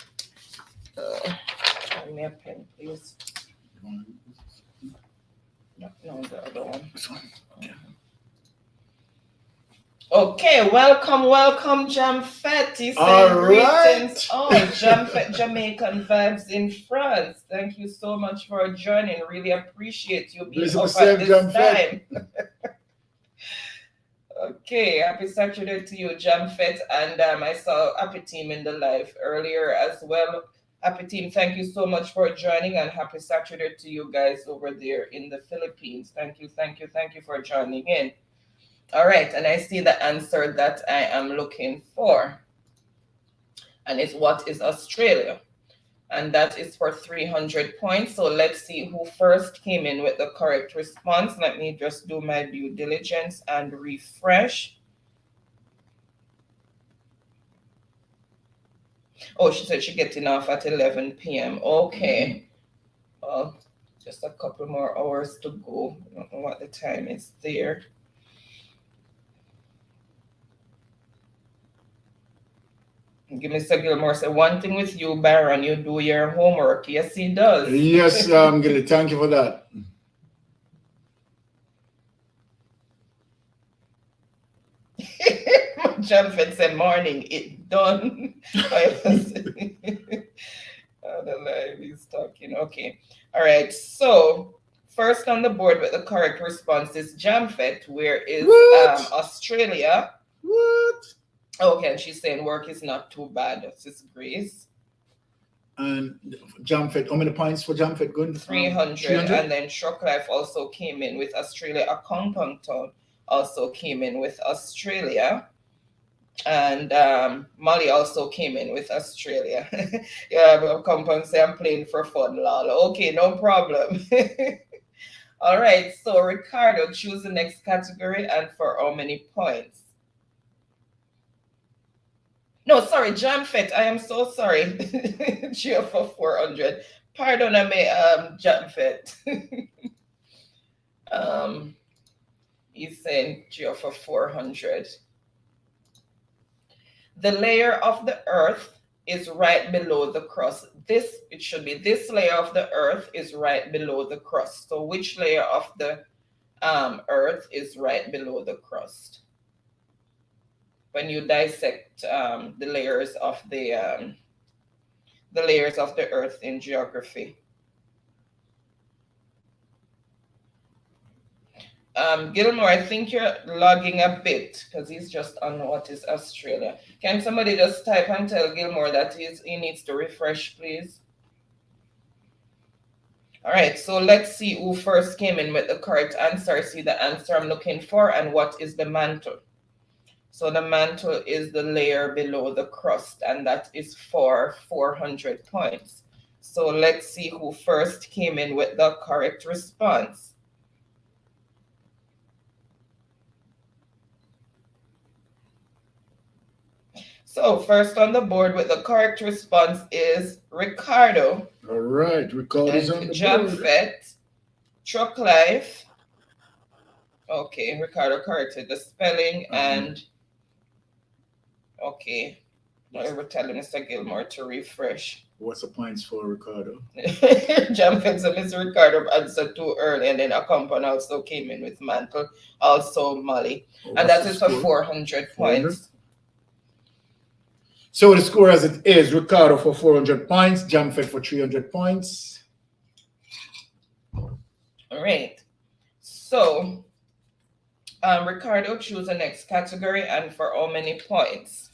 Give me a pen, please. No, the other one. This one. Yeah. Okay, welcome, Jamfet. He said greetings. Oh, Jamfet, Jamaican vibes in France. Thank you so much for joining. Really appreciate you being up at this time. Okay, happy Saturday to you, Jamfet. And I saw Happy Team in the live earlier as well. Happy team, thank you so much for joining, and happy Saturday to you guys over there in the Philippines. Thank you for joining in. All right, and I see the answer that I am looking for. And it's what is Australia? And that is for 300 points. So let's see who first came in with the correct response. Let me just do my due diligence and refresh. Oh, she said she's getting off at 11 p.m. Okay. Well, just a couple more hours to go. I don't know what the time is there. Give me Mr. Gilmore say, one thing with you, Baron, you do your homework. Yes, he does. Yes, Gilly, thank you for that. Jonathan said, morning, it done. Oh, the live is talking. Okay. All right. So first on the board with the correct response is Jamfet. Where is Australia? What? Okay, and she's saying work is not too bad. This is Grace. And Jamfet, how many points for Jamfet? Good. 300. And then Shock Life also came in with Australia. A compound town also came in with Australia. And Molly also came in with Australia. Yeah, compound say I'm playing for fun, lol. Okay, no problem. All right, so Ricardo, choose the next category and for how many points? No, sorry, Jamfet. I am so sorry. Cheer for 400. Pardon me, Jamfet. He's saying cheer for 400. The layer of the earth is right below the crust. It should be this layer of the earth is right below the crust. So which layer of the earth is right below the crust? When you dissect the layers of the earth in geography. Gilmore, I think you're logging a bit because he's just on what is Australia. Can somebody just type and tell Gilmore that he needs to refresh, please? All right, so let's see who first came in with the correct answer. See the answer I'm looking for, and what is the mantle? So the mantle is the layer below the crust, and that is for 400 points. So let's see who first came in with the correct response. So first on the board with the correct response is Ricardo. All right, Ricardo's on the board. Jamfet, Truck Life. Okay, Ricardo corrected the spelling and okay. I will tell Mr. Gilmore to refresh. What's the points for Ricardo? Jamfet said Mr. Ricardo answered too early, and then a compound also came in with mantle, also Molly. And that is for 400 points. So the score as it is, Ricardo for 400 points, Jamfet for 300 points. All right. So Ricardo, choose the next category and for how many points?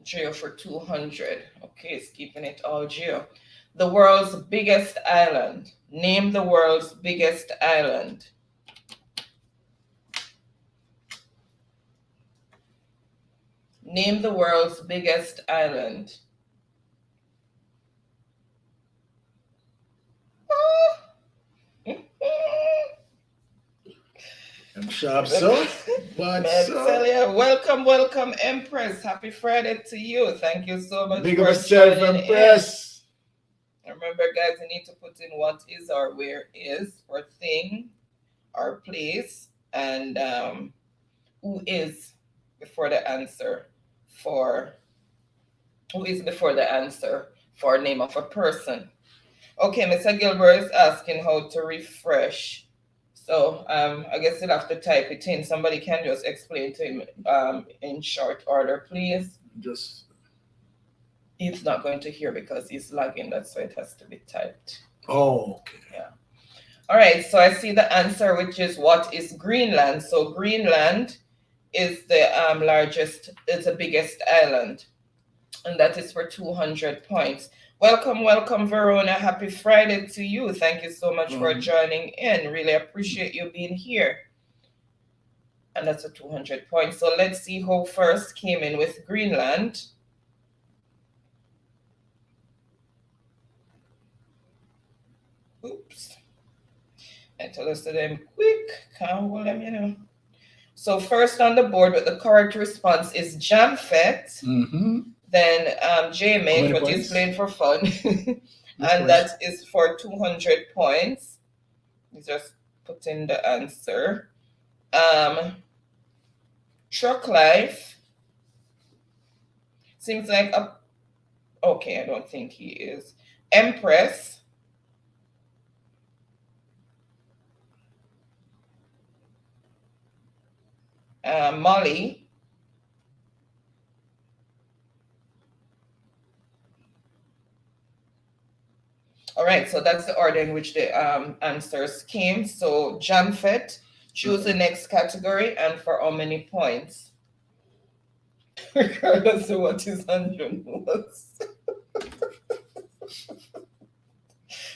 Geo for 200. Okay, it's keeping it all Geo. The world's biggest island. Name the world's biggest island. Name the world's biggest island. I'm sharp, so. Welcome, Empress. Happy Friday to you. Thank you so much. Big up yourself, Empress. Remember, guys, you need to put in what is or where is or thing or place and who is before the answer for name of a person. Okay, Mr. Gilbert is asking how to refresh. So I guess you'll have to type it in. Somebody can just explain to him in short order, please. He's not going to hear because he's lagging. That's why it has to be typed. Oh, okay. Yeah. All right. So I see the answer, which is what is Greenland? So Greenland is the largest, it's the biggest island, and that is for 200 points. Welcome, welcome, Verona. Happy Friday to you. Thank you so much for joining in. Really appreciate you being here. And that's a 200 points. So let's see who first came in with Greenland. Oops. I tell us to them quick. Can't hold them, you know. So first on the board with the correct response is Jamfet. Then J-Mate, but he's playing for fun. And that is for 200 points. He's just put in the answer. Truck Life seems like a, okay, I don't think he is. Empress. Molly. All right, so that's the order in which the answers came. So Jamfet, choose the next category and for how many points? Regardless of what his 100 was.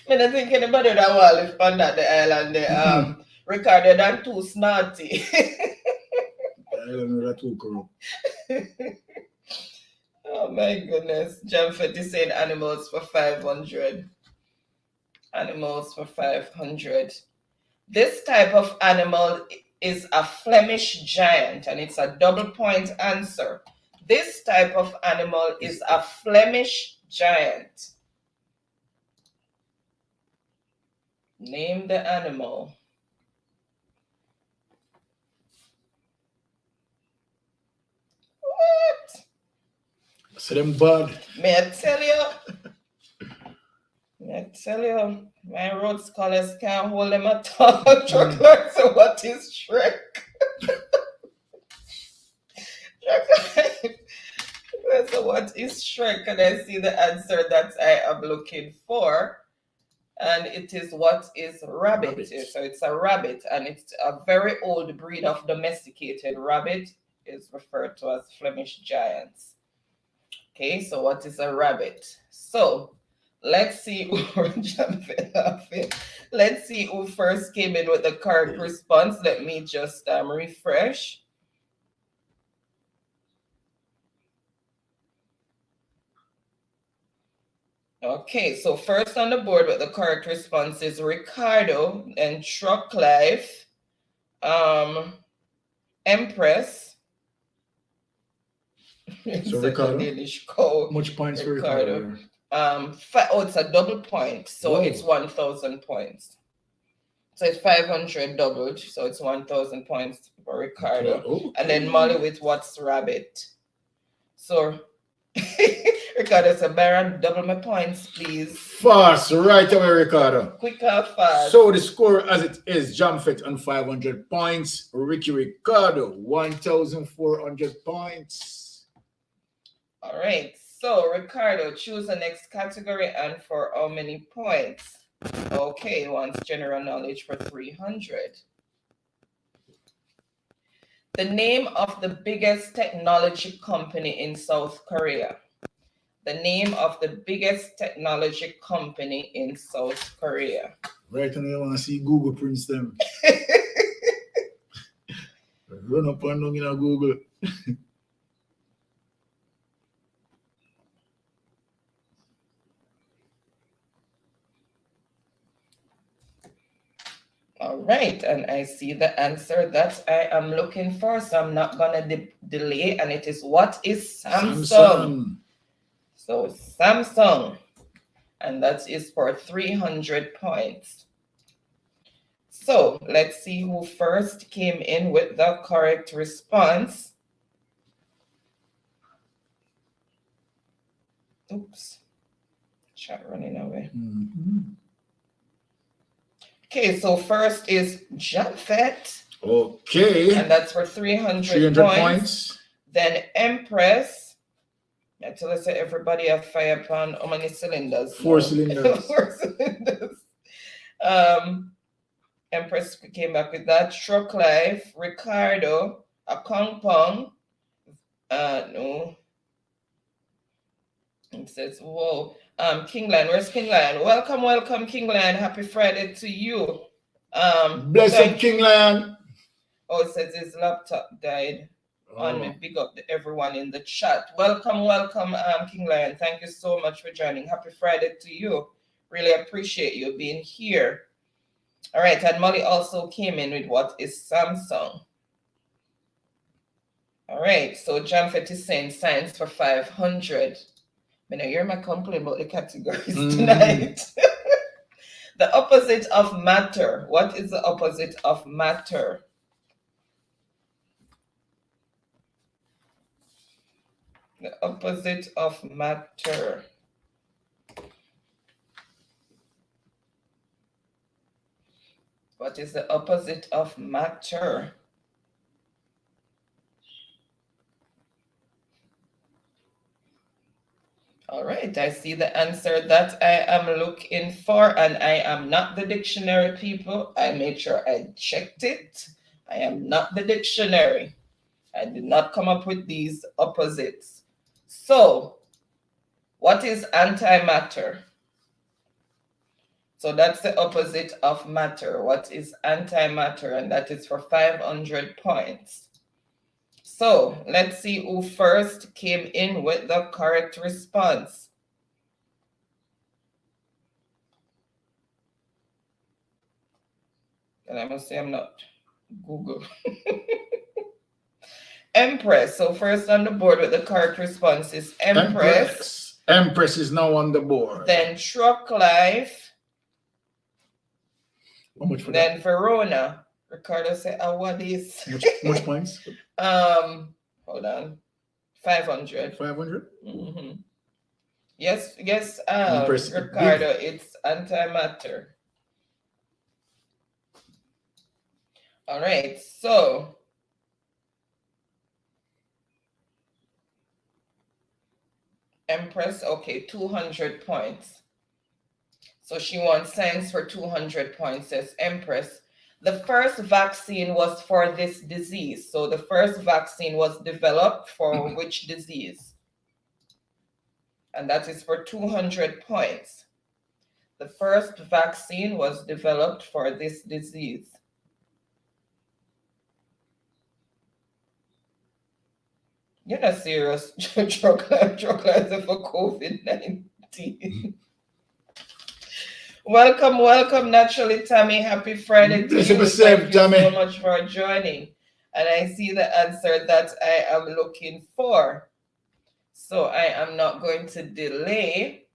I don't think anybody that will live on that the island Ricardo than too snotty. Oh my goodness. Jamfet is saying animals for 500. Animals for 500. This type of animal is a Flemish giant, and it's a double point answer. This type of animal is a Flemish giant. Name the animal. What? So them bad. May I tell you? I tell you, my road scholars can't hold them at all. So what is Shrek? So what is Shrek? And I see the answer that I am looking for. And it is what is rabbit. So it's a rabbit, and it's a very old breed of domesticated rabbit. Is referred to as Flemish giants. Okay, so what is a rabbit? So let's see let's see who first came in with the correct response. Let me just refresh. Okay, so first on the board with the correct response is Ricardo and Truck Life, Empress. So Ricardo, Danish code. much points for Ricardo? It's a double point, so it's 1,000 points. So it's 500 doubled, so it's 1,000 points for Ricardo. And then Molly with what's rabbit. So Ricardo said, Baron, double my points, please. Fast, right away, Ricardo. Quick and fast. So the score as it is, Jamfet on 500 points, Ricky Ricardo, 1,400 points. All right, so Ricardo, choose the next category and for how many points? Okay, wants general knowledge for 300. The name of the biggest technology company in South Korea. The name of the biggest technology company in South Korea. Right, and you want to see Google prints them. Run up and down in a Google. All right, and I see the answer that I am looking for, so I'm not gonna delay, and it is what is Samsung. So Samsung, and that is for 300 points. So let's see who first came in with the correct response. Oops, chat running away. Okay, so first is Jamfet. Okay. And that's for 300 300 points. Then Empress I tell us that everybody have fire pan how many cylinders? 4 cylinders. 4 cylinders. Empress came back with that. Truck Life, Ricardo, a Kong Pong. No. It says, whoa. King Lion, where's King Lion? Welcome, welcome, King Lion. Happy Friday to you. Bless up, King Lion. Oh, it says his laptop died on me. Big up everyone in the chat. Welcome, welcome, King Lion. Thank you so much for joining. Happy Friday to you. Really appreciate you being here. All right, and Molly also came in with what is Samsung. All right, so John Fett is saying science for 500. I know you're my complaint about the categories tonight. The opposite of matter. What is the opposite of matter? The opposite of matter. What is the opposite of matter? All right, I see the answer that I am looking for, and I am not the dictionary, people. I made sure I checked it. I am not the dictionary. I did not come up with these opposites. So, what is antimatter? So that's the opposite of matter. What is antimatter? And that is for 500 points. So let's see who first came in with the correct response. And I must say I'm not Google. Empress. So first on the board with the correct response is Empress. Empress is now on the board. Then Truck Life. How much for then Verona. Ricardo said, what is? Much points? Hold on. 500. 500? Mm-hmm. Yes, Ricardo, it's antimatter. All right, so Empress, okay, 200 points. So she wants science for 200 points, says Empress. The first vaccine was for this disease. So the first vaccine was developed for which disease? And that is for 200 points. The first vaccine was developed for this disease. You're not serious, chocolate for COVID-19. Welcome, Naturally Tammy. Happy Friday to you. Thank you so much for joining. And I see the answer that I am looking for. So I am not going to delay.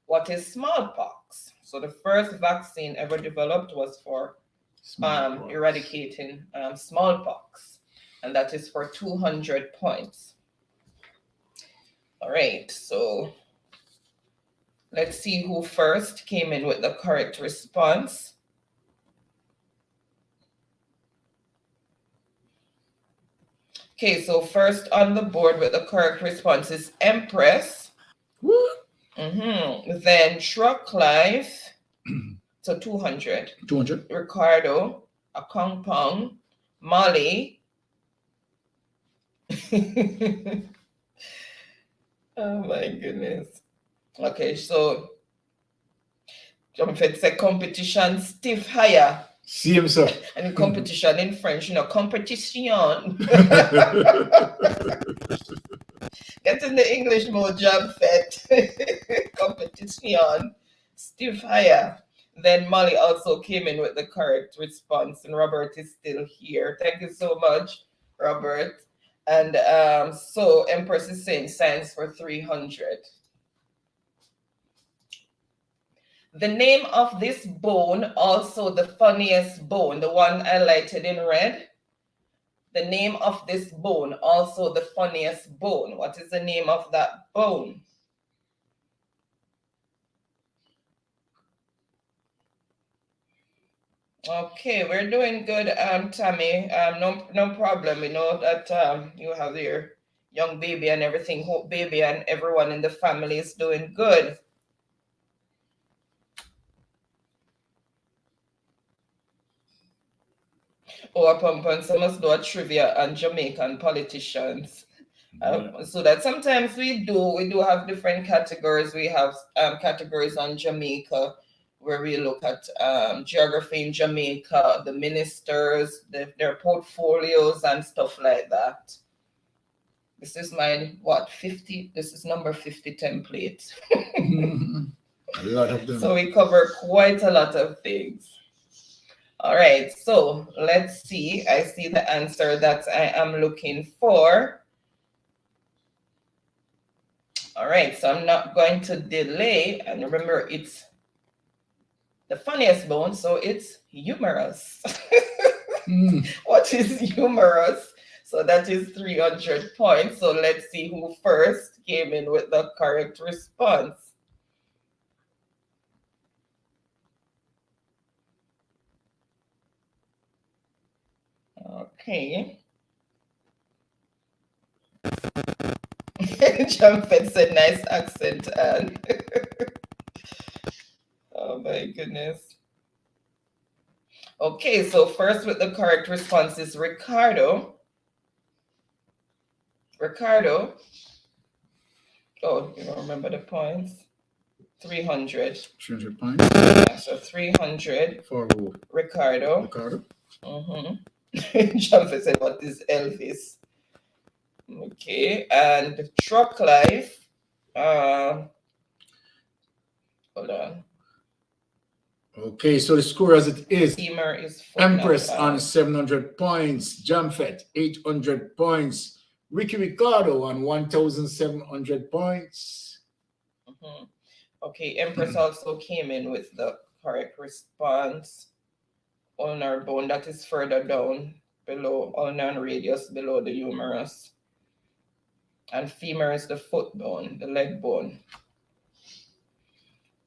What is smallpox? So the first vaccine ever developed was for eradicating smallpox. And that is for 200 points. All right, so let's see who first came in with the correct response. Okay, so first on the board with the correct response is Empress. Then Truck Life. So 200. 200. Ricardo, a Kong Pong, Molly. Oh my goodness. Okay, so John Fed said competition stiff higher. Same, sir. And competition in French, competition. Get in the English mode, John Fed. Competition stiff higher. Then Molly also came in with the correct response, and Robert is still here. Thank you so much, Robert. And so Empress is saying science for 300. The name of this bone, also the funniest bone, the one highlighted in red. The name of this bone, also the funniest bone. What is the name of that bone? Okay, we're doing good, Tammy. No problem. We know that you have your young baby and everything. Hope baby and everyone in the family is doing good. Oh, Pump, so must do a trivia on Jamaican politicians. So that sometimes we do have different categories. We have categories on Jamaica where we look at geography in Jamaica, the ministers, their portfolios and stuff like that. This is my, what, 50? This is number 50 template. A lot of them. So we cover quite a lot of things. All right, so let's see. I see the answer that I am looking for. All right, so I'm not going to delay. And remember, it's the funniest bone, so it's humorous. What is humorous? So that is 300 points. So let's see who first came in with the correct response. Okay. Jumpet said nice accent, and oh my goodness. Okay, so first with the correct response is Ricardo. Ricardo. Oh, you don't remember the points? 300. 300 points. Yeah, so 300 for who? Ricardo. Ricardo. Jumpet said, what is Elvis? Okay, and Truck Life. Hold on. Okay, so the score as it is: Steamer is Empress on 700 points, Jamfet 800 points, Ricky Ricardo on 1,700 points. Okay, Empress also came in with the correct response. Ulnar bone, that is further down below, ulnar radius below the humerus. And femur is the foot bone, the leg bone.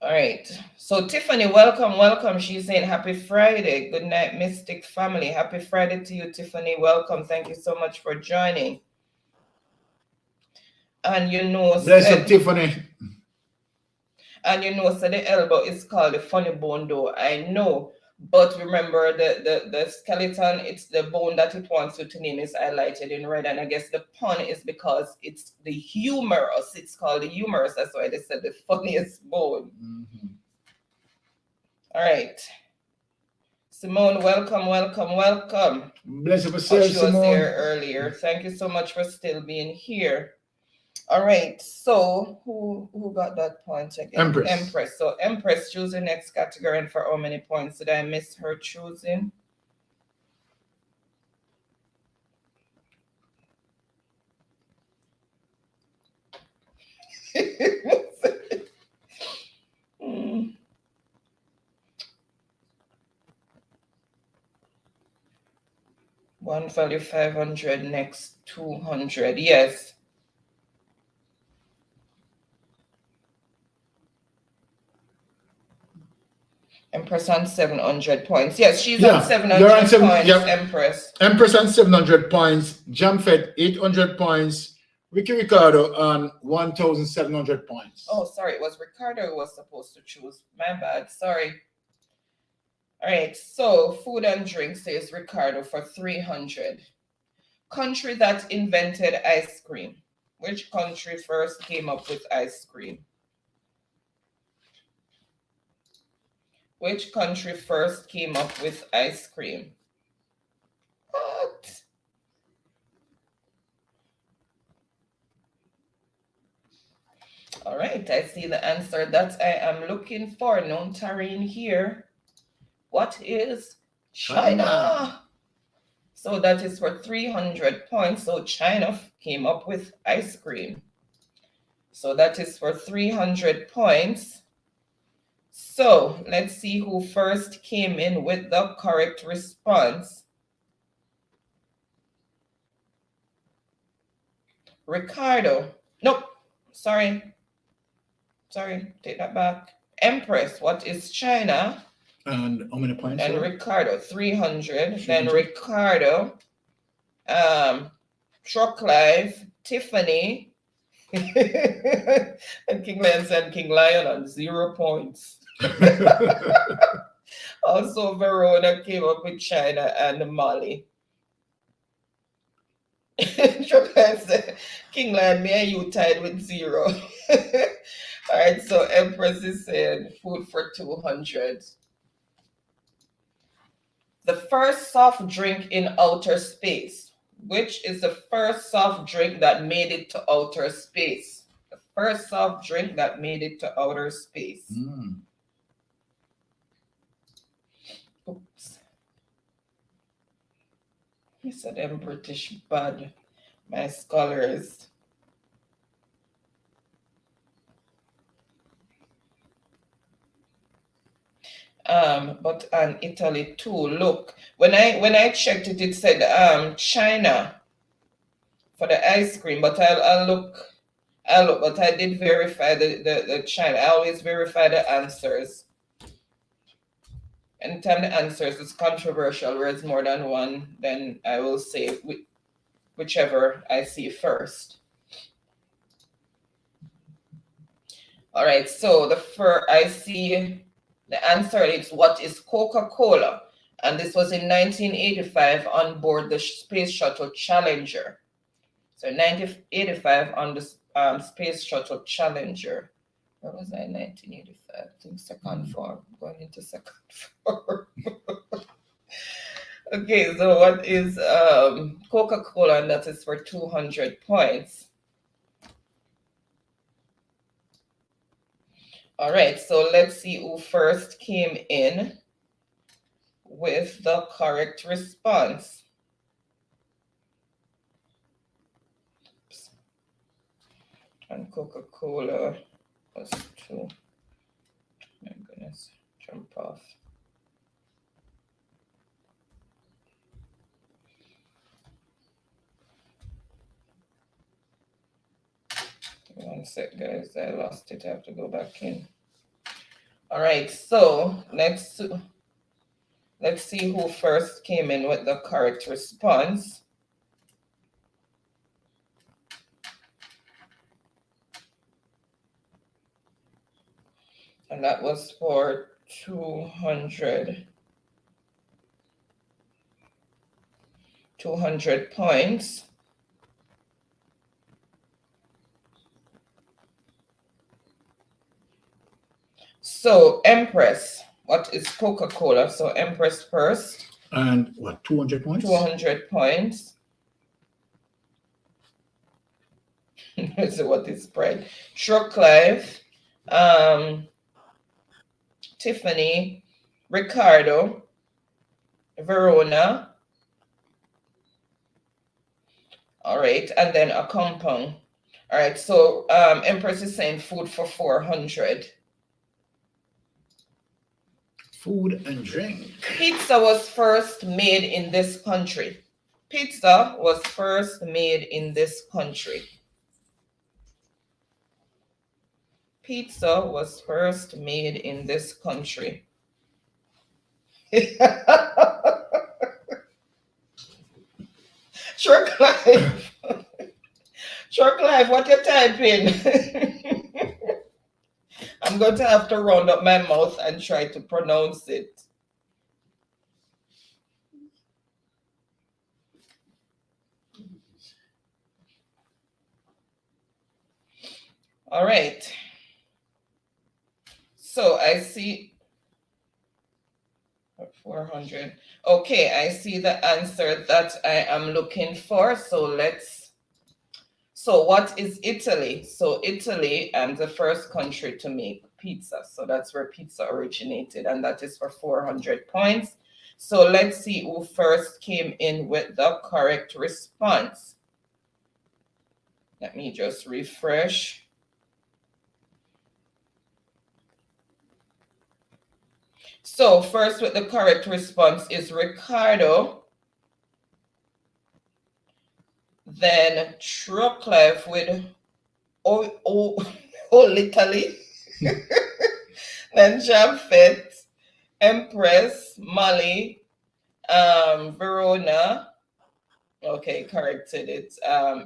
All right. So Tiffany, welcome, welcome. She's saying happy Friday. Good night, Mystic family. Happy Friday to you, Tiffany. Welcome. Thank you so much for joining. And you know, bless up, Tiffany. And you know, so the elbow is called the funny bone, though. I know. But remember, the skeleton, it's the bone that it wants you to name is highlighted in red. And I guess the pun is because it's the humerus. It's called the humerus. That's why they said the funniest bone. All right. Simone, welcome, welcome, welcome. Bless up, she was Simone. there earlier. Thank you so much for still being here. All right, so who got that point again? Empress. Empress. So Empress, choose the next category, and for how many points did I miss her choosing? One value 500, next 200. Yes. Empress on 700 points. Yes, she's on 700 points, Empress. Empress on 700 points, Jamfet 800 points, Ricky Ricardo on 1,700 points. Oh, sorry, it was Ricardo who was supposed to choose. My bad, sorry. All right, so food and drink says Ricardo for 300. Country that invented ice cream. Which country first came up with ice cream? Which country first came up with ice cream? What? All right, I see the answer that I am looking for. No Tarine here. What is China? So that is for 300 points. So China came up with ice cream. So that is for 300 points. So let's see who first came in with the correct response. Ricardo. Nope. Sorry, take that back. Empress, what is China? And how many points? And Ricardo, 300. Then Ricardo, Truck Life, Tiffany, and King Lion and King Lion on 0 points. Also, Verona came up with China and Mali. Truck Life said, King Lion, me and you tied with 0. All right, so Empress is saying food for 200. The first soft drink in outer space. Which is the first soft drink that made it to outer space? The first soft drink that made it to outer space. Oops. I said them British bad. My scholars. But Italy too. Look, when I checked it, it said China for the ice cream. But I'll look. But I did verify the China. I always verify the answers. Anytime the answers is controversial, where it's more than one, then I will say whichever I see first. All right. So I see. The answer is what is Coca-Cola? And this was in 1985 on board the Space Shuttle Challenger. So 1985 on the Space Shuttle Challenger. Where was I in 1985? I think second form. Going into second form. Okay, so what is Coca-Cola? And that is for 200 points. All right, so let's see who first came in with the correct response. Oops. And Coca-Cola was 2. My goodness, jump off. One sec, guys. I lost it. I have to go back in. All right. So let's see who first came in with the correct response. And that was for 200 points. So Empress, what is Coca-Cola? So Empress first. And what, 200 points? 200 points. So what is Sprite? Truck Life, Tiffany, Ricardo, Verona. All right, and then a compound. All right, so Empress is saying food for 400. Food and drink. Pizza was first made in this country. Pizza was first made in this country. Pizza was first made in this country. Truck Life. Truck Life, what you typing? I'm going to have to round up my mouth and try to pronounce it. All right. So I see 400. Okay, I see the answer that I am looking for. So what is Italy? So Italy is the first country to make pizza. So that's where pizza originated, and that is for 400 points. So let's see who first came in with the correct response. Let me just refresh. So first with the correct response is Ricardo. Then Truck Life with Italy. Then Jamfet, Empress, Mali, Verona, Okay, corrected it.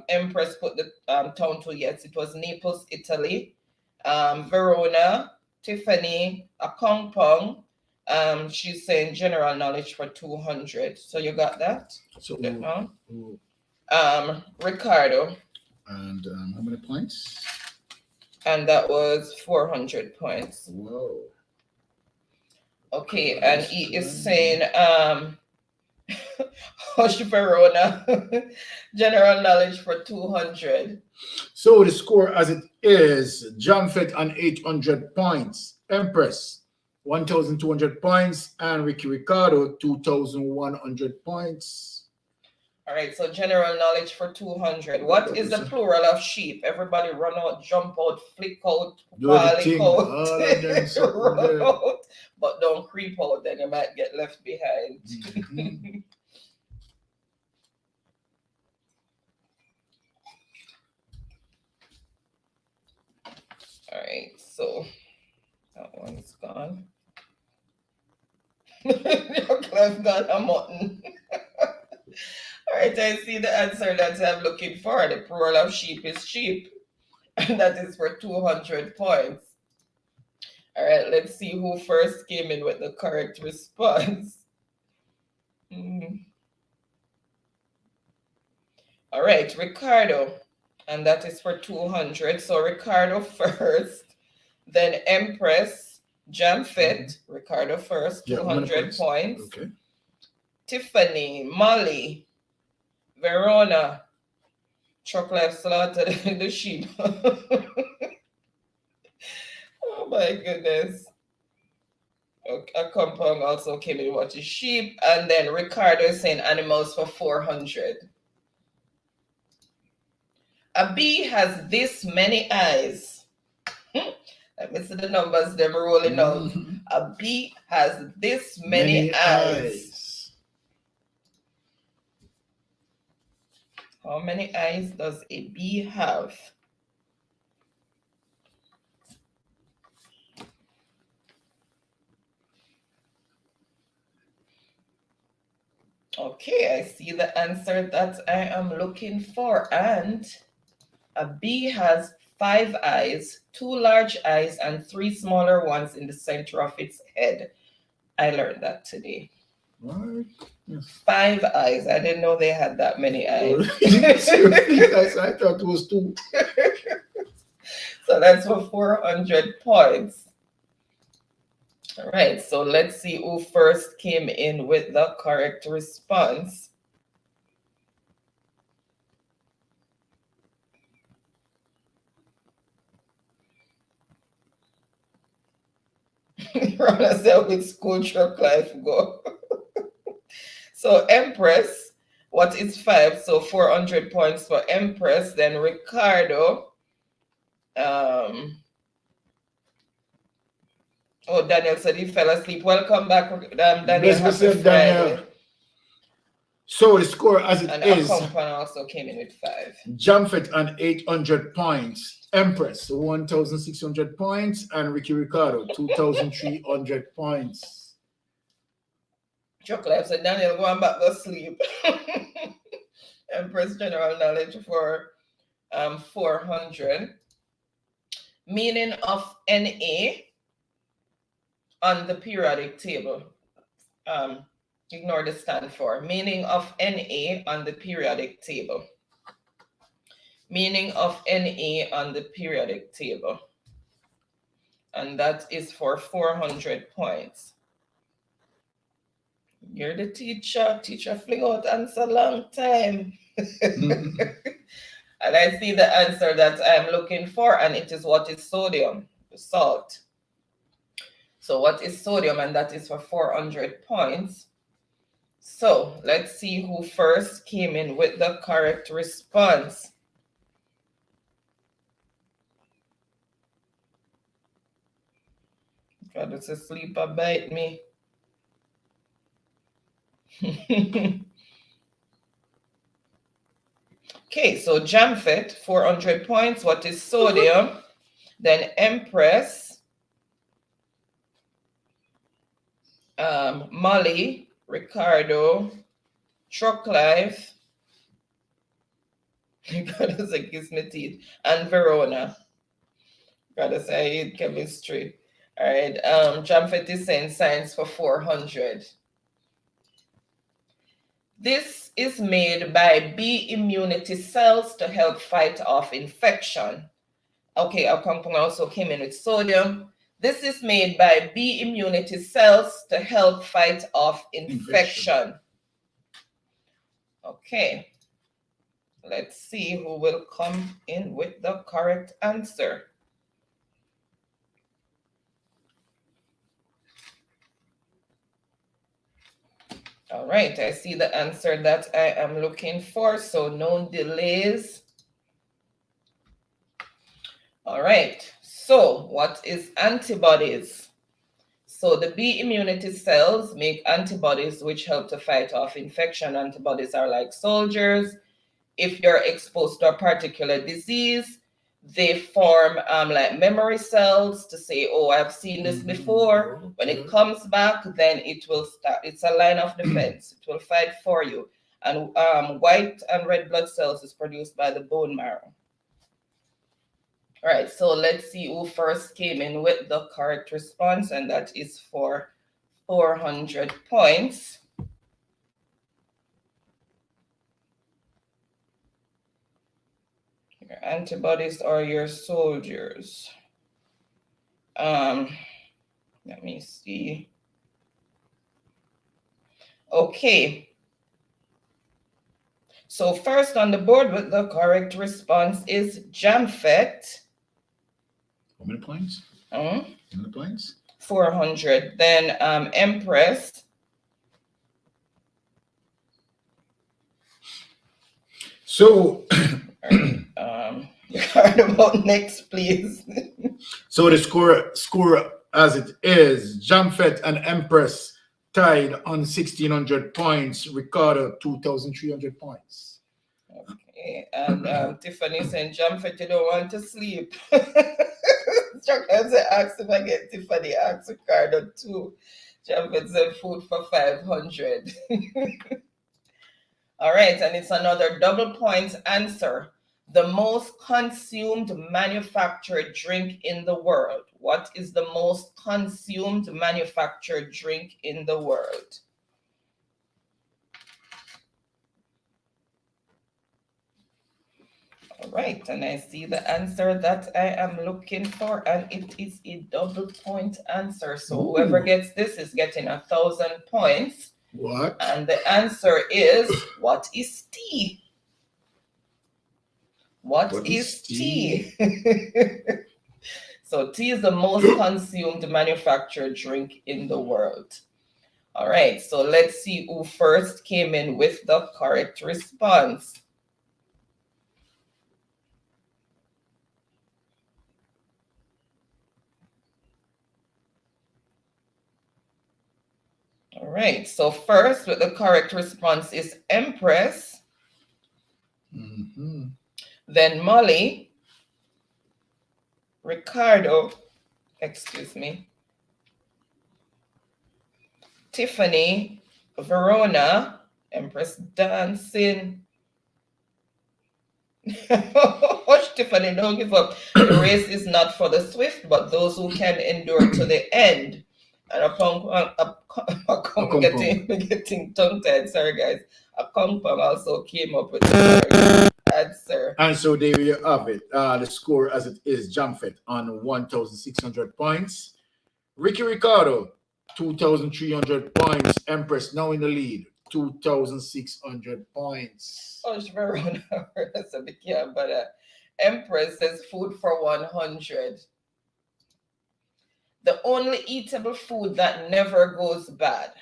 Empress put the town to yes. It was Naples, Italy. Verona, Tiffany, Akongpong. She's saying general knowledge for 200. So you got that? So, Ricardo. And how many points? And that was 400 points. Whoa. Okay, and he is saying Hush Verona, general knowledge for 200. So the score as it is, Jamfet on 800 points, Empress 1,200 points, and Ricardo 2,100 points. All right, so general knowledge for 200. What is the plural of sheep? Everybody run out, jump out, flick out, volley out, run out, but don't creep out, then you might get left behind. Mm-hmm. All right, so that one's gone. Your class got a mutton. All right, I see the answer that I'm looking for. The plural of sheep is sheep, and that is for 200 points. All right, let's see who first came in with the correct response. All right, Ricardo, and that is for 200. So Ricardo first, then Empress, Jamfet, Ricardo first, 200 points. Okay. Tiffany, Molly, Verona, chocolate slaughtered the sheep. Oh my goodness. Okay, a compound also came in what is sheep, and then Ricardo is saying animals for 400. A bee has this many eyes. Let me see the numbers, them rolling out. A bee has this many eyes. How many eyes does a bee have? Okay, I see the answer that I am looking for. And a bee has 5 eyes, 2 large eyes, and 3 smaller ones in the center of its head. I learned that today. What? 5 eyes. I didn't know they had that many eyes. I thought it was 2. So that's for 400 points. All right, so let's see who first came in with the correct response. Run yourself with school truck life go. So Empress, what is 5? So 400 points for Empress. Then Ricardo. Oh, Daniel said he fell asleep. Welcome back, Daniel. Daniel. So the score as it is. And Accompany also came in with 5. Jamfet on 800 points. Empress 1,600 points, and Ricardo 2,300 points. Chocolate said Daniel going back to sleep. Empress general knowledge for 400. Meaning of Na on the periodic table. Ignore the stand for. Meaning of Na on the periodic table. Meaning of Na on the periodic table. And that is for 400 points. You're the teacher. Teacher fling out answer long time. And I see the answer that I'm looking for, and it is what is sodium, salt. So what is sodium? And that is for 400 points. So let's see who first came in with the correct response. God, it's a sleeper bite me. Okay, so Jamfet, 400 points. What is sodium? Then Empress, Molly, Ricardo, Truck Life, Goddess, I kiss my teeth. And Verona. Goddess, I hate chemistry. All right. Jamfet is saying science for 400. This is made by B immunity cells to help fight off infection. Okay, our compound also came in with sodium. This is made by B immunity cells to help fight off infection. Okay. Let's see who will come in with the correct answer. All right, I see the answer that I am looking for, so no delays. All right, so what is antibodies? So the B immunity cells make antibodies which help to fight off infection. Antibodies are like soldiers. If you're exposed to a particular disease, they form like memory cells to say, oh, I've seen this before. When it comes back, then it will start. It's a line of defense. It will fight for you. And white and red blood cells is produced by the bone marrow. All right, so let's see who first came in with the correct response, and that is for 400 points. Your antibodies are your soldiers. Let me see. Okay. So first on the board with the correct response is Jamfet. How many points? How many points? 400. Then Empress. So, your card about next, please. So the score as it is, Jamfet and Empress tied on 1,600 points. Ricardo 2,300 points. Okay, and Tiffany saying, Jamfet, you don't want to sleep. Sometimes I ask if I get Tiffany, ask Ricardo too. Jamfet said food for 500. All right, and it's another double points answer. The most consumed manufactured drink in the world. What is the most consumed manufactured drink in the world? All right, and I see the answer that I am looking for, and it is a double point answer. So whoever gets this is getting 1,000 points. What? And the answer is, what is tea? What is tea? So tea is the most consumed manufactured drink in the world. All right, so let's see who first came in with the correct response. All right, so first with the correct response is Empress. Then Molly, Ricardo, excuse me, Tiffany, Verona, Empress dancing. Hush, Tiffany, don't give up. The race is not for the swift, but those who can endure to the end. And upon getting tongue-tied, sorry guys. A compound also came up with the answer. And so there you have it. The score as it is, Jamfet on 1,600 points. Ricky Ricardo, 2,300 points. Empress now in the lead, 2,600 points. Oh, Verona, that's a big yeah, but Empress says food for 100. The only eatable food that never goes bad.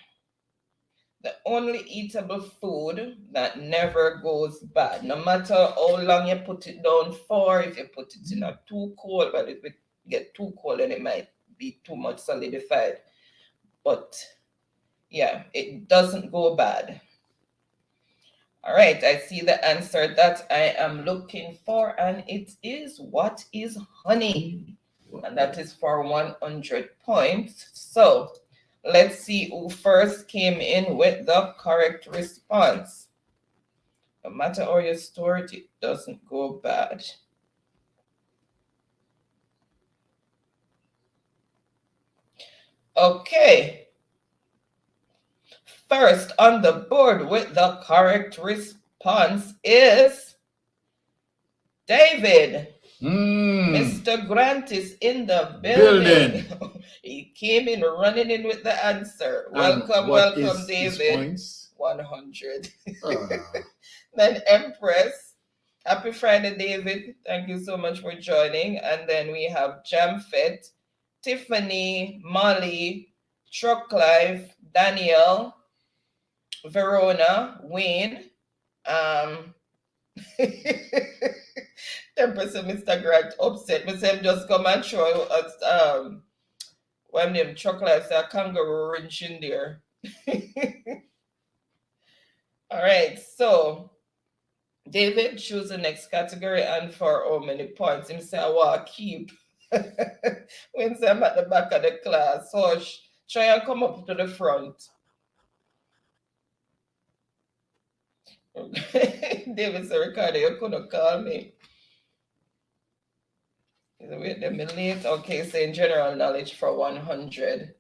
The only eatable food that never goes bad. No matter how long you put it down for, if you put it in a too cold, but if it get too cold, then it might be too much solidified. But yeah, it doesn't go bad. All right, I see the answer that I am looking for, and it is, what is honey? And that is for 100 points. So let's see who first came in with the correct response. No matter how you store it, it doesn't go bad. Okay. First on the board with the correct response is David. Mr. Grant is in the building. He came in running in with the answer. Welcome, welcome, David. 100. Then Empress. Happy Friday, David. Thank you so much for joining. And then we have Jamfet, Tiffany, Molly, Truck Life, Daniel, Verona, Wayne, 10% Mr. Grant upset. Me say just come and show us when them Truck Life say a kangaroo wrench in there. All right, so David, choose the next category and for how many points. Him say I want to keep. When I'm at the back of the class, so try and come up to the front. David said, Ricardo, you couldn't call me. Wait a minute. Okay, so in general knowledge for 100.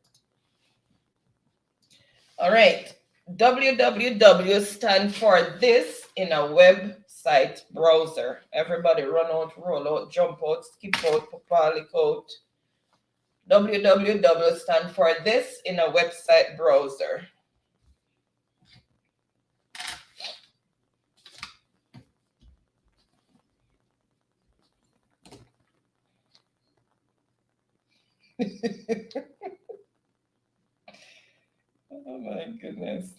All right. www stand for this in a website browser. Everybody run out, roll out, jump out, skip out, lick out. www stand for this in a website browser. Oh my goodness.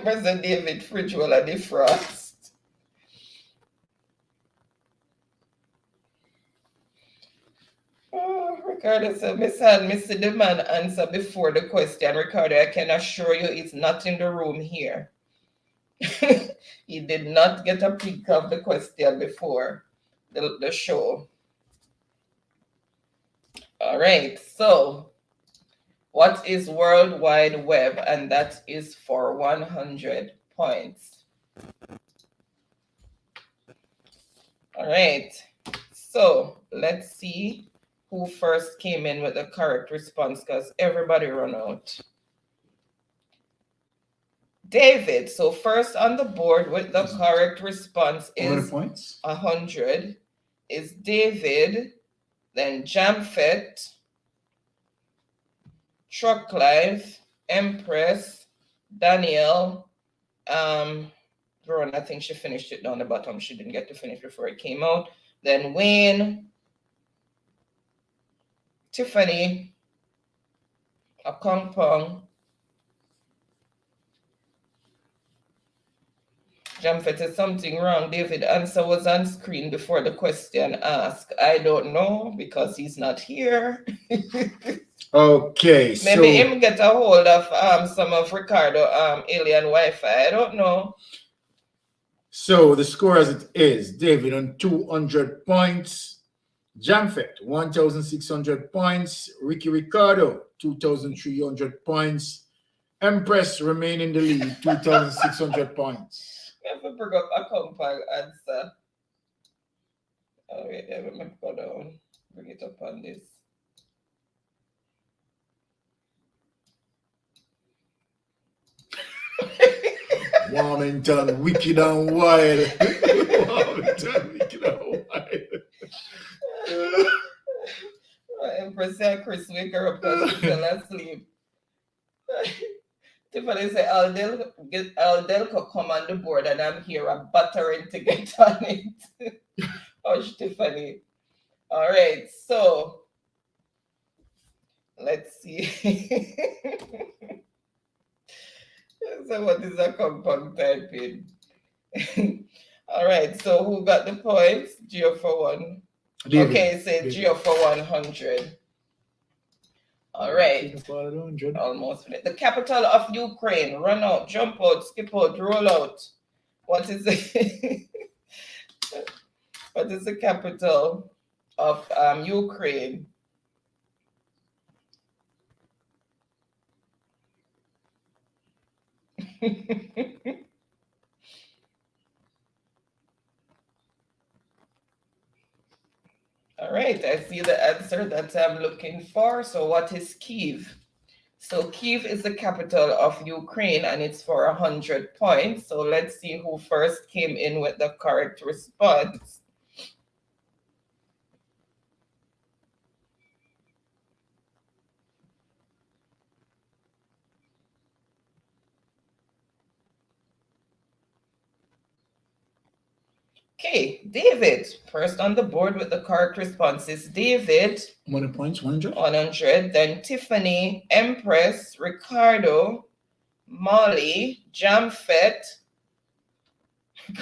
President David fridge will have defrost. Oh, Ricardo said, Miss Han, Mr. The man answer before the question. Ricardo, I can assure you it's not in the room here. He did not get a peek of the question before the show. All right, so what is World Wide Web? And that is for 100 points. All right, so let's see who first came in with the correct response because everybody run out. David, so first on the board with the correct response is 100 is David, then Jamfet, Truck Life, Empress, Daniel, Veron, I think she finished it down the bottom. She didn't get to finish before it came out. Then Wayne, Tiffany, Akongpong, Jamfet, is something wrong? David, answer was on screen before the question asked. I don't know because he's not here. Okay, maybe him get a hold of some of Ricardo alien Wi-Fi. I don't know. So the score as it is: David on 200 points, Jamfet 1,600 points, Ricardo 2,300 points, Empress remain in the lead 2,600 points. We have to bring up a compile answer. Oh wait, let me go down. Bring it up on this. Warmington, wicked and wild. Warmington, wicked and wild. Empress and Chris wake her up because she fell asleep. Tiffany say, Aldel could come on the board and I'm here buttering to get on it. Oh, Tiffany. All right, so let's see. So what is a compound typing? All right, so who got the points? Geo for one. David. Okay, say Geo for 100. All right. Almost finished. The capital of Ukraine. Run out, jump out, skip out, roll out. What is it? What is the capital of Ukraine? All right, I see the answer that I'm looking for. So what is Kiev? So Kiev is the capital of Ukraine and it's for 100 points. So let's see who first came in with the correct response. Okay, David, first on the board with the correct responses. David. 100 points, 100. 100. Then Tiffany, Empress, Ricardo, Molly, Jamfet,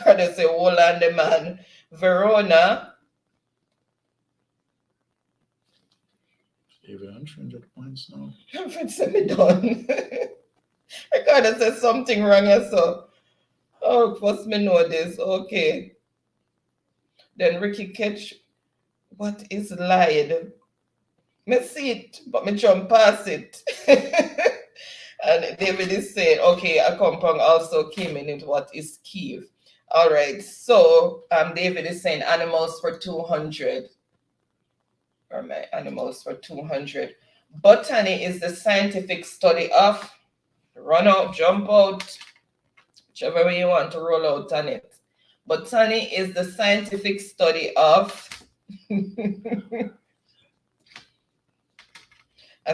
gotta say Wolande man, Verona. David, 100 points now. Jamfet said me done. Ricardo said something wrong, so. Oh, first me know this. Okay. Then Ricky Ketch, what is lied? Me see it, but me jump past it. And David is saying, okay, a compound also came in what is Kiev. All right, so David is saying animals for 200. Or my animals for 200. Botany is the scientific study of run out, jump out, whichever way you want to roll out on it. Botany is the scientific study of. I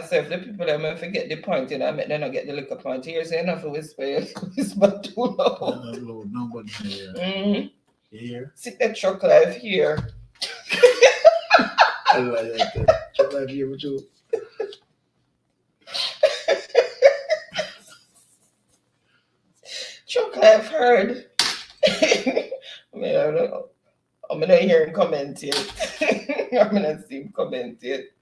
said, if the people that may forget the point, you know, I mean, they don't get the liquor point. Here's enough of whisper too low. Nobody here. Mm-hmm. Here. Sit that truck live here. I like that. Truck live here with you. Truck live heard. I mean, I don't know. I'm not hear him comment it. I'm not see him comment it.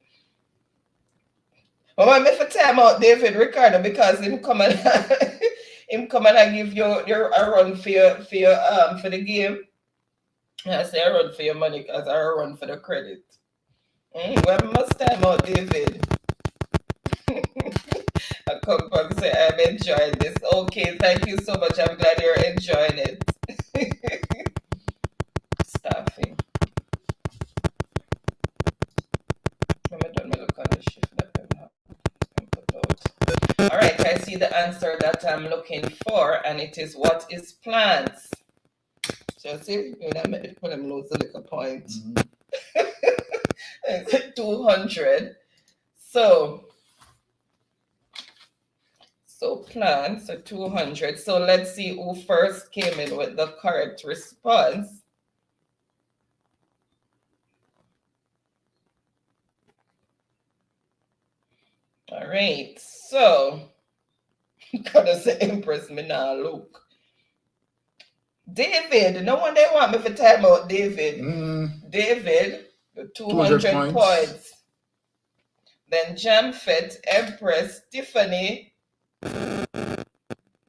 But I make for time out David Ricardo because him come and give you a run for the game. And I say I run for your money because I run for the credit. Well, must time out David. I come back and say I'm enjoying this. Okay, thank you so much. I'm glad you're enjoying it. Staffing. I'm done my look on the shift that I'm put out. All right, I see the answer that I'm looking for, and it is what is plants. So see, I made it when I'm lose the little point. It's 200. So plants are 200. So let's see who first came in with the correct response. All right, so gotta say Empress me now look. David, no one they want me for time out David. David, 200 points. Then Jamfet, Empress, Tiffany,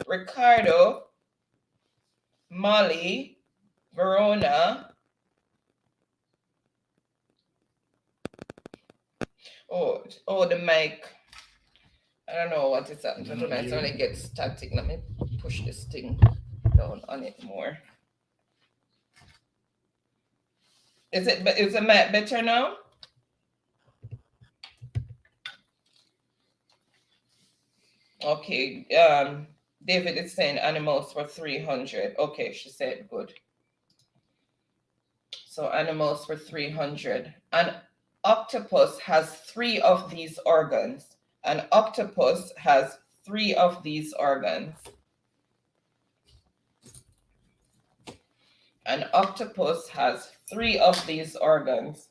Ricardo, Molly, Verona. Oh, the mic. I don't know what is happening. I don't know. It's when it gets static. Let me push this thing down on it more. Is the mic better now? Okay. David is saying animals for 300. Okay, she said good. So animals for 300. An octopus has 3 of these organs. An octopus has 3 of these organs. An octopus has 3 of these organs.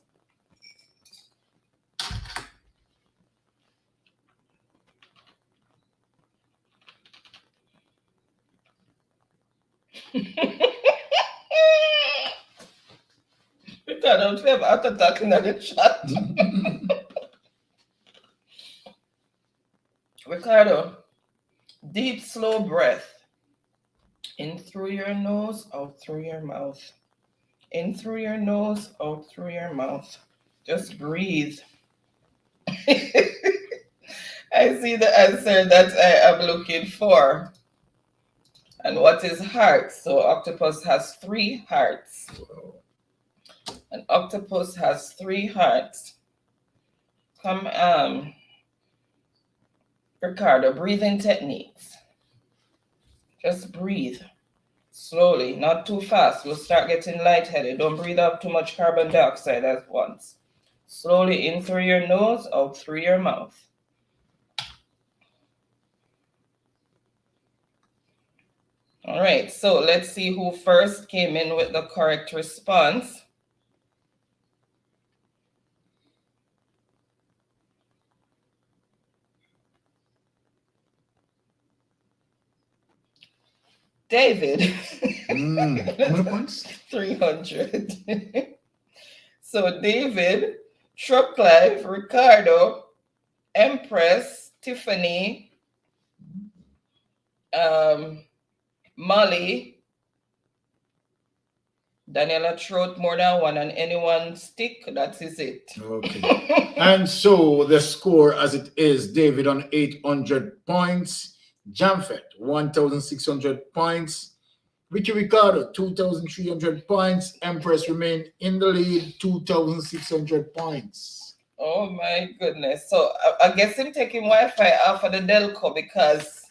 I don't have heart attack in the chat. Ricardo, deep, slow breath. In through your nose, out through your mouth. In through your nose, out through your mouth. Just breathe. I see the answer that I am looking for. And what is heart? So octopus has 3 hearts. An octopus has 3 hearts. Come, Ricardo, breathing techniques. Just breathe slowly, not too fast. You'll start getting lightheaded. Don't breathe up too much carbon dioxide at once. Slowly in through your nose, out through your mouth. All right, so let's see who first came in with the correct response. David. How many points? 300. So David, Shropclive, Ricardo, Empress, Tiffany, Molly, Daniela throat more than one, and anyone stick, that is it. Okay. And so the score as it is, David on 800 points, Jamfet 1,600 points, Ricky Ricardo 2,300 points, Empress remain in the lead 2,600 points. Oh my goodness. So I guess I'm taking Wi-Fi off of the Delco because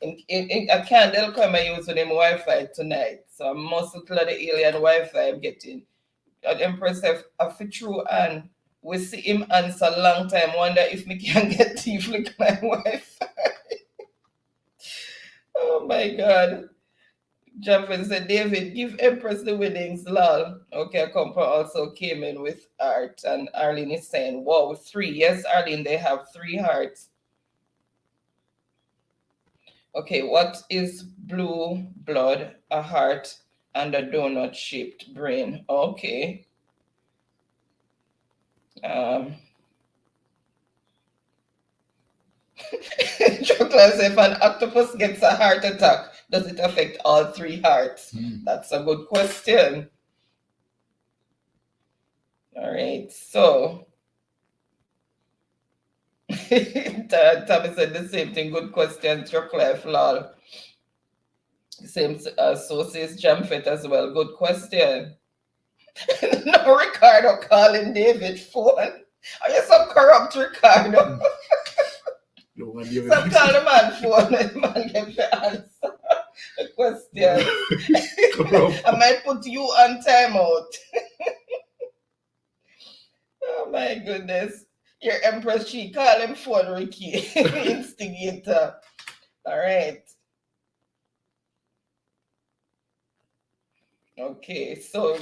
I can't Delco am I using him Wi-Fi tonight. So I'm mostly to the alien Wi-Fi I'm getting. Empress have fit through and we see him answer a long time. Wonder if me can get to flick my Wi-Fi. Oh my God. Jonathan said, David, give Empress the winnings, lol. Okay, Compa also came in with art, and Arlene is saying, wow, 3. Yes, Arlene, they have 3 hearts. Okay, what is blue blood, a heart, and a donut-shaped brain? Okay. Chocolate, if an octopus gets a heart attack, does it affect all 3 hearts? That's a good question. All right, so Tommy said the same thing. Good question, Chocolate, lol. Same, so says Jamfet as well. Good question. No, Ricardo calling David phone. Are you so corrupt, Ricardo? Some call the man phone and the man get the answer. The question. I might put you on timeout. Oh my goodness. Your Empress, she call him phone, Ricky. Instigator. All right. Okay, so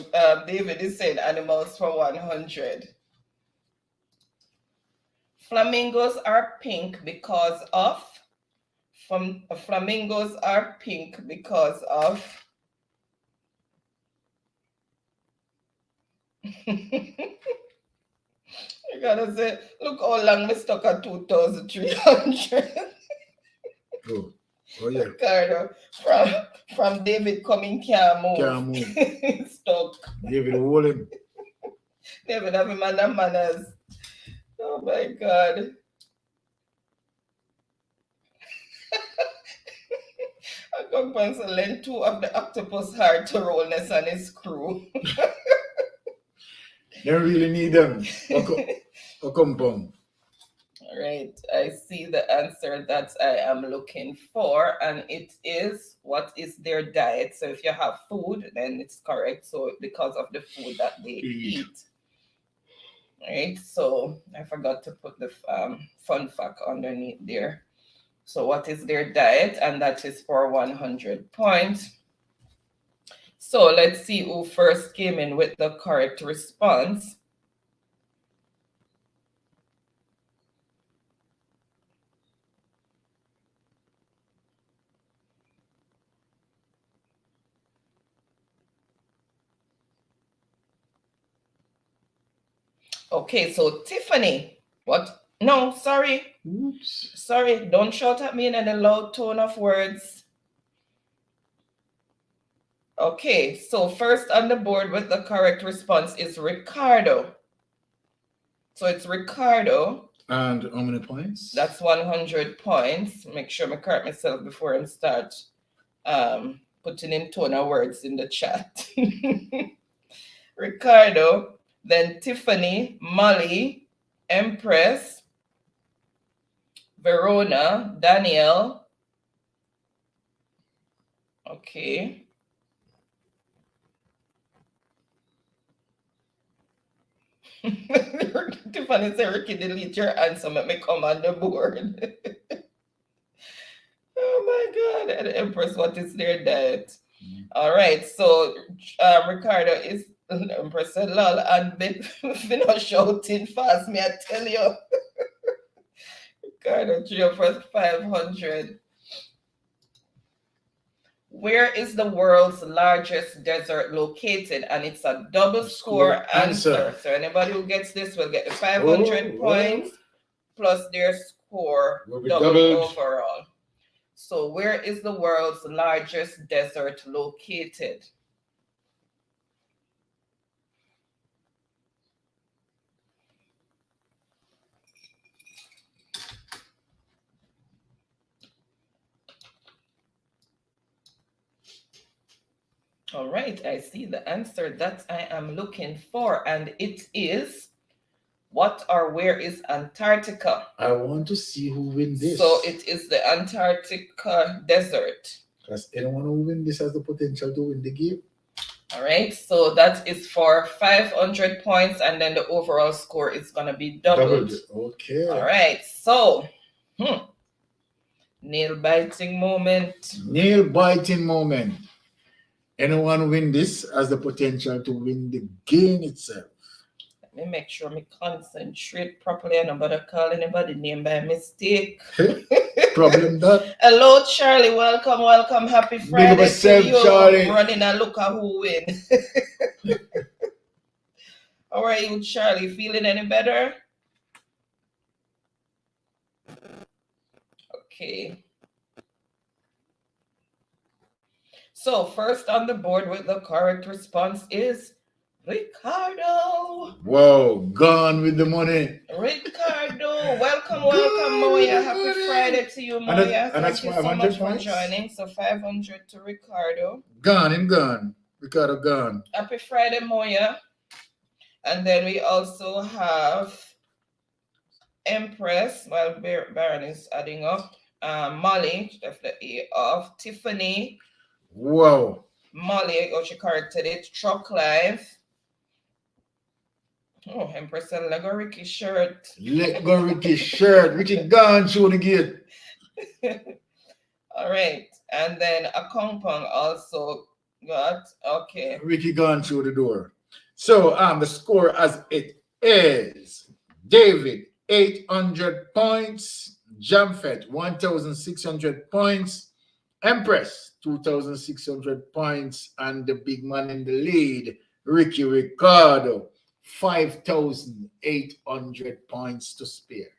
David is saying animals for 100. Flamingos are pink because of, flamingos are pink because of, I gotta say, look how long we stuck at 2,300. Oh yeah. Ricardo, from David coming can't move. Can't move. Stuck. David holding. David have him under manners. Oh my God. I come once and lend 2 of the octopus heart to Holness and his crew. They really need them. Or compound. All right, I see the answer that I am looking for, and it is, what is their diet? So if you have food, then it's correct. So because of the food that they eat. All right, so I forgot to put the fun fact underneath there. So what is their diet? And that is for 100 points. So let's see who first came in with the correct response. Okay, so Tiffany, what? No, sorry. Oops. Sorry, don't shout at me in a loud tone of words. Okay, so first on the board with the correct response is Ricardo. So it's Ricardo. And how many points? That's 100 points. Make sure I correct myself before I start putting in tone of words in the chat. Ricardo, then Tiffany, Molly, Empress, Verona, Daniel. Okay. Tiffany said, Ricky, delete your answer, let me come on the board. Oh my God. And Empress, what is their diet? All right. So Ricardo is Empress said, lol, and been shouting fast, me I tell you. Ricardo, 3 for 500. Where is the world's largest desert located? And it's a double score answer. So anybody who gets this will get the 500 points plus their score doubled overall. So where is the world's largest desert located? All right, I see the answer that I am looking for, and it is what or where is Antarctica? I want to see who wins this. So it is the Antarctica desert. Because anyone who wins this has the potential to win the game. All right, so that is for 500 points, and then the overall score is going to be doubled. Okay. All right, so nail-biting moment. Nail-biting moment. Anyone win this has the potential to win the game itself. Let me make sure me concentrate properly. I don't bother call anybody name by mistake. Problem that. Hello, Charlie. Welcome, welcome. Happy Friday yourself, to you. Charlie. Running a look at who win. How are you, Charlie? Feeling any better? Okay. So first on the board with the correct response is Ricardo. Whoa, gone with the money. Ricardo, welcome, Moya. Happy Friday to you, Moya. Thank you so much for joining. So 500 to Ricardo. Gone and gone. Ricardo gone. Happy Friday, Moya. And then we also have Empress, while Baron is adding up. Molly, definitely off. Tiffany. Whoa. Molly, she corrected it. Truck Life. Oh, Empress and Lego Ricky shirt. Let go Ricky shirt. Ricky gone through the gate. All right. And then a compound also got, okay. Ricky gone through the door. So the score as it is: David 800 points, Jamfet 1,600 points, Empress 2,600 points, and the big man in the lead, Ricky Ricardo, 5,800 points to spare.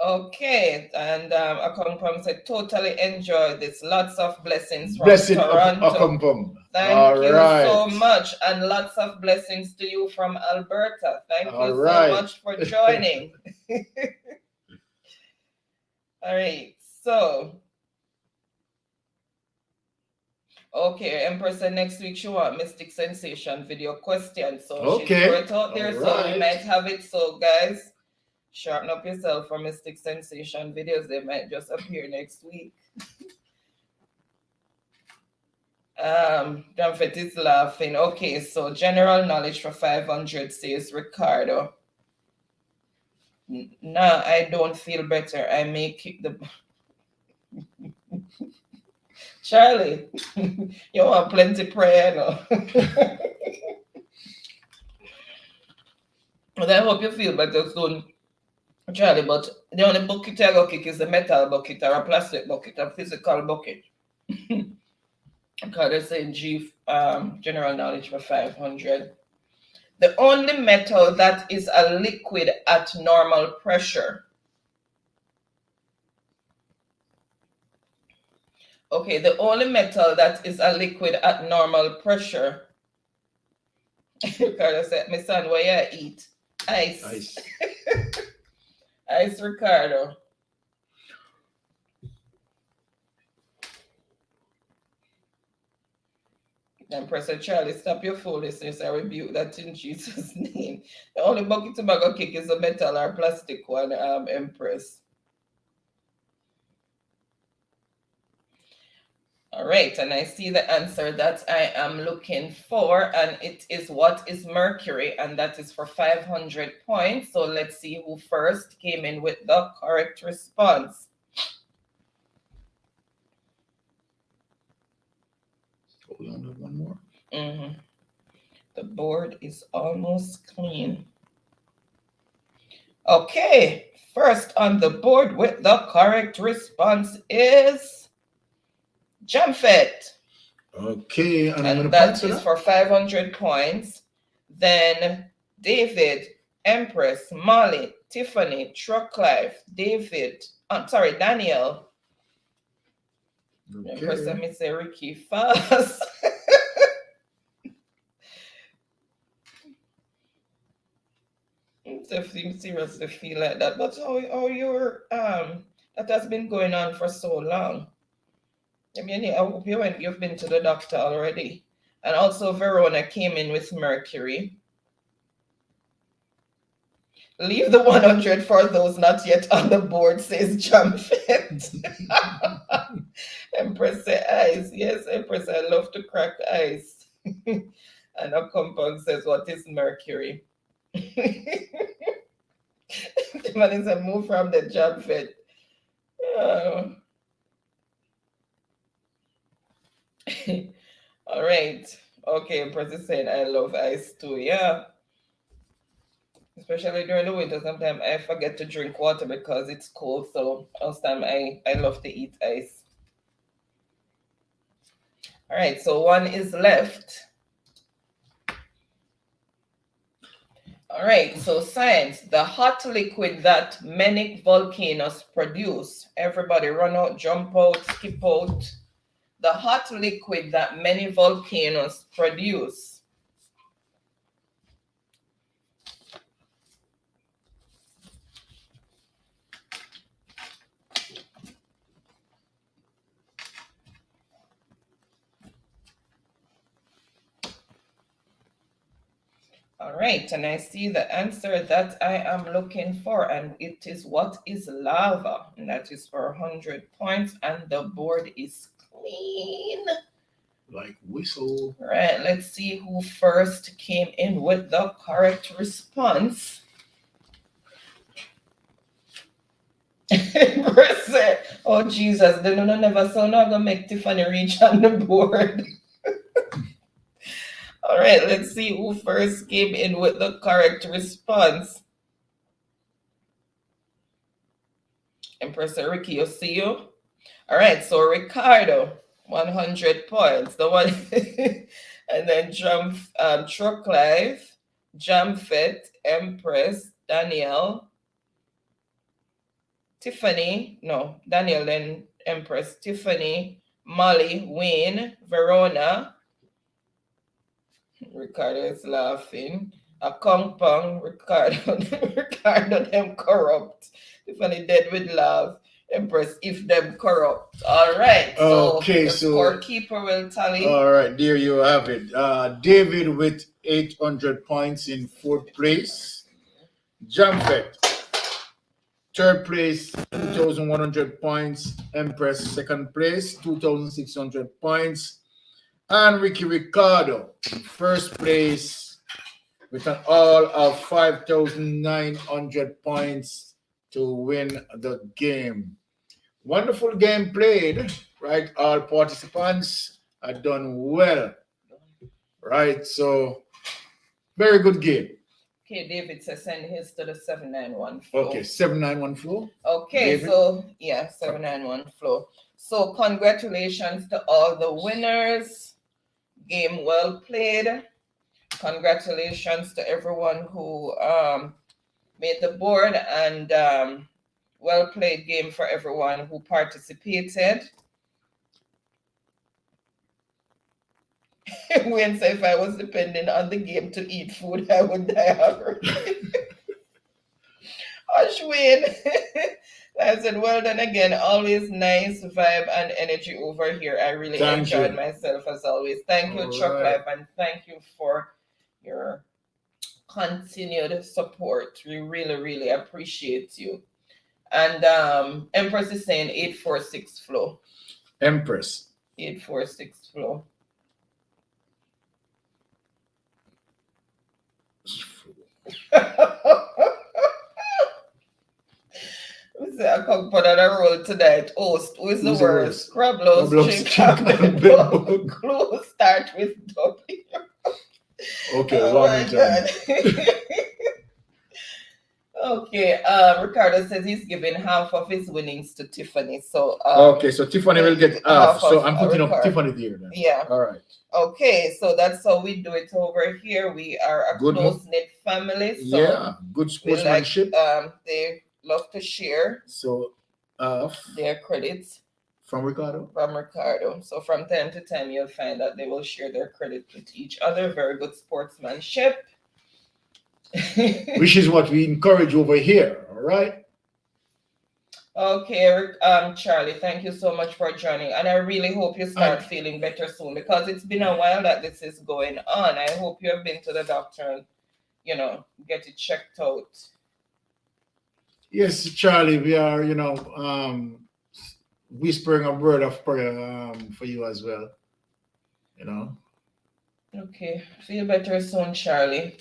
Okay, and Akompom said, totally enjoy this. Lots of blessings from Blessing Toronto. of Akompom. Thank you so much, and lots of blessings to you from Alberta. Thank you so much for joining. All right, so. Okay, Empress said next week she want Mystic Sensation video question. So she threw it out there, so we might have it. So guys, sharpen up yourself for Mystic Sensation videos. They might just appear next week. Jamfet is laughing. Okay, so general knowledge for 500 says Ricardo. Nah, I don't feel better. I may kick the... Charlie, you want plenty prayer, no? But I hope you feel better soon, Charlie. But the only bucket I go kick is a metal bucket or a plastic bucket, a physical bucket. Because they're saying general knowledge for 500. The only metal that is a liquid at normal pressure. Okay, the only metal that is a liquid at normal pressure. Ricardo said, my son, what you eat? Ice. Ice. Ice, Ricardo. Empress Charlie, stop your foolishness. I rebuke that in Jesus' name. The only bucket tobacco cake is a metal or plastic one, Empress. All right, and I see the answer that I am looking for, and it is what is mercury, and that is for 500 points. So let's see who first came in with the correct response. Hold on, one more. The board is almost clean. Okay, first on the board with the correct response is Jamfet. Okay, and that is for 500 points. Then David, Empress, Molly, Tiffany, Trucklife, David, Daniel. Okay. Empress, let me say Ricky fast. It seriously feel like that, but how you're that has been going on for so long. I mean, I hope you've been to the doctor already. And also Verona came in with mercury. Leave the 100 for those not yet on the board, says Jamfet. Empress say ice. Yes, Empress, I love to crack ice. And a compound says, what is mercury? The man is a move from the Jamfet. All right. Okay, Empress is saying I love ice too. Yeah. Especially during the winter, sometimes I forget to drink water because it's cold. So most time I love to eat ice. All right, so one is left. All right, so science, the hot liquid that many volcanoes produce. Everybody run out, jump out, skip out. The hot liquid that many volcanoes produce. All right, and I see the answer that I am looking for, and it is what is lava, and that is for 100 points, and the board is clean. Like whistle. All right, let's see who first came in with the correct response. Oh Jesus, they don't never so not gonna make Tiffany reach on the board. All right, let's see who first came in with the correct response. Empress Ricky, you see you? All right, so Ricardo, 100 points. The one, and then Truck Life, Jamfet, Empress, Daniel, Tiffany, no, Daniel, then Empress, Tiffany, Molly, Wayne, Verona. Ricardo is laughing. A compound, Ricardo, Ricardo, them corrupt. Tiffany dead with love. Empress, if them corrupt. All right. So okay, the so scorekeeper will tally. All right, there you have it. David with 800 points in 4th place. Jamfet, 3rd place, 2,100 points. Empress, 2nd place, 2,600 points. And Ricky Ricardo, 1st place, with an all of 5,900 points to win the game. Wonderful game played, right? All participants are done well, right? So, very good game. Okay, David says send his to the 791 floor. Okay, 791 floor. Okay, David? so yeah, 791 floor. So congratulations to all the winners. Game well played. Congratulations to everyone who made the board, and well played game for everyone who participated. Wayne said if I was depending on the game to eat food, I would die already. Hush, Wayne. I said, well done again. Always nice vibe and energy over here. I really enjoyed myself as always. Thank you, Chuck Life, and thank you for your continued support. We really, really appreciate you. And Empress is saying 846 flow. Empress. 846 flow. I come put on a roll tonight. Host, who is the worst? Crablos, Glue start with W. Okay, oh my God. Okay, Ricardo says he's giving half of his winnings to Tiffany. So okay, so Tiffany will get half. So I'm putting up Tiffany there then. Yeah. All right. Okay, so that's how we do it over here. We are a close-knit family. So yeah, good sportsmanship. They love to share. So their credits. From Ricardo? From Ricardo. So from time to time, you'll find that they will share their credit with each other. Very good sportsmanship. Which is what we encourage over here, all right? Okay, Charlie, thank you so much for joining. And I really hope you start feeling better soon, because it's been a while that this is going on. I hope you have been to the doctor and, you know, get it checked out. Yes, Charlie, we are, you know, whispering a word of prayer for you as well, you know. Okay, feel better soon, Charlie.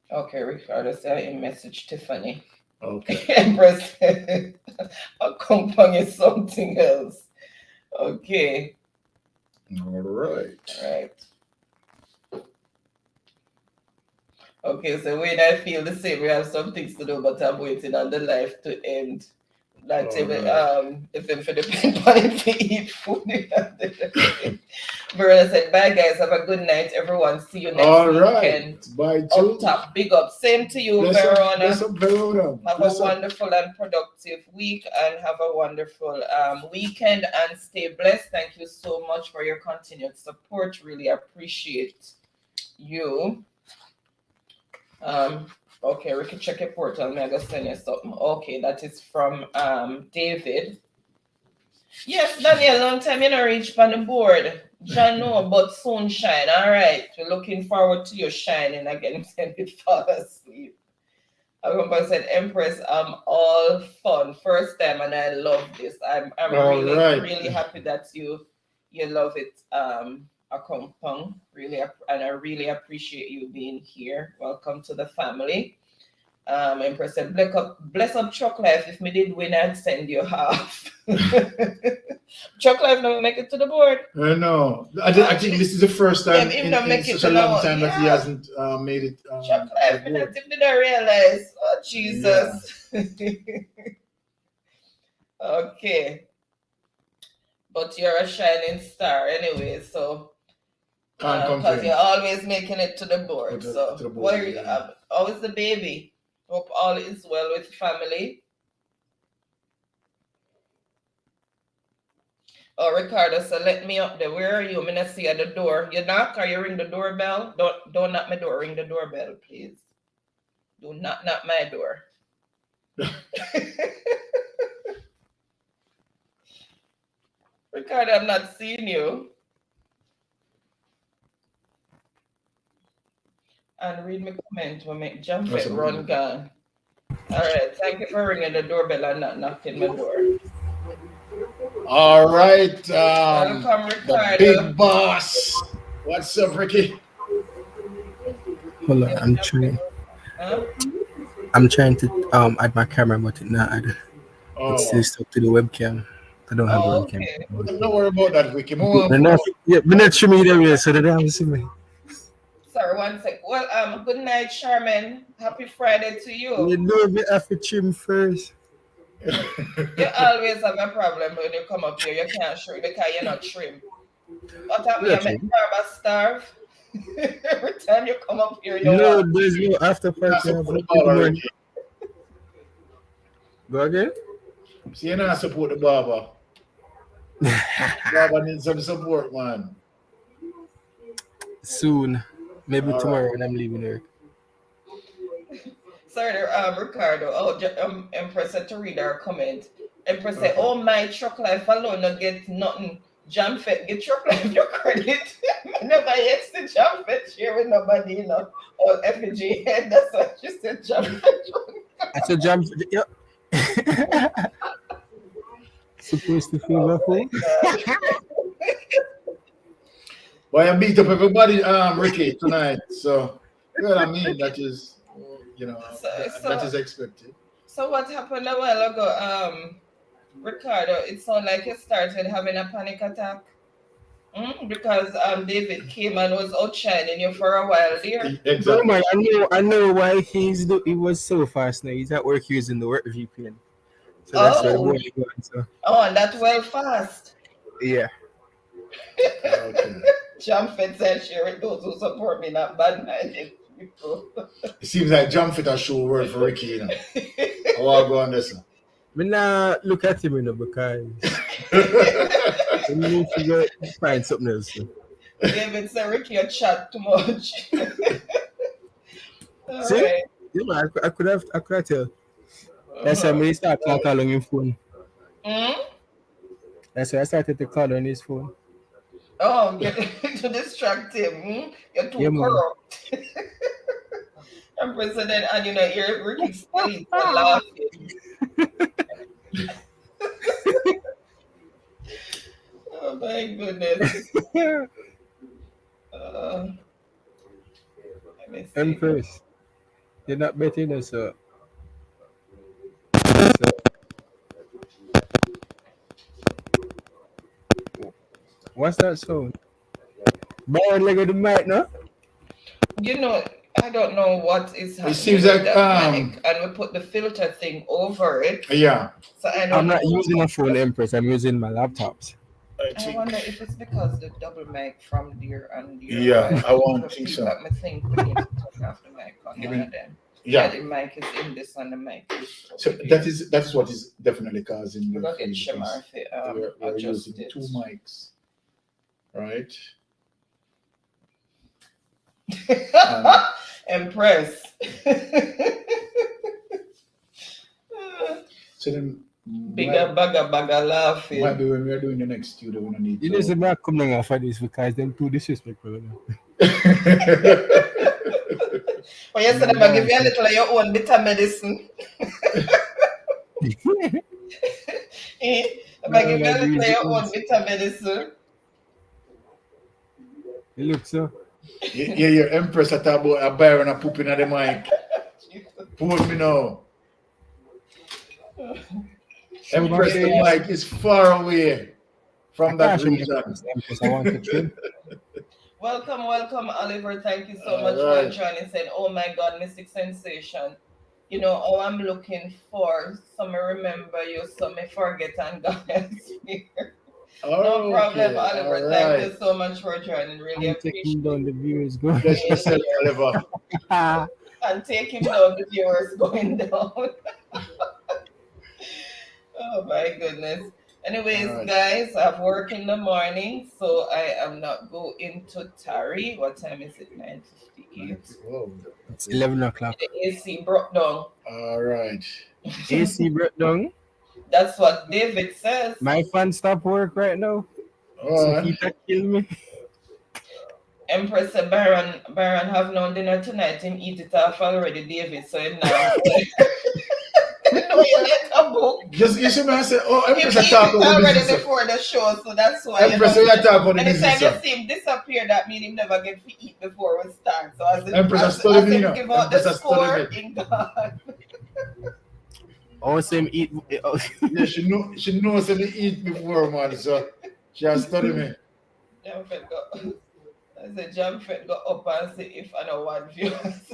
Okay, Ricardo said I message Tiffany. Okay. Empress, a compound is something else. Okay. All right. All right. Okay, so when I feel the same, we have some things to do, but I'm waiting on the life to end. Like, if them for the pinpoint to eat food. Beryllium said, bye guys, have a good night, everyone. See you next weekend. Bye too. Up top, big up. Same to you, Verona. Have a wonderful and productive week, and have a wonderful weekend, and stay blessed. Thank you so much for your continued support. Really appreciate you. Okay, Ricky, check your portal. I'm gonna send you something. Okay, that is from David. Yes, Daniel, long time you know reach on the board. John know about sunshine. All right, we're looking forward to your shining again. Send me fall asleep. I remember I said, Empress, I'm all fun. First time, and I love this. I'm really happy that you love it. A compound, really, and I really appreciate you being here. Welcome to the family. Empress said, bless up Chuck Life. If me did win, I'd send you half. Chuck Life never make it to the board. I know. I think this is the first time in such a long time that he hasn't made it. Chuck Life, didn't realize. Oh, Jesus. Yeah. Okay. But you're a shining star anyway, so because you're always making it to the board. How is the baby? Hope all is well with family. Oh, Ricardo, so let me up there. Where are you? I'm gonna see at the door. You knock or you ring the doorbell? Don't knock my door. Ring the doorbell, please. Do not knock my door. Ricardo, I'm not seeing you. And read my comment. We'll make jump it, run gun. All right. Thank you for ringing the doorbell and not knocking my door. All right. Welcome, Ricardo. The big boss. What's up, Ricky? Hold on, I'm trying. I'm trying to add my camera, but it not add. It's still stuck to the webcam. I don't have a webcam. Okay. Don't worry about that, Ricky. But not sure me there, so they don't see me. Sorry, one sec. Well, good night, Sherman. Happy Friday to you. You know me have to trim first. You always have a problem when you come up here. You can't shrink because you're not trim. What happened? You make starve. Every time you come up here, you know there's no after party. Go again? See, you're not support the barber. Barber needs some support, man. Soon. Maybe tomorrow when I'm leaving work. Sorry, Ricardo. Oh, Empress said to read our comment. Empress said, "Oh, my truck life alone, not get nothing. Jam Fet get truck life your credit. Never yet see Jam Fet share with nobody, you know. Or FG head. That's what she said. Jam Fet. I said Jam. Yeah. Supposed to feel that fool. Boy, I beat up everybody, Ricky, tonight. So, well, I mean, that is, you know, that is expected. So what happened a while ago, Ricardo? It sounded like you started having a panic attack. Because David came and was outshining you for a while there. Exactly. No, man, I know why he was so fast now. He's at work using the work VPN. So that's where the boy is going. So. Oh, and that's well fast. Yeah. Okay. Jamfet said, "Share those who support me, not bad-minded people." It seems like Jamfet has show word for Ricky, you know. I'll go on this one. Me nah look at him, you know, because we need to go find something else. So. David said, "Ricky, you chat too much." See? Right. Yeah, man, I could have tell. That's why I started calling on his phone. That's why I started to call on his phone. Oh, to distract him. You're too corrupt. And President, and you know, you're Ricky State for laughing. Oh my goodness. Empress, you're not betting us up. What's that sound? Byron leg of the mic, no? You know, I don't know what is happening. It seems like mic, and we put the filter thing over it. Yeah. So I'm not using a phone, Empress. I'm using my laptops. I wonder if it's because the double mic from there and there. Yeah, I won't think so. I think we need to turn off the mic on one of them. Yeah, the mic is in this and the mic is so that's what is definitely causing the get Shamar we're using two mics, right? Empress. So then bigger bagger laughing. Maybe when we are doing the next studio, we don't need you to. know, the back come down for this because them too disrespectful. Well, yesterday I give you a little of your own bitter medicine. If I give you a little of your own bitter medicine. You look so. Yeah, your Empress at about a Byron and pooping at the mic. Poor me now. Empress, the mic is far away from that region. I want to trim. Welcome, Oliver. Thank you so much for joining. Saying, "Oh my God, Mystic Sensation. You know, oh, I'm looking for. Some remember you, some may forget, and God is here." No problem, Oliver. Thank you so much for joining. Really appreciate it. Down the viewers going. Bless yourself, Oliver. And taking down the viewers going down. Oh my goodness. Anyways, guys, I have work in the morning, so I am not going to tarry. What time is it? 9:58. It's 11 o'clock. The AC broke down. All right. AC broke down? That's what David says. My fan stop work right now. So he can kill me. Empress said, Baron have no dinner tonight. Him eat it off already, David. So now. No, you like a book. Just you should say, oh, Empress you talk about already business. Before the show, so that's why. Empress, you talk about the business. Anytime you see him disappear, that means him never get to eat before we start. So as Empress as him give out the score in God. Oh, same eat. Yeah, she knows him eat before, man. So she has studied me. Jamfet go. I said Jamfet go up and see if I know one viewers.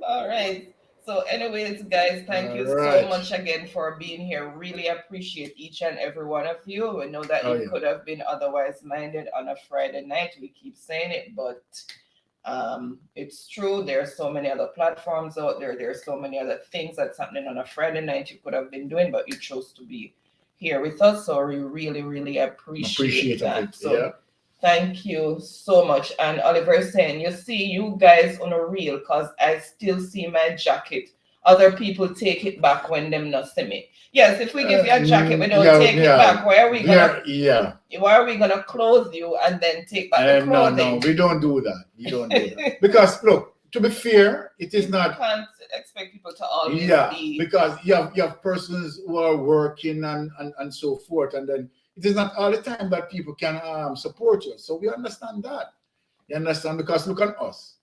All right. So anyways, guys, thank you so much again for being here. Really appreciate each and every one of you. We know that you could have been otherwise minded on a Friday night. We keep saying it, but it's true. There are so many other platforms out there. There are so many other things that's happening on a Friday night you could have been doing, but you chose to be here with us. So we really, really appreciate that. So Thank you so much. And Oliver is saying, you see, you guys on a reel, because I still see my jacket. Other people take it back when them not see me. Yes, if we give you a jacket, we don't take it back. Why are we gonna clothe you and then take back the clothing? No, we don't do that. We don't do that. Because look, to be fair, it is not. You can't expect people to always be. Because you have persons who are working and so forth, and then it is not all the time that people can support you. So we understand that. You understand? Because look at us.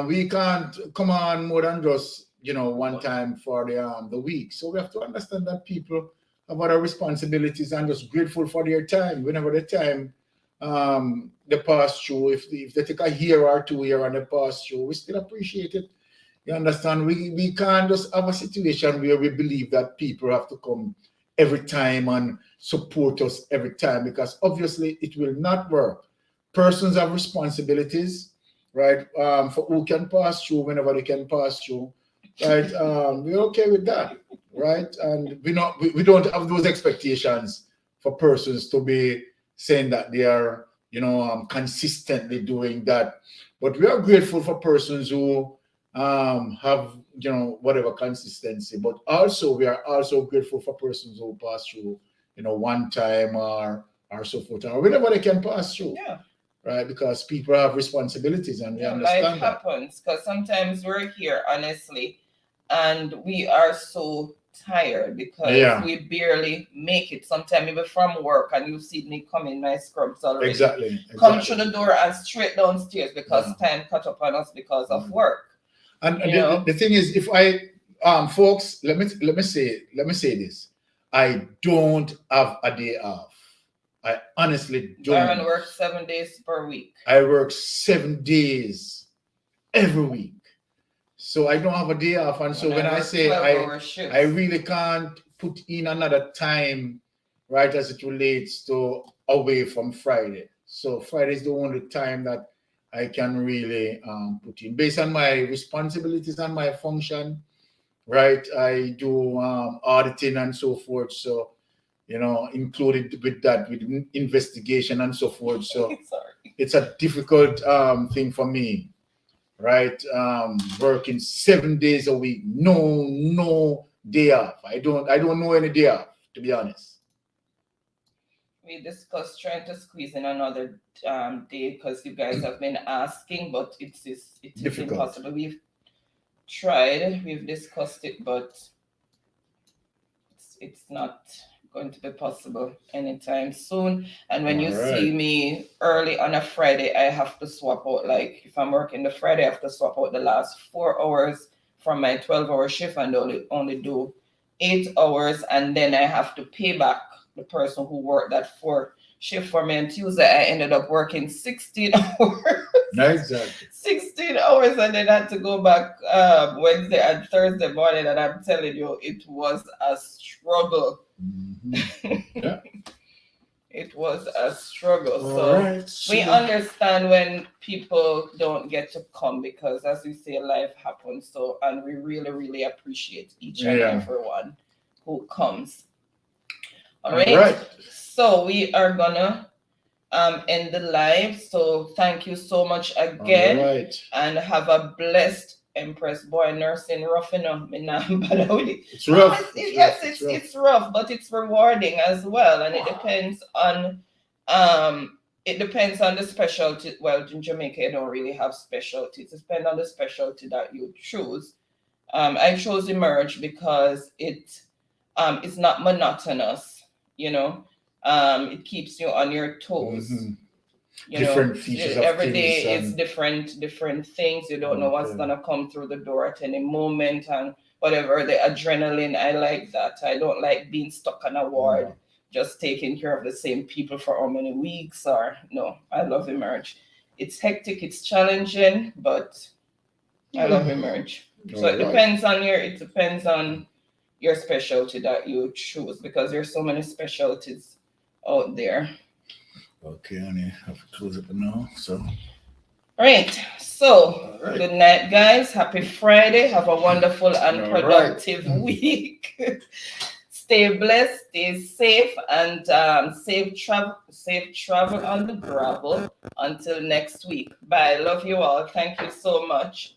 We can't come on more than just one time for the week. So we have to understand that people have other responsibilities and just grateful for their time. Whenever the time they pass through, if they take a year or 2 years and they pass through, we still appreciate it. You understand? We can't just have a situation where we believe that people have to come every time and support us every time, because obviously it will not work. Persons have responsibilities, right? For who can pass through whenever they can pass through, right? We're okay with that, right? And we don't have those expectations for persons to be saying that they are, consistently doing that. But we are grateful for persons who have whatever consistency, but also we are also grateful for persons who pass through one time or so forth, or whenever they can pass through, right? Because people have responsibilities and we understand life happens, because sometimes we're here honestly and we are so tired because we barely make it sometimes, even from work, and you see me come in my scrubs already, exactly. Come through the door and straight downstairs because time caught up on us because of work. And the thing is, if I folks, let me say this. I don't have a day off. I honestly don't. Byron works 7 days per week. I work 7 days every week. So I don't have a day off. And so when I say I really can't put in another time, right, as it relates to away from Friday. So Friday is the only time that I can really put in based on my responsibilities and my function, right? I do auditing and so forth. So, included with that, with investigation and so forth. So it's a difficult thing for me, right? Working 7 days a week, no day off. I don't know any day off, to be honest. We discussed trying to squeeze in another day because you guys have been asking, but it is impossible. We've tried, we've discussed it, but it's not going to be possible anytime soon. And when you see me early on a Friday, I have to swap out, like if I'm working the Friday, I have to swap out the last 4 hours from my 12-hour shift and only do 8 hours, and then I have to pay back the person who worked that 4 shift for me. On Tuesday, I ended up working 16 hours. Exactly. 16 hours, and then I had to go back Wednesday and Thursday morning, and I'm telling you, it was a struggle. Yeah. It was a struggle. So we understand when people don't get to come because, as we say, life happens. So, and we really, really appreciate each and everyone who comes. All right. So we are gonna end the live. So thank you so much again, and have a blessed Empress. Boy, nursing rough enough. It's rough. It's rough, but it's rewarding as well, and it depends on the specialty. Well, in Jamaica, you don't really have specialties. It depends on the specialty that you choose. I chose Emerge because it's not monotonous. It keeps you on your toes. Different features every day is different things. You don't know what's gonna come through the door at any moment, and whatever, the adrenaline, I like that. I don't like being stuck on a ward, just taking care of the same people for how many weeks, or no. I love Emerge. It's hectic, it's challenging, but I love Emerge. So it depends on your specialty that you choose, because there's so many specialties out there. Okay, honey, I have to close it now. So, all right. So, good night, guys. Happy Friday. Have a wonderful and productive week. Stay blessed, stay safe, and safe travel on the gravel until next week. Bye. Love you all. Thank you so much.